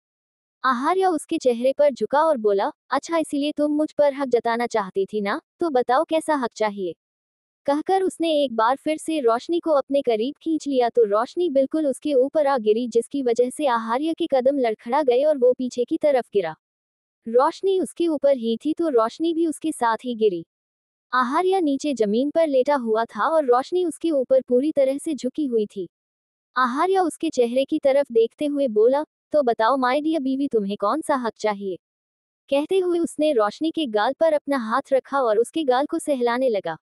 आहार्य उसके चेहरे पर झुका और बोला, अच्छा इसीलिए तुम मुझ पर हक जताना चाहती थी ना, तो बताओ कैसा हक चाहिए। कहकर उसने एक बार फिर से रोशनी को अपने करीब खींच लिया तो रोशनी बिल्कुल उसके ऊपर आ गिरी जिसकी वजह से आहार्य के कदम लड़खड़ा गए और वो पीछे की तरफ गिरा। रोशनी उसके ऊपर ही थी तो रोशनी भी उसके साथ ही गिरी। आहार्य नीचे जमीन पर लेटा हुआ था और रोशनी उसके ऊपर पूरी तरह से झुकी हुई थी। आहार्य उसके चेहरे की तरफ देखते हुए बोला, तो बताओ माय डियर बीवी तुम्हें कौन सा हक चाहिए। कहते हुए उसने रोशनी के गाल पर अपना हाथ रखा और उसके गाल को सहलाने लगा।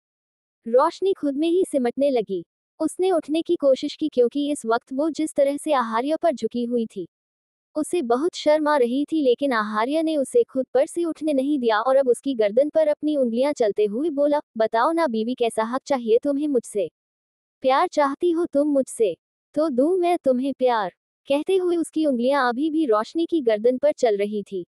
रोशनी खुद में ही सिमटने लगी। उसने उठने की कोशिश की क्योंकि इस वक्त वो जिस तरह से आहार्य पर झुकी हुई थी, उसे बहुत शर्म आ रही थी, लेकिन आहार्य ने उसे खुद पर से उठने नहीं दिया और अब उसकी गर्दन पर अपनी उंगलियां चलते हुए बोला, बताओ ना बीवी, कैसा हक चाहिए तुम्हें मुझसे? प्यार चाहती हो तुम मुझसे? तो दूं मैं तुम्हें प्यार। कहते हुए उसकी उंगलियां अभी भी रोशनी की गर्दन पर चल रही थी।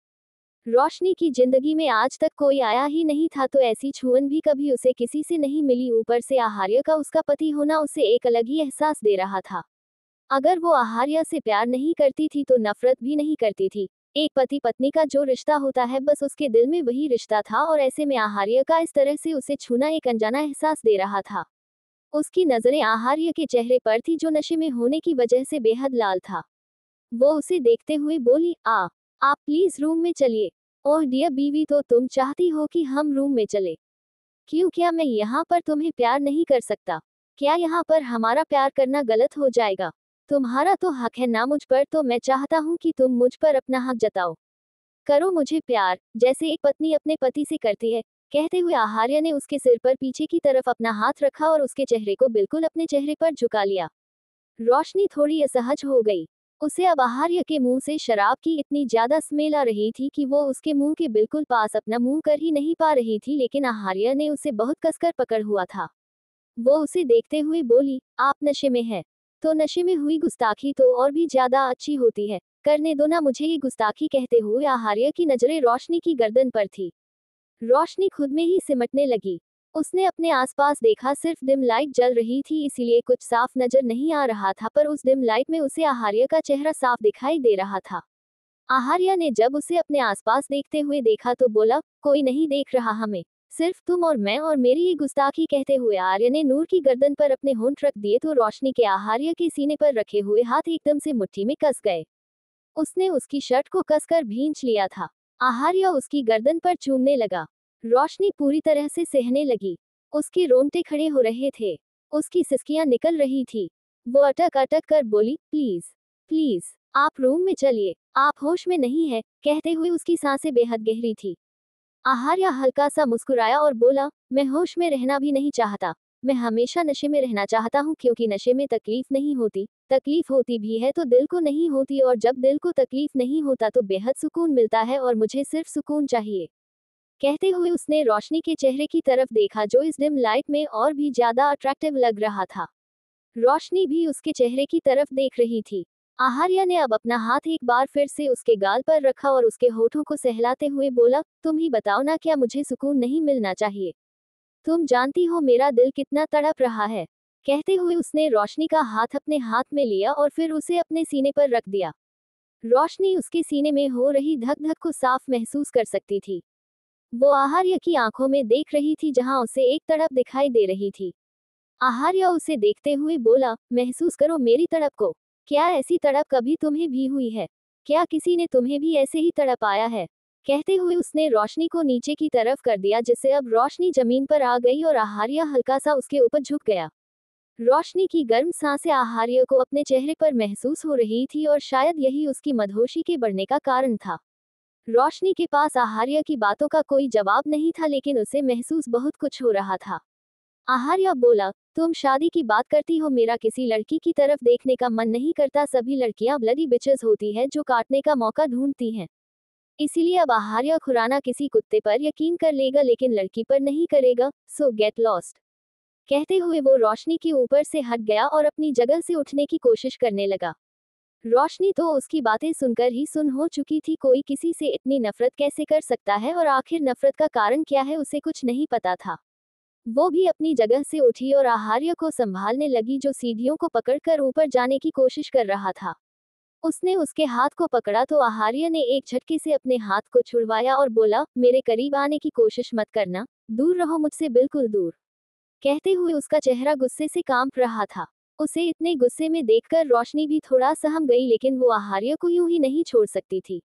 रोशनी की जिंदगी में आज तक कोई आया ही नहीं था, तो ऐसी छुअन भी कभी उसे किसी से नहीं मिली। ऊपर से आहार्य का उसका पति होना उसे एक अलग ही एहसास दे रहा था। अगर वो आहार्य से प्यार नहीं करती थी तो नफरत भी नहीं करती थी। एक पति पत्नी का जो रिश्ता होता है, बस उसके दिल में वही रिश्ता था, और ऐसे में आहार्य का इस तरह से उसे छूना एक अनजाना एहसास दे रहा था। उसकी नजरें आहार्य के चेहरे पर थी, जो नशे में होने की वजह से बेहद लाल था। वो उसे देखते हुए बोली, आप प्लीज रूम में चलिए। ओह डियर बीवी, तो तुम चाहती हो कि हम रूम में चले? क्यों, क्या मैं यहाँ पर तुम्हें प्यार नहीं कर सकता? क्या यहाँ पर हमारा प्यार करना गलत हो जाएगा? तुम्हारा तो हक है ना मुझ पर, तो मैं चाहता हूँ कि तुम मुझ पर अपना हक जताओ। करो मुझे प्यार, जैसे एक पत्नी अपने पति से करती है। कहते हुए आहार्य ने उसके सिर पर पीछे की तरफ अपना हाथ रखा और उसके चेहरे को बिल्कुल अपने चेहरे पर झुका लिया। रोशनी थोड़ी असहज हो गई। उसे अब आहार्य के मुंह से शराब की इतनी ज्यादा स्मेल आ रही थी कि वो उसके मुंह के बिल्कुल पास अपना मुंह कर ही नहीं पा रही थी, लेकिन आहार्य ने उसे बहुत कसकर पकड़ हुआ था। वो उसे देखते हुए बोली, आप नशे में है? तो नशे में हुई गुस्ताखी तो और भी ज्यादा अच्छी होती है। करने दो ना मुझे ये गुस्ताखी। कहते हुए आहार्य की नजरें रोशनी की गर्दन पर थी। रोशनी खुद में ही सिमटने लगी। उसने अपने आसपास देखा, सिर्फ डिम लाइट जल रही थी, इसीलिए कुछ साफ नजर नहीं आ रहा था, पर उस डिम लाइट में उसे आहार्य का चेहरा साफ दिखाई दे रहा था। आहार्य ने जब उसे अपने आसपास देखते हुए देखा तो बोला, कोई नहीं देख रहा हमें, सिर्फ तुम और मैं और मेरी ये गुस्ताखी। कहते हुए आर्य ने नूर की गर्दन पर अपने होंठ रख दिए तो रोशनी के आहार्य के सीने पर रखे हुए हाथ एकदम से मुट्ठी में कस गए। उसने उसकी शर्ट को कसकर भींच लिया था। आहार्य उसकी गर्दन पर चूमने लगा। रोशनी पूरी तरह से सहने लगी। उसके रोंगटे खड़े हो रहे थे। उसकी सिसकियां निकल रही थी। वो अटक अटक कर बोली, प्लीज प्लीज, आप रूम में चलिए, आप होश में नहीं है। कहते हुए उसकी सांसें बेहद गहरी थी। आहार्य हल्का सा मुस्कुराया और बोला, मैं होश में रहना भी नहीं चाहता। मैं हमेशा नशे में रहना चाहता हूँ, क्योंकि नशे में तकलीफ नहीं होती। तकलीफ होती भी है तो दिल को नहीं होती, और जब दिल को तकलीफ नहीं होता तो बेहद सुकून मिलता है, और मुझे सिर्फ सुकून चाहिए। कहते हुए उसने रोशनी के चेहरे की तरफ देखा, जो इस डिम लाइट में और भी ज्यादा अट्रैक्टिव लग रहा था। रोशनी भी उसके चेहरे की तरफ देख रही थी। आहार्य ने अब अपना हाथ एक बार फिर से उसके गाल पर रखा और उसके होठों को सहलाते हुए बोला, तुम ही बताओ ना, क्या मुझे सुकून नहीं मिलना चाहिए? तुम जानती हो मेरा दिल कितना तड़प रहा है। कहते हुए उसने रोशनी का हाथ अपने हाथ में लिया और फिर उसे अपने सीने पर रख दिया। रोशनी उसके सीने में हो रही धक धक को साफ महसूस कर सकती थी। वो आहार्य की आंखों में देख रही थी, जहां उसे एक तड़प दिखाई दे रही थी। आहार्य उसे देखते हुए बोला, महसूस करो मेरी तड़प को। क्या ऐसी तड़प कभी तुम्हें भी हुई है? क्या किसी ने तुम्हें भी ऐसे ही तड़पाया है? कहते हुए उसने रोशनी को नीचे की तरफ कर दिया, जिससे अब रोशनी जमीन पर आ गई और आहार्य हल्का सा उसके ऊपर झुक गया। रोशनी की गर्म सांसें आहार्य को अपने चेहरे पर महसूस हो रही थी, और शायद यही उसकी मदहोशी के बढ़ने का कारण था। रोशनी के पास आहार्य की बातों का कोई जवाब नहीं था, लेकिन उसे महसूस बहुत कुछ हो रहा था। आहार्य बोला, तुम शादी की बात करती हो, मेरा किसी लड़की की तरफ देखने का मन नहीं करता। सभी लड़कियां ब्लडी बिचेस होती है, जो काटने का मौका ढूंढती हैं। इसीलिए अब आहार्य खुराना किसी कुत्ते पर यकीन कर लेगा, लेकिन लड़की पर नहीं करेगा। सो गेट लॉस्ट। कहते हुए वो रोशनी के ऊपर से हट गया और अपनी जगह से उठने की कोशिश करने लगा। रोशनी तो उसकी बातें सुनकर ही सुन हो चुकी थी। कोई किसी से इतनी नफरत कैसे कर सकता है, और आखिर नफरत का कारण क्या है, उसे कुछ नहीं पता था। वो भी अपनी जगह से उठी और आहार्य को संभालने लगी, जो सीढ़ियों को पकड़कर ऊपर जाने की कोशिश कर रहा था। उसने उसके हाथ को पकड़ा तो आहार्य ने एक झटके से अपने हाथ को छुड़वाया और बोला, मेरे करीब आने की कोशिश मत करना, दूर रहो मुझसे, बिल्कुल दूर। कहते हुए उसका चेहरा गुस्से से कांप रहा था। उसे इतने गुस्से में देखकर रोशनी भी थोड़ा सहम गई, लेकिन वो आहार्य को यूं ही नहीं छोड़ सकती थी।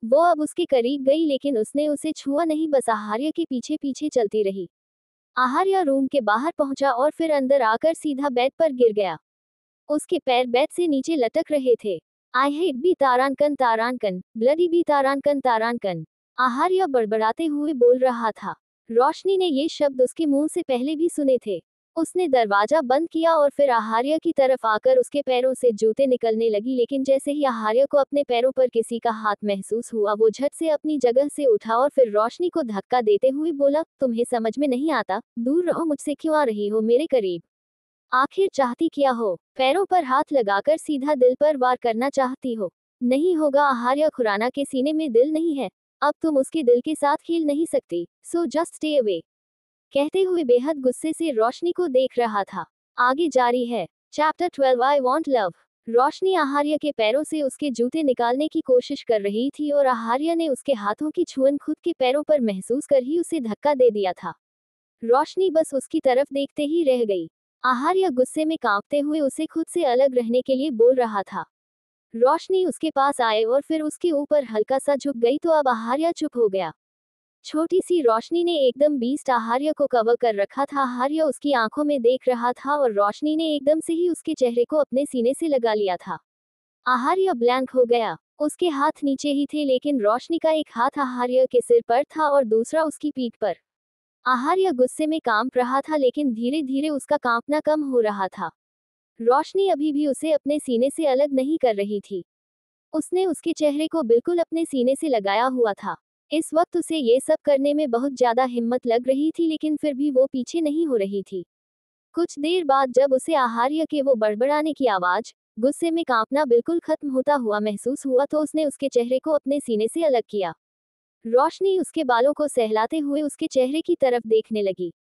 वो अब उसके करीब गई, लेकिन उसने उसे छुआ नहीं, बस आहार्य के पीछे पीछे चलती रही। आहार्य रूम के बाहर पहुंचा और फिर अंदर आकर सीधा बेड पर गिर गया। उसके पैर बेड से नीचे लटक रहे थे। आई हेट बी तारानकन तारानकन, ब्लडी बी तारानकन तारानकन, आहार्य बड़बड़ाते हुए बोल रहा था। रोशनी ने ये शब्द उसके मुंह से पहले भी सुने थे। उसने दरवाजा बंद किया और फिर आहार्य की तरफ आकर उसके पैरों से जूते निकलने लगी, लेकिन जैसे ही आहार्य को अपने पैरों पर किसी का हाथ महसूस हुआ, वो झट से अपनी जगह से उठा और फिर रोशनी को धक्का देते हुए बोला, तुम्हें समझ में नहीं आता, दूर रहो मुझसे, क्यों आ रही हो मेरे करीब? आखिर चाहती क्या हो? पैरों पर हाथ लगाकर सीधा दिल पर वार करना चाहती हो? नहीं होगा, आहार्य खुराना के सीने में दिल नहीं है। अब तुम उसके दिल के साथ खेल नहीं सकती, सो जस्ट स्टे अवे। कहते हुए बेहद गुस्से से रोशनी को देख रहा था। आगे जारी है। Chapter 12 I want love. Roshni Aharya के पैरों से उसके जूते निकालने की कोशिश कर रही थी और आहार्य ने उसके हाथों की छुअन खुद के पैरों पर महसूस कर ही उसे धक्का दे दिया था। रोशनी बस उसकी तरफ देखते ही रह गई। आहार्य गुस्से में कांपते हुए उसे खुद से अलग रहने के लिए बोल रहा था। रोशनी उसके पास आए और फिर उसके ऊपर हल्का सा झुक गई तो अब आहार्य चुप हो गया। छोटी सी रोशनी ने एकदम बीस्ट आहार्य को कवर कर रखा था। आहार्य उसकी आंखों में देख रहा था और रोशनी ने एकदम से ही उसके चेहरे को अपने सीने से लगा लिया था। आहार्य ब्लैंक हो गया। उसके हाथ नीचे ही थे, लेकिन रोशनी का एक हाथ आहार्य के सिर पर था और दूसरा उसकी पीठ पर। आहार्य गुस्से में कांप रहा था, लेकिन धीरे धीरे उसका कांपना कम हो रहा था। रोशनी अभी भी उसे अपने सीने से अलग नहीं कर रही थी। उसने उसके चेहरे को बिल्कुल अपने सीने से लगाया हुआ था। इस वक्त उसे ये सब करने में बहुत ज्यादा हिम्मत लग रही थी, लेकिन फिर भी वो पीछे नहीं हो रही थी। कुछ देर बाद जब उसे आहार्य के वो बड़बड़ाने की आवाज, गुस्से में कांपना बिल्कुल खत्म होता हुआ महसूस हुआ, तो उसने उसके चेहरे को अपने सीने से अलग किया। रोशनी उसके बालों को सहलाते हुए उसके चेहरे की तरफ देखने लगी।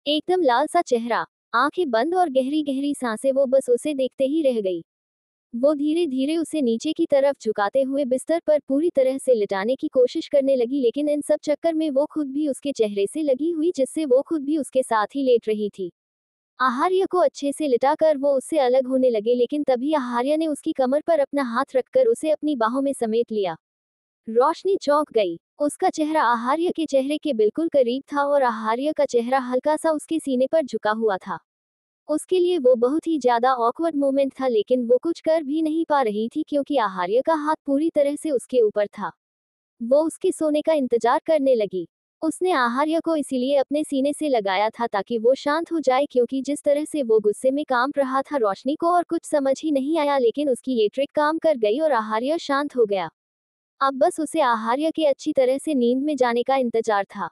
एकदम लाल सा चेहरा, आंखें बंद और गहरी गहरी सांसें, वो बस उसे देखते ही रह गई। वो धीरे धीरे उसे नीचे की तरफ झुकाते हुए बिस्तर पर पूरी तरह से लिटाने की कोशिश करने लगी, लेकिन इन सब चक्कर में वो खुद भी उसके चेहरे से लगी हुई, जिससे वो खुद भी उसके साथ ही लेट रही थी। आहार्य को अच्छे से लिटाकर वो उससे अलग होने लगे, लेकिन तभी आहार्य ने उसकी कमर पर अपना हाथ रखकर उसे अपनी बाहों में समेट लिया। रोशनी चौंक गई। उसका चेहरा आहार्य के चेहरे के बिल्कुल करीब था और आहार्य का चेहरा हल्का सा उसके सीने पर झुका हुआ था। उसके लिए वो बहुत ही ज्यादा ऑकवर्ड मोमेंट था, लेकिन वो कुछ कर भी नहीं पा रही थी क्योंकि आहार्य का हाथ पूरी तरह से उसके ऊपर था। वो उसके सोने का इंतजार करने लगी। उसने आहार्य को इसीलिए अपने सीने से लगाया था ताकि वो शांत हो जाए, क्योंकि जिस तरह से वो गुस्से में कांप रहा था, रोशनी को और कुछ समझ ही नहीं आया, लेकिन उसकी ये ट्रिक काम कर गई और आहार्य शांत हो गया। अब बस उसे आहार्य के अच्छी तरह से नींद में जाने का इंतजार था।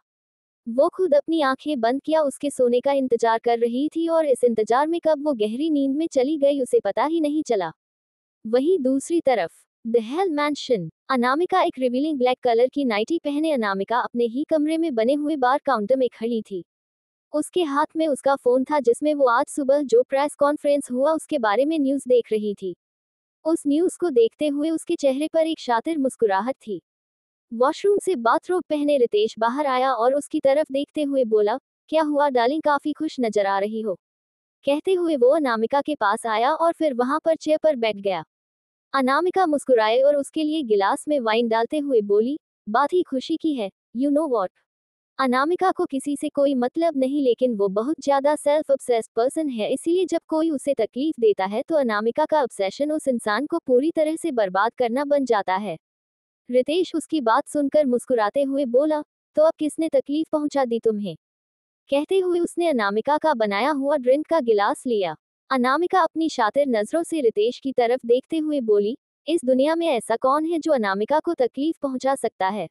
वो खुद अपनी आंखें बंद किया उसके सोने का इंतजार कर रही थी और इस इंतजार में कब वो गहरी नींद में चली गई उसे पता ही नहीं चला। वहीं दूसरी तरफ द हेल मैंशन। अनामिका एक रिवीलिंग ब्लैक कलर की नाइटी पहने अनामिका अपने ही कमरे में बने हुए बार काउंटर में खड़ी थी। उसके हाथ में उसका फोन था, जिसमें वो आज सुबह जो प्रेस कॉन्फ्रेंस हुआ उसके बारे में न्यूज़ देख रही थी। उस न्यूज़ को देखते हुए उसके चेहरे पर एक शातिर मुस्कुराहट थी। वॉशरूम से बाथरोब पहने रितेश बाहर आया और उसकी तरफ देखते हुए बोला, क्या हुआ डार्लिंग, काफी खुश नजर आ रही हो। कहते हुए वो अनामिका के पास आया और फिर वहां पर चेयर पर बैठ गया। अनामिका मुस्कुराए और उसके लिए गिलास में वाइन डालते हुए बोली, बात ही खुशी की है, यू नो वॉट। अनामिका को किसी से कोई मतलब नहीं, लेकिन वो बहुत ज्यादा सेल्फ ऑब्सेस्ड पर्सन है, इसीलिए जब कोई उसे तकलीफ देता है तो अनामिका का ऑब्सेशन उस इंसान को पूरी तरह से बर्बाद करना बन जाता है। रितेश उसकी बात सुनकर मुस्कुराते हुए बोला, तो अब किसने तकलीफ पहुंचा दी तुम्हें। कहते हुए उसने अनामिका का बनाया हुआ ड्रिंक का गिलास लिया। अनामिका अपनी शातिर नजरों से रितेश की तरफ देखते हुए बोली, इस दुनिया में ऐसा कौन है जो अनामिका को तकलीफ पहुंचा सकता है।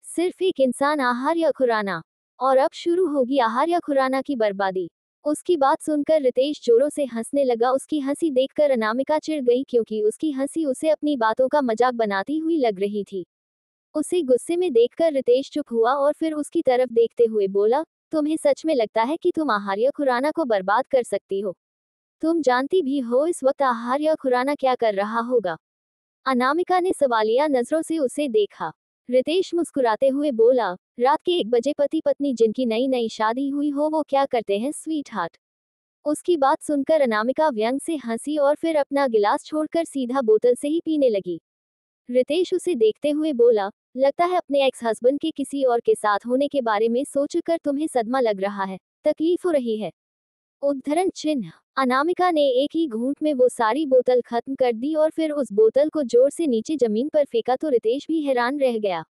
सिर्फ एक इंसान, आहार्य खुराना। और अब शुरू होगी आहार्य खुराना की बर्बादी। उसकी बात सुनकर रितेश जोरों से हंसने लगा। उसकी हंसी देखकर अनामिका चिढ़ गई, क्योंकि उसकी हंसी उसे अपनी बातों का मजाक बनाती हुई लग रही थी। उसे गुस्से में देखकर रितेश चुप हुआ और फिर उसकी तरफ देखते हुए बोला, तुम्हें सच में लगता है कि तुम आहार्य खुराना को बर्बाद कर सकती हो? तुम जानती भी हो इस वक्त आहार्य खुराना क्या कर रहा होगा। अनामिका ने सवालिया नजरों से उसे देखा। रितेश मुस्कुराते हुए बोला, रात के 1 बजे पति पत्नी जिनकी नई नई शादी हुई हो वो क्या करते हैं स्वीट हार्ट। उसकी बात सुनकर अनामिका व्यंग से हंसी और फिर अपना गिलास छोड़कर सीधा बोतल से ही पीने लगी। रितेश उसे देखते हुए बोला, लगता है अपने एक्स हस्बैंड के किसी और के साथ होने के बारे में सोचकर तुम्हें सदमा लग रहा है, तकलीफ हो रही है। उद्धरण चिन्ह। अनामिका ने एक ही घूंट में वो सारी बोतल खत्म कर दी और फिर उस बोतल को जोर से नीचे जमीन पर फेंका तो रितेश भी हैरान रह गया।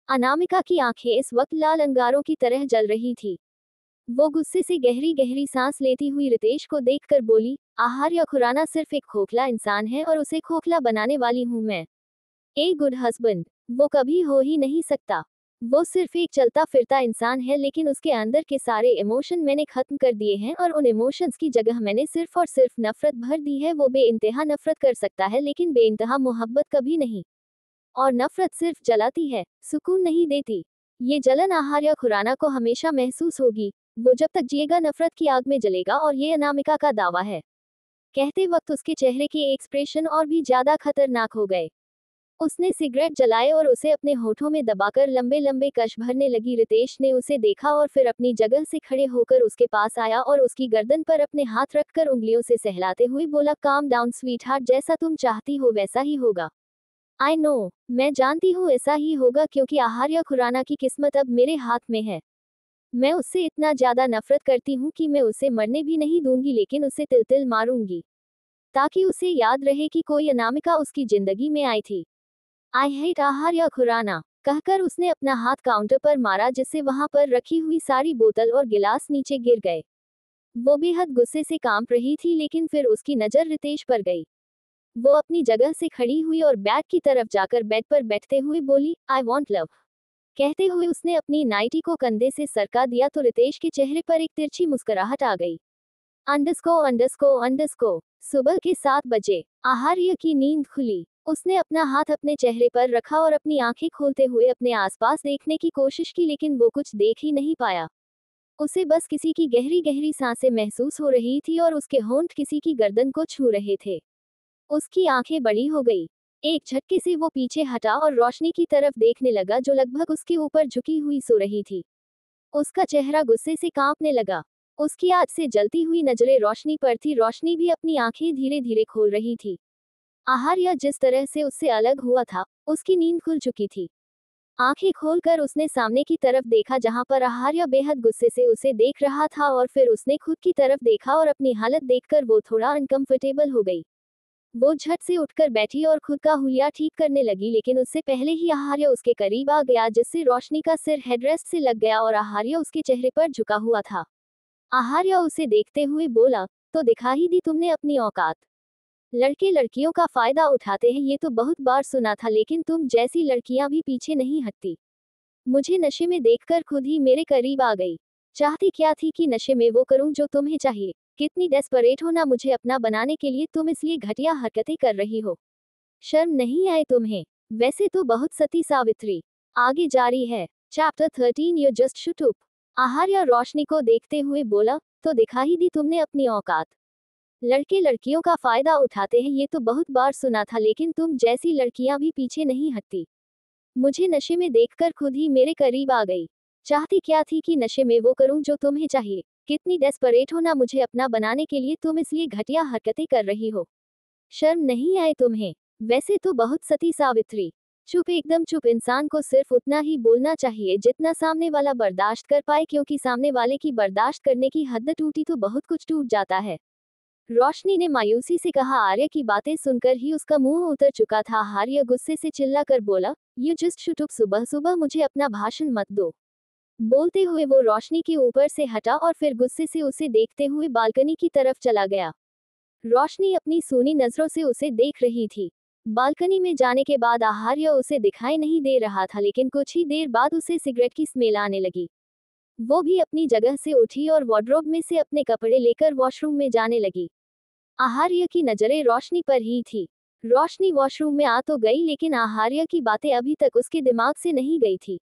अनामिका की आंखें इस वक्त लाल अंगारों की तरह जल रही थी। वो गुस्से से गहरी गहरी सांस लेती हुई रितेश को देखकर बोली, आहार्य खुराना सिर्फ एक खोखला इंसान है और उसे खोखला बनाने वाली हूं मैं। ए गुड हस्बैंड वो कभी हो ही नहीं सकता। वो सिर्फ एक चलता फिरता इंसान है, लेकिन उसके अंदर के सारे इमोशन मैंने खत्म कर दिए हैं और उन इमोशंस की जगह मैंने सिर्फ और सिर्फ नफरत भर दी है। वो बेइंतहा नफरत कर सकता है लेकिन बेइंतहा मोहब्बत कभी नहीं। और नफरत सिर्फ जलाती है, सुकून नहीं देती। ये जलन आहार्य खुराना को हमेशा महसूस होगी। वो जब तक जिएगा नफरत की आग में जलेगा, और ये अनामिका का दावा है। कहते वक्त उसके चेहरे के एक्सप्रेशन और भी ज्यादा खतरनाक हो गए। उसने सिगरेट जलाए और उसे अपने होठों में दबाकर लंबे लंबे कश भरने लगी। रितेश ने उसे देखा और फिर अपनी जगह से खड़े होकर उसके पास आया और उसकी गर्दन पर अपने हाथ रखकर उंगलियों से सहलाते हुए बोला, काम डाउन स्वीट हार्ट, जैसा तुम चाहती हो वैसा ही होगा। आई नो, मैं जानती हूँ ऐसा ही होगा, क्योंकि आहार्य खुराना की किस्मत अब मेरे हाथ में है। मैं उससे इतना ज्यादा नफरत करती हूँ कि मैं उसे मरने भी नहीं दूंगी, लेकिन उसे तिल तिल मारूंगी, ताकि उसे याद रहे कि कोई अनामिका उसकी जिंदगी में आई थी। आई हेट आहार्य खुराना, कहकर उसने अपना हाथ काउंटर पर मारा, जिससे वहां पर रखी हुई सारी बोतल और गिलास नीचे गिर गए। वो बेहद गुस्से से कांप रही थी, लेकिन फिर उसकी नजर रितेश पर गई। वो अपनी जगह से खड़ी हुई और बैग की तरफ जाकर बेड पर बैठते हुए बोली, आई वॉन्ट लव। कहते हुए उसने अपनी नाइटी को कंधे से सरका दिया तो रितेश के चेहरे पर एक तिरछी मुस्कुराहट आ गई। अंडरस्को अंडरस्को अंडरस्को। सुबह के 7 बजे आहार्य की नींद खुली। उसने अपना हाथ अपने चेहरे पर रखा और अपनी आंखें खोलते हुए अपने आसपास देखने की कोशिश की, लेकिन वो कुछ देख ही नहीं पाया। उसे बस किसी की गहरी गहरी सांसें महसूस हो रही थी और उसके होंठ किसी की गर्दन को छू रहे थे। उसकी आंखें बड़ी हो गई। एक झटके से वो पीछे हटा और रोशनी की तरफ देखने लगा, जो लगभग उसके ऊपर झुकी हुई सो रही थी। उसका चेहरा गुस्से से कांपने लगा। उसकी आज से जलती हुई नजरें रोशनी पर थी। रोशनी भी अपनी आंखें धीरे धीरे खोल रही थी। आहार्य जिस तरह से उससे अलग हुआ था, उसकी नींद खुल चुकी थी। आंखें खोलकर उसने सामने की तरफ देखा, जहां पर आहार्य बेहद गुस्से से उसे देख रहा था, और फिर उसने खुद की तरफ देखा और अपनी हालत देखकर वो थोड़ा अनकंफर्टेबल हो गई। वो झट से उठकर बैठी और खुद का हुलिया ठीक करने लगी, लेकिन उससे पहले ही आहार्य उसके करीब आ गया, जिससे रोशनी का सिर हेडरेस्ट से लग गया और आहार्य उसके चेहरे पर झुका हुआ था। आहार्य उसे देखते हुए बोला, तो दिखा ही दी तुमने अपनी औकात। लड़के लड़कियों का फायदा उठाते हैं, ये तो बहुत बार सुना था, लेकिन तुम जैसी लड़कियां भी पीछे नहीं हटती। मुझे नशे में देखकर खुद ही मेरे करीब आ गई। चाहती क्या थी कि नशे में वो करूं जो तुम्हें चाहिए। कितनी डेस्परेट हो ना मुझे अपना बनाने के लिए, तुम इसलिए घटिया हरकतें कर रही हो। शर्म नहीं आए तुम्हें। वैसे तो बहुत सती सावित्री। आगे जारी है। Chapter 13 you just shut up. Aharya Roshni को देखते हुए बोला, तो दिखा ही दी तुमने अपनी औकात। लड़के लड़कियों का फायदा उठाते हैं, ये तो बहुत बार सुना था, लेकिन तुम जैसी लड़कियां भी पीछे नहीं हटती। मुझे नशे में देखकर खुद ही मेरे करीब आ गई। चाहती क्या थी कि नशे में वो करूं जो तुम्हें चाहिए। कितनी डेस्परेट हो ना मुझे अपना बनाने के लिए, तुम इसलिए घटिया हरकतें कर रही हो। शर्म नहीं आए तुम्हें। वैसे तो बहुत सती सावित्री। चुप, एकदम चुप। इंसान को सिर्फ उतना ही बोलना चाहिए जितना सामने वाला बर्दाश्त कर पाए, क्योंकि सामने वाले की बर्दाश्त करने की हद टूटी तो बहुत कुछ टूट जाता है। रोशनी ने मायूसी से कहा। आर्य की बातें सुनकर ही उसका मुंह उतर चुका था। आर्य गुस्से से चिल्लाकर बोला, यू जस्ट शट अप, सुबह सुबह मुझे अपना भाषण मत दो। बोलते हुए वो रोशनी के ऊपर से हटा और फिर गुस्से से उसे देखते हुए बालकनी की तरफ चला गया। रोशनी अपनी सूनी नजरों से उसे देख रही थी। बालकनी में जाने के बाद आहार्य उसे दिखाई नहीं दे रहा था, लेकिन कुछ ही देर बाद उसे सिगरेट की स्मेल आने लगी। वो भी अपनी जगह से उठी और वार्डरोब में से अपने कपड़े लेकर वॉशरूम में जाने लगी। आहार्य की नजरें रोशनी पर ही थी। रोशनी वॉशरूम में आ तो गई, लेकिन आहार्य की बातें अभी तक उसके दिमाग से नहीं गई थी।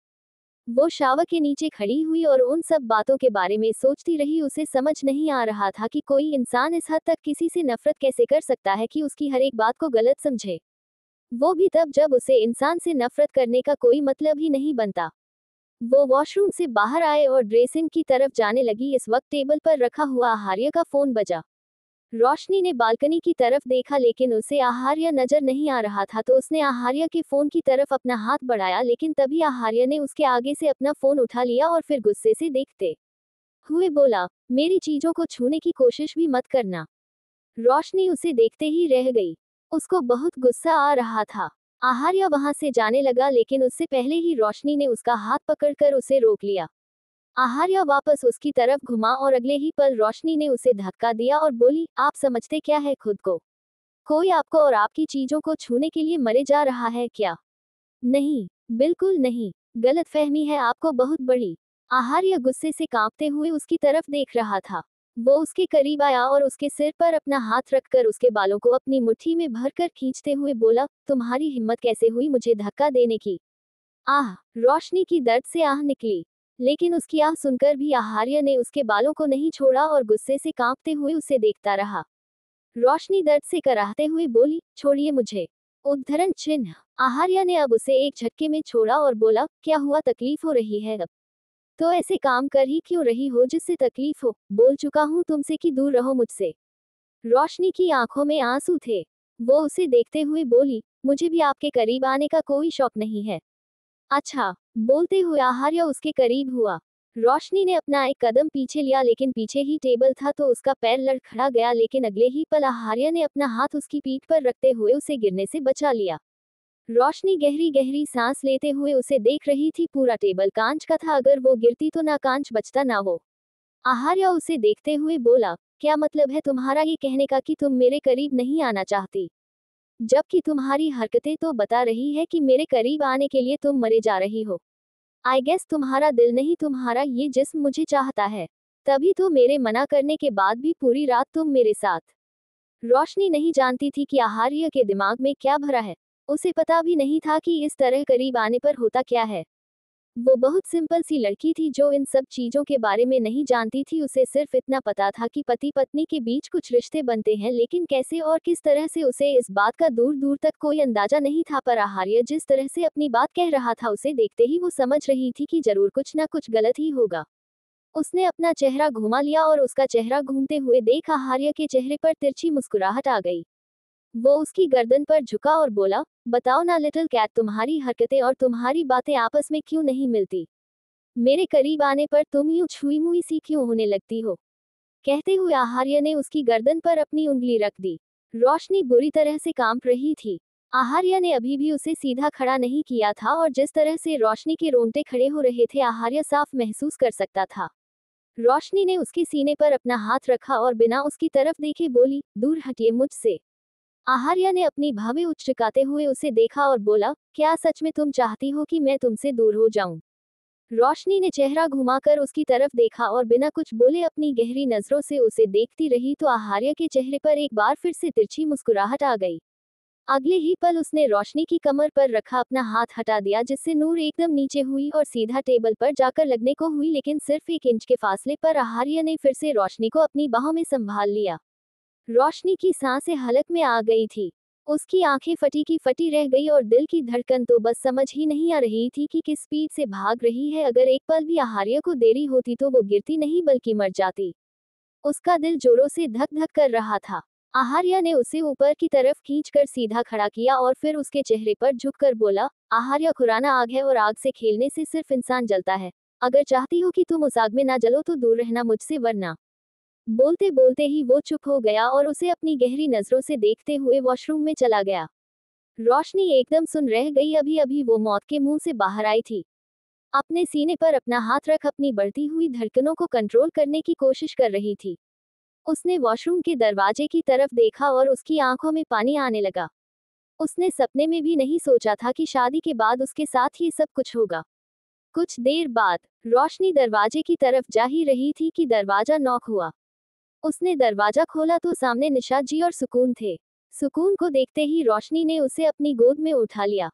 वो शावर के नीचे खड़ी हुई और उन सब बातों के बारे में सोचती रही। उसे समझ नहीं आ रहा था कि कोई इंसान इस हद तक किसी से नफरत कैसे कर सकता है कि उसकी हर एक बात को गलत समझे। वो भी तब जब उसे इंसान से नफरत करने का कोई मतलब ही नहीं बनता। वो वॉशरूम से बाहर आए और ड्रेसिंग की तरफ जाने लगी। इस वक्त टेबल पर रखा हुआ आहार्य का फोन बजा। रोशनी ने बालकनी की तरफ देखा, लेकिन उसे आहार्य नजर नहीं आ रहा था, तो उसने आहार्य के फोन की तरफ अपना हाथ बढ़ाया, लेकिन तभी आहार्य ने उसके आगे से अपना फोन उठा लिया और फिर गुस्से से देखते हुए बोला, मेरी चीजों को छूने की कोशिश भी मत करना। रोशनी उसे देखते ही रह गई। उसको बहुत गुस्सा आ रहा था। आहार्य वहां से जाने लगा, लेकिन उससे पहले ही रोशनी ने उसका हाथ पकड़कर उसे रोक लिया। आहार्य वापस उसकी तरफ घुमा और अगले ही पल रोशनी ने उसे धक्का दिया और बोली, आप समझते क्या है खुद को? कोई आपको और आपकी चीजों को छूने के लिए मरे जा रहा है क्या? नहीं, बिल्कुल नहीं। गलतफहमी है आपको बहुत बड़ी। आहार्य गुस्से से कांपते हुए उसकी तरफ देख रहा था। वो उसके करीब आया और उसके सिर पर अपना हाथ रखकर उसके बालों को अपनी मुट्ठी में भरकर खींचते हुए बोला, तुम्हारी हिम्मत कैसे हुई मुझे धक्का देने की? आह! रोशनी की दर्द से आह निकली। लेकिन उसकी आह सुनकर भी आहार्य ने उसके बालों को नहीं छोड़ा और गुस्से से कांपते हुए उसे देखता रहा। रोशनी दर्द से कराहते हुए बोली, छोड़िए मुझे। उद्धरण चिन्ह। आहार्य ने अब उसे एक झटके में छोड़ा और बोला, क्या हुआ, तकलीफ हो रही है अब? तो ऐसे काम कर ही क्यों रही हो जिससे तकलीफ हो? बोल चुका हूँ तुमसे कि दूर रहो मुझसे। रोशनी की आंखों में आंसू थे। वो उसे देखते हुए बोली, मुझे भी आपके करीब आने का कोई शौक नहीं है। अच्छा। बोलते हुए आहार्य उसके करीब हुआ। रोशनी ने अपना एक कदम पीछे लिया, लेकिन पीछे ही टेबल था तो उसका पैर लड़खड़ा गया, लेकिन अगले ही पल आहार्य ने अपना हाथ उसकी पीठ पर रखते हुए उसे गिरने से बचा लिया। रोशनी गहरी गहरी सांस लेते हुए उसे देख रही थी। पूरा टेबल कांच का था, अगर वो गिरती तो ना कांच बचता ना वो। आहार्य उसे देखते हुए बोला, क्या मतलब है तुम्हारा ये कहने का कि तुम मेरे करीब नहीं आना चाहती, जबकि तुम्हारी हरकतें तो बता रही है कि मेरे करीब आने के लिए तुम मरे जा रही हो। आई गेस तुम्हारा दिल नहीं, तुम्हारा ये जिस्म मुझे चाहता है। तभी तो मेरे मना करने के बाद भी पूरी रात तुम मेरे साथ। रोशनी नहीं जानती थी कि आहार्य के दिमाग में क्या भरा है। उसे पता भी नहीं था कि इस तरह करीब आने पर होता क्या है। वो बहुत सिंपल सी लड़की थी जो इन सब चीजों के बारे में नहीं जानती थी। उसे सिर्फ इतना पता था कि पति पत्नी के बीच कुछ रिश्ते बनते हैं, लेकिन कैसे और किस तरह से उसे इस बात का दूर दूर तक कोई अंदाजा नहीं था। पर आहार्य जिस तरह से अपनी बात कह रहा था, उसे देखते ही वो समझ रही थी कि जरूर कुछ ना कुछ गलत ही होगा। उसने अपना चेहरा घुमा लिया और उसका चेहरा घूमते हुए देख आहार्य के चेहरे पर तिरछी मुस्कुराहट आ गई। वो उसकी गर्दन पर झुका और बोला, बताओ ना लिटिल कैट, तुम्हारी हरकतें और तुम्हारी बातें आपस में क्यों नहीं मिलती? मेरे करीब आने पर तुम यूं छुई मुई सी क्यों होने लगती हो? कहते हुए आहार्य ने उसकी गर्दन पर अपनी उंगली रख दी। रोशनी बुरी तरह से कांप रही थी। आहार्य ने अभी भी उसे सीधा खड़ा नहीं किया था और जिस तरह से रोशनी के रोंगटे खड़े हो रहे थे, आहार्य साफ महसूस कर सकता था। रोशनी ने उसके सीने पर अपना हाथ रखा और बिना उसकी तरफ देखे बोली, दूर हटिए मुझसे। आहार्य ने अपनी भावें उचकाते हुए उसे देखा और बोला, क्या सच में तुम चाहती हो कि मैं तुमसे दूर हो जाऊं? रोशनी ने चेहरा घुमाकर उसकी तरफ देखा और बिना कुछ बोले अपनी गहरी नजरों से उसे देखती रही तो आहार्य के चेहरे पर एक बार फिर से तिरछी मुस्कुराहट आ गई। अगले ही पल उसने रोशनी की कमर पर रखा अपना हाथ हटा दिया, जिससे नूर एकदम नीचे हुई और सीधा टेबल पर जाकर लगने को हुई, लेकिन सिर्फ 1 इंच के फासले पर आहार्य ने फिर से रोशनी को अपनी बाहों में संभाल लिया। रोशनी की सांसें हलक में आ गई थी। उसकी आंखें फटी की फटी रह गई और दिल की धड़कन तो बस समझ ही नहीं आ रही थी कि किस स्पीड से भाग रही है। अगर एक पल भी आहार्य को देरी होती तो वो गिरती नहीं बल्कि मर जाती। उसका दिल जोरों से धक धक कर रहा था। आहार्य ने उसे ऊपर की तरफ खींचकर सीधा खड़ा किया और फिर उसके चेहरे पर झुककर बोला, आहार्य, खुराना आग है और आग से खेलने से सिर्फ इंसान जलता है। अगर चाहती हो कि तुम उस आग में ना जलो तो दूर रहना मुझसे, वरना। बोलते बोलते ही वो चुप हो गया और उसे अपनी गहरी नजरों से देखते हुए वॉशरूम में चला गया। रोशनी एकदम सुन रह गई। अभी अभी वो मौत के मुंह से बाहर आई थी। अपने सीने पर अपना हाथ रख अपनी बढ़ती हुई धड़कनों को कंट्रोल करने की कोशिश कर रही थी। उसने वॉशरूम के दरवाजे की तरफ देखा और उसकी आंखों में पानी आने लगा। उसने सपने में भी नहीं सोचा था कि शादी के बाद उसके साथ ये सब कुछ होगा। कुछ देर बाद रोशनी दरवाजे की तरफ जा ही रही थी कि दरवाजा नॉक हुआ। उसने दरवाजा खोला तो सामने निशा जी और सुकून थे। सुकून को देखते ही रोशनी ने उसे अपनी गोद में उठा लिया।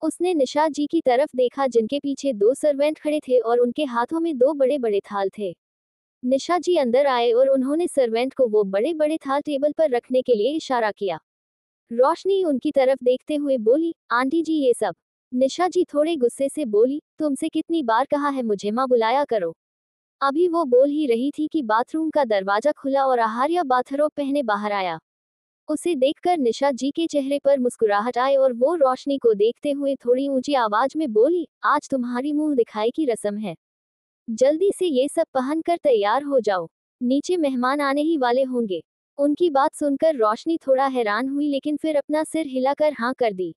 उसने निशा जी की तरफ देखा, जिनके पीछे 2 सर्वेंट खड़े थे और उनके हाथों में 2 बड़े बड़े थाल थे। निशा जी अंदर आए और उन्होंने सर्वेंट को वो बड़े बड़े थाल टेबल पर रखने के लिए इशारा किया। रोशनी उनकी तरफ देखते हुए बोली, आंटी जी ये सब। निशा जी थोड़े गुस्से से बोली, तुमसे कितनी बार कहा है मुझे माँ बुलाया करो। अभी वो बोल ही रही थी कि बाथरूम का दरवाजा खुला और आहार्य बाथरोब पहने बाहर आया। उसे देखकर निशा जी के चेहरे पर मुस्कुराहट आई और वो रोशनी को देखते हुए थोड़ी ऊंची आवाज में बोली, आज तुम्हारी मुंह दिखाई की रस्म है। जल्दी से ये सब पहनकर तैयार हो जाओ, नीचे मेहमान आने ही वाले होंगे। उनकी बात सुनकर रोशनी थोड़ा हैरान हुई, लेकिन फिर अपना सिर हिलाकर हाँ कर दी।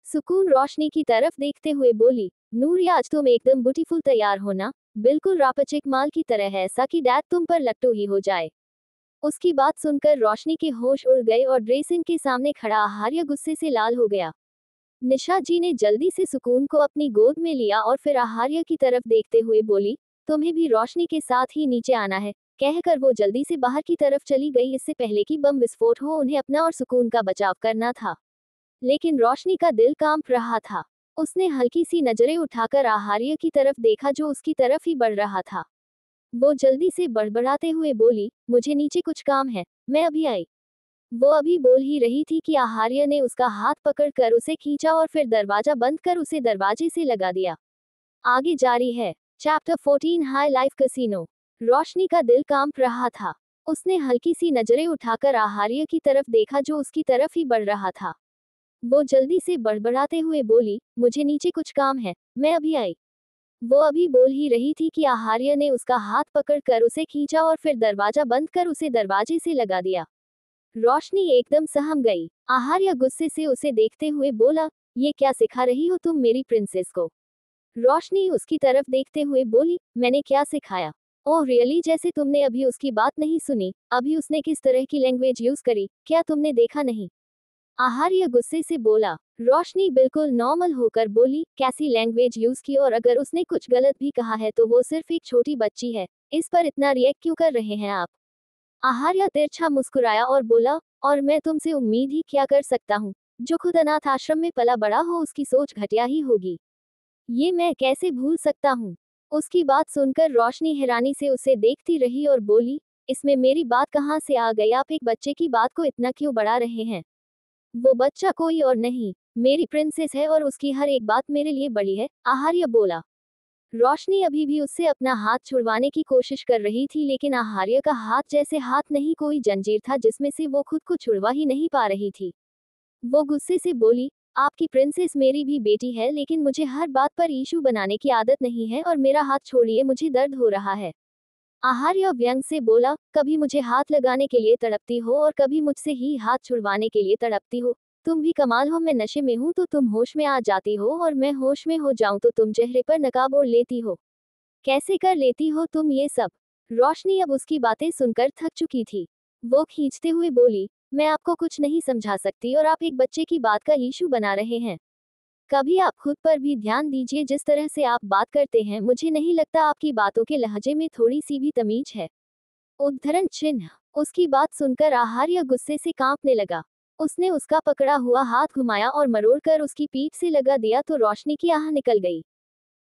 सुकून रोशनी की तरफ देखते हुए बोली, नूरी आज तुम एकदम ब्यूटीफुल तैयार हो ना, बिल्कुल रापचिक माल की तरह है, ऐसा कि डैड तुम पर लट्टू ही हो जाए। उसकी बात सुनकर रोशनी के होश उड़ गए और ड्रेसिंग के सामने खड़ा आहार्य गुस्से से लाल हो गया। निशा जी ने जल्दी से सुकून को अपनी गोद में लिया और फिर आहार्य की तरफ देखते हुए बोली, तुम्हें भी रोशनी के साथ ही नीचे आना है। कहकर वो जल्दी से बाहर की तरफ चली गई, इससे पहले कि बम विस्फोट हो उन्हें अपना और सुकून का बचाव करना था। लेकिन रोशनी का दिल कांप रहा था। उसने हल्की सी नजरें उठाकर आहार्य की तरफ देखा जो उसकी तरफ ही बढ़ रहा था। वो जल्दी से बड़बड़ाते हुए बोली, मुझे नीचे कुछ काम है, मैं अभी आई। वो अभी बोल ही रही थी कि आहार्य ने उसका हाथ पकड़कर उसे खींचा और फिर दरवाजा बंद कर उसे दरवाजे से लगा दिया। आगे जारी है। Chapter 14 high life casino. Roshni का दिल कांप रहा था। उसने हल्की सी नजरें उठाकर आहार्य की तरफ देखा जो उसकी तरफ ही बढ़ रहा था। वो जल्दी से बड़बड़ाते हुए बोली, मुझे नीचे कुछ काम है, मैं अभी आई। वो अभी बोल ही रही थी कि आहार्य ने उसका हाथ पकड़कर उसे खींचा और फिर दरवाजा बंद कर उसे दरवाजे से लगा दिया। रोशनी एकदम सहम गई। आहार्य गुस्से से उसे देखते हुए बोला, ये क्या सिखा रही हो तुम मेरी प्रिंसेस को? रोशनी उसकी तरफ देखते हुए बोली, मैंने क्या सिखाया? ओह रियली, जैसे तुमने अभी उसकी बात नहीं सुनी, अभी उसने किस तरह की लैंग्वेज यूज करी, क्या तुमने देखा नहीं? आहार्य गुस्से से बोला। रोशनी बिल्कुल नॉर्मल होकर बोली, कैसी लैंग्वेज यूज की, और अगर उसने कुछ गलत भी कहा है तो वो सिर्फ एक छोटी बच्ची है, इस पर इतना रिएक्ट क्यों कर रहे हैं आप? आहार्य तिरछा मुस्कुराया और बोला, और मैं तुमसे उम्मीद ही क्या कर सकता हूँ? जो खुद अनाथ आश्रम में पला बड़ा हो उसकी सोच घटिया ही होगी। ये मैं कैसे भूल सकता हूँ? उसकी बात सुनकर रोशनी हैरानी से उसे देखती रही और बोली, इसमें मेरी बात कहाँ से आ गई? आप एक बच्चे की बात को इतना क्यों बढ़ा रहे हैं? वो बच्चा कोई और नहीं, मेरी प्रिंसेस है और उसकी हर एक बात मेरे लिए बड़ी है, आहार्य बोला। रोशनी अभी भी उससे अपना हाथ छुड़वाने की कोशिश कर रही थी, लेकिन आहार्य का हाथ जैसे हाथ नहीं कोई जंजीर था जिसमें से वो खुद को छुड़वा ही नहीं पा रही थी। वो गुस्से से बोली, आपकी प्रिंसेस मेरी भी बेटी है, लेकिन मुझे हर बात पर इशू बनाने की आदत नहीं है और मेरा हाथ छोड़िए, मुझे दर्द हो रहा है। आहार्य व्यंग से बोला, कभी मुझे हाथ लगाने के लिए तड़पती हो और कभी मुझसे ही हाथ छुड़वाने के लिए तड़पती हो। तुम भी कमाल हो, मैं नशे में हूं तो तुम होश में आ जाती हो और मैं होश में हो जाऊं तो तुम चेहरे पर नकाब ओढ़ लेती हो। कैसे कर लेती हो तुम ये सब? रोशनी अब उसकी बातें सुनकर थक चुकी थी। वो खींचते हुए बोली, मैं आपको कुछ नहीं समझा सकती और आप एक बच्चे की बात का इशू बना रहे हैं। कभी आप खुद पर भी ध्यान दीजिए, जिस तरह से आप बात करते हैं मुझे नहीं लगता आपकी बातों के लहजे में थोड़ी सी भी तमीज है। उद्धरण चिन्ह। उसकी बात सुनकर आहार्य गुस्से से कांपने लगा। उसने उसका पकड़ा हुआ हाथ घुमाया और मरोड़कर उसकी पीठ से लगा दिया तो रोशनी की आह निकल गई।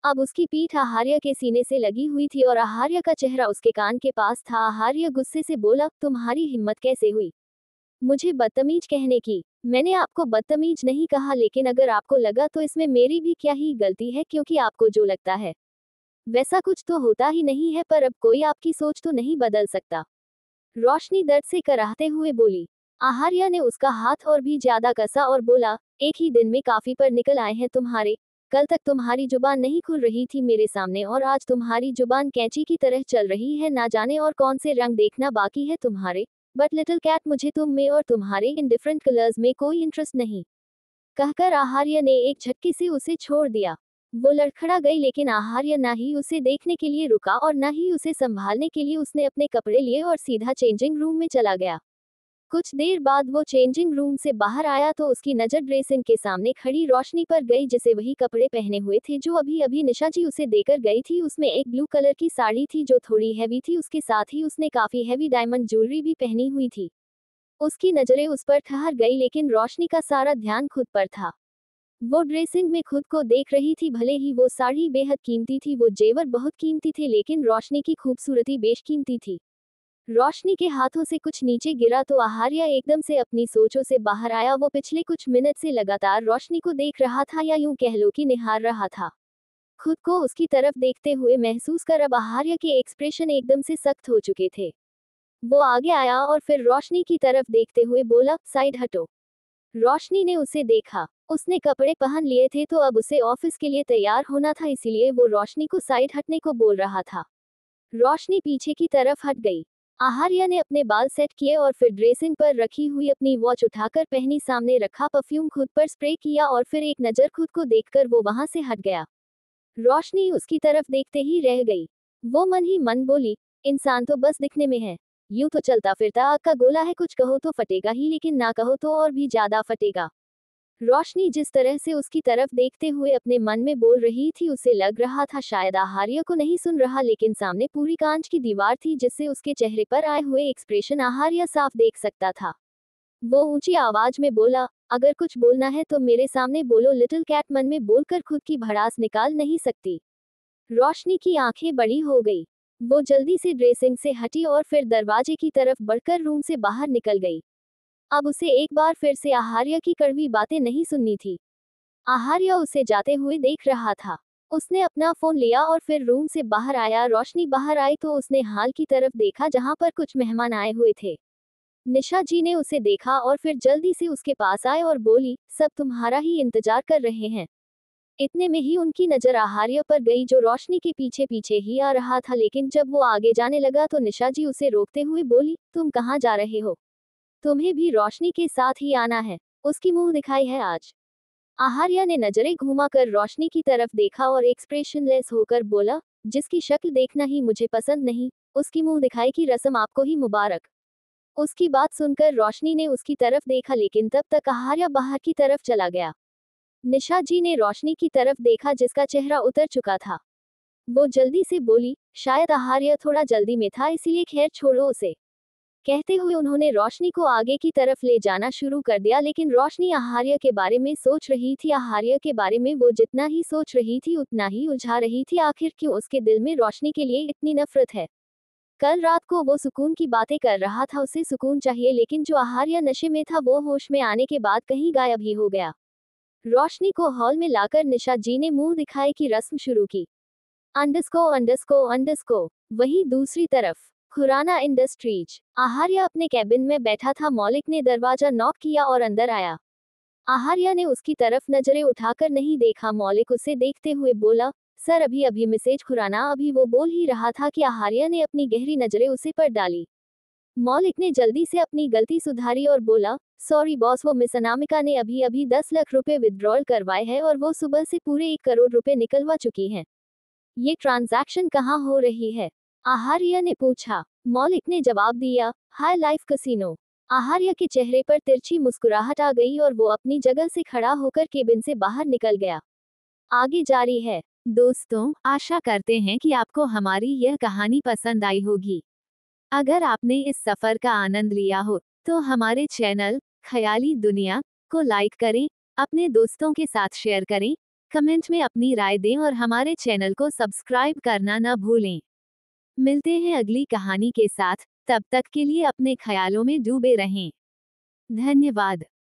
अब उसकी पीठ आहार्य के सीने से लगी हुई थी और आहार्य का चेहरा उसके कान के पास था। आहार्य गुस्से से बोला, तुम्हारी हिम्मत कैसे हुई मुझे बदतमीज कहने की? मैंने आपको बदतमीज नहीं कहा, लेकिन अगर आपको लगा तो इसमें मेरी भी क्या ही गलती है, क्योंकि आपको जो लगता है वैसा कुछ तो होता ही नहीं है, पर अब कोई आपकी सोच तो नहीं बदल सकता। रोशनी दर्द से कराहते हुए बोली। आहार्य ने उसका हाथ और भी ज्यादा कसा और बोला, एक ही दिन में काफी पर निकल आए हैं तुम्हारे। कल तक तुम्हारी जुबान नहीं खुल रही थी मेरे सामने और आज तुम्हारी जुबान कैंची की तरह चल रही है। ना जाने और कौन से रंग देखना बाकी है तुम्हारे। बट लिटिल कैट, मुझे तुम में और तुम्हारे इन डिफरेंट कलर्स में कोई इंटरेस्ट नहीं। कहकर आहार्य ने एक झटके से उसे छोड़ दिया। वो लड़खड़ा गई, लेकिन आहार्य ना ही उसे देखने के लिए रुका और ना ही उसे संभालने के लिए। उसने अपने कपड़े लिए और सीधा चेंजिंग रूम में चला गया। कुछ देर बाद वो चेंजिंग रूम से बाहर आया तो उसकी नजर ड्रेसिंग के सामने खड़ी रोशनी पर गई, जिसे वही कपड़े पहने हुए थे जो अभी अभी निशा जी उसे देकर गई थी। उसमें एक ब्लू कलर की साड़ी थी जो थोड़ी हैवी थी, उसके साथ ही उसने काफी हैवी डायमंड ज्वेलरी भी पहनी हुई थी। उसकी नजरें उस पर ठहर गई, लेकिन रोशनी का सारा ध्यान खुद पर था। वो ड्रेसिंग में खुद को देख रही थी। भले ही वो साड़ी बेहद कीमती थी, वो जेवर बहुत कीमती थे, लेकिन रोशनी की खूबसूरती बेशकीमती थी। रोशनी के हाथों से कुछ नीचे गिरा तो आहार्य एकदम से अपनी सोचों से बाहर आया। वो पिछले कुछ मिनट से लगातार रोशनी को देख रहा था, या यूं कह लो कि निहार रहा था। खुद को उसकी तरफ देखते हुए महसूस कर अब आहार्य के एक्सप्रेशन एकदम से सख्त हो चुके थे। वो आगे आया और फिर रोशनी की तरफ देखते हुए बोला, साइड हटो। रोशनी ने उसे देखा। उसने कपड़े पहन लिए थे तो अब उसे ऑफिस के लिए तैयार होना था, इसीलिए वो रोशनी को साइड हटने को बोल रहा था। रोशनी पीछे की तरफ हट गई। आहार्या ने अपने बाल सेट किए और फिर ड्रेसिंग पर रखी हुई अपनी वॉच उठाकर पहनी, सामने रखा परफ्यूम खुद पर स्प्रे किया और फिर एक नज़र खुद को देखकर वो वहां से हट गया। रोशनी उसकी तरफ देखते ही रह गई। वो मन ही मन बोली, इंसान तो बस दिखने में है, यूं तो चलता फिरता आग का गोला है, कुछ कहो तो फटेगा ही लेकिन ना कहो तो और भी ज्यादा फटेगा। रोशनी जिस तरह से उसकी तरफ देखते हुए अपने मन में बोल रही थी, उसे लग रहा था शायद आहार्य को नहीं सुन रहा, लेकिन सामने पूरी कांच की दीवार थी जिससे उसके चेहरे पर आए हुए एक्सप्रेशन आहार्य साफ देख सकता था। वो ऊंची आवाज में बोला, अगर कुछ बोलना है तो मेरे सामने बोलो। लिटिल कैट मन में बोलकर खुद की भड़ास निकाल नहीं सकती। रोशनी की आंखें बड़ी हो गई। वो जल्दी से ड्रेसिंग से हटी और फिर दरवाजे की तरफ बढ़कर रूम से बाहर निकल गई। अब उसे एक बार फिर से आहार्य की कड़वी बातें नहीं सुननी थी। आहार्य उसे जाते हुए देख रहा था। उसने अपना फोन लिया और फिर रूम से बाहर आया। रोशनी बाहर आई तो उसने हाल की तरफ देखा जहां पर कुछ मेहमान आए हुए थे। निशा जी ने उसे देखा और फिर जल्दी से उसके पास आए और बोली, सब तुम्हारा ही इंतजार कर रहे हैं। इतने में ही उनकी नजर आहार्य पर गई जो रोशनी के पीछे पीछे ही आ रहा था, लेकिन जब वो आगे जाने लगा तो निशा जी उसे रोकते हुए बोली, तुम कहाँ जा रहे हो? तुम्हें भी रोशनी के साथ ही आना है? उसकी मुंह दिखाई है आज? आहार्य ने नजरें घुमाकर रोशनी की तरफ देखा और एक्सप्रेशनलेस होकर बोला, जिसकी शक्ल देखना ही मुझे पसंद नहीं, उसकी मुंह दिखाई की रस्म आपको ही मुबारक। उसकी बात सुनकर रोशनी ने उसकी तरफ देखा, लेकिन तब तक आहार्य बाहर की तरफ चला गया। निशा जी ने रोशनी की तरफ देखा जिसका चेहरा उतर चुका था। वो जल्दी से बोली, शायद आहार्य थोड़ा जल्दी में था इसीलिए, खैर छोड़ो उसे। कहते हुए उन्होंने रोशनी को आगे की तरफ ले जाना शुरू कर दिया, लेकिन रोशनी आहार्य के बारे में सोच रही थी। आहार्य के बारे में वो जितना ही सोच रही थी उतना ही उलझा रही थी। आखिर क्यों उसके दिल में रोशनी के लिए इतनी नफरत है? कल रात को वो सुकून की बातें कर रहा था, उसे सुकून चाहिए, लेकिन जो आहार्य नशे में था वो होश में आने के बाद कहीं गायब ही हो गया। रोशनी को हॉल में लाकर निशा जी ने मुंह दिखाए की रस्म शुरू की। अंडरस्को अंडरस्को अंडरस्को। वहीं दूसरी तरफ खुराना इंडस्ट्रीज, आहार्य अपने कैबिन में बैठा था। मौलिक ने दरवाजा नॉक किया और अंदर आया। आहार्य ने उसकी तरफ नजरें उठाकर नहीं देखा। मौलिक उसे देखते हुए बोला, सर अभी अभी मैसेज। खुराना अभी वो बोल ही रहा था कि आहार्य ने अपनी गहरी नजरें उसे पर डाली। मौलिक ने जल्दी से अपनी गलती सुधारी और बोला, सॉरी बॉस, वो मिस अनामिका ने अभी अभी 10 लाख रुपए विड्रॉल करवाए हैं और वो सुबह से पूरे 1 करोड़ रुपए निकलवा चुकी हैं। ये ट्रांजैक्शन कहाँ हो रही है? आहार्य ने पूछा। मौलिक ने जवाब दिया, हाई लाइफ कसिनो। आहार्य के चेहरे पर तिरछी मुस्कुराहट आ गई और वो अपनी जगह से खड़ा होकर केबिन से बाहर निकल गया। आगे जारी है। दोस्तों, आशा करते हैं कि आपको हमारी यह कहानी पसंद आई होगी। अगर आपने इस सफर का आनंद लिया हो तो हमारे चैनल ख्याली दुनिया को लाइक करें, अपने दोस्तों के साथ शेयर करें, कमेंट में अपनी राय दें और हमारे चैनल को सब्सक्राइब करना न भूलें। मिलते हैं अगली कहानी के साथ, तब तक के लिए अपने ख्यालों में डूबे रहें। धन्यवाद।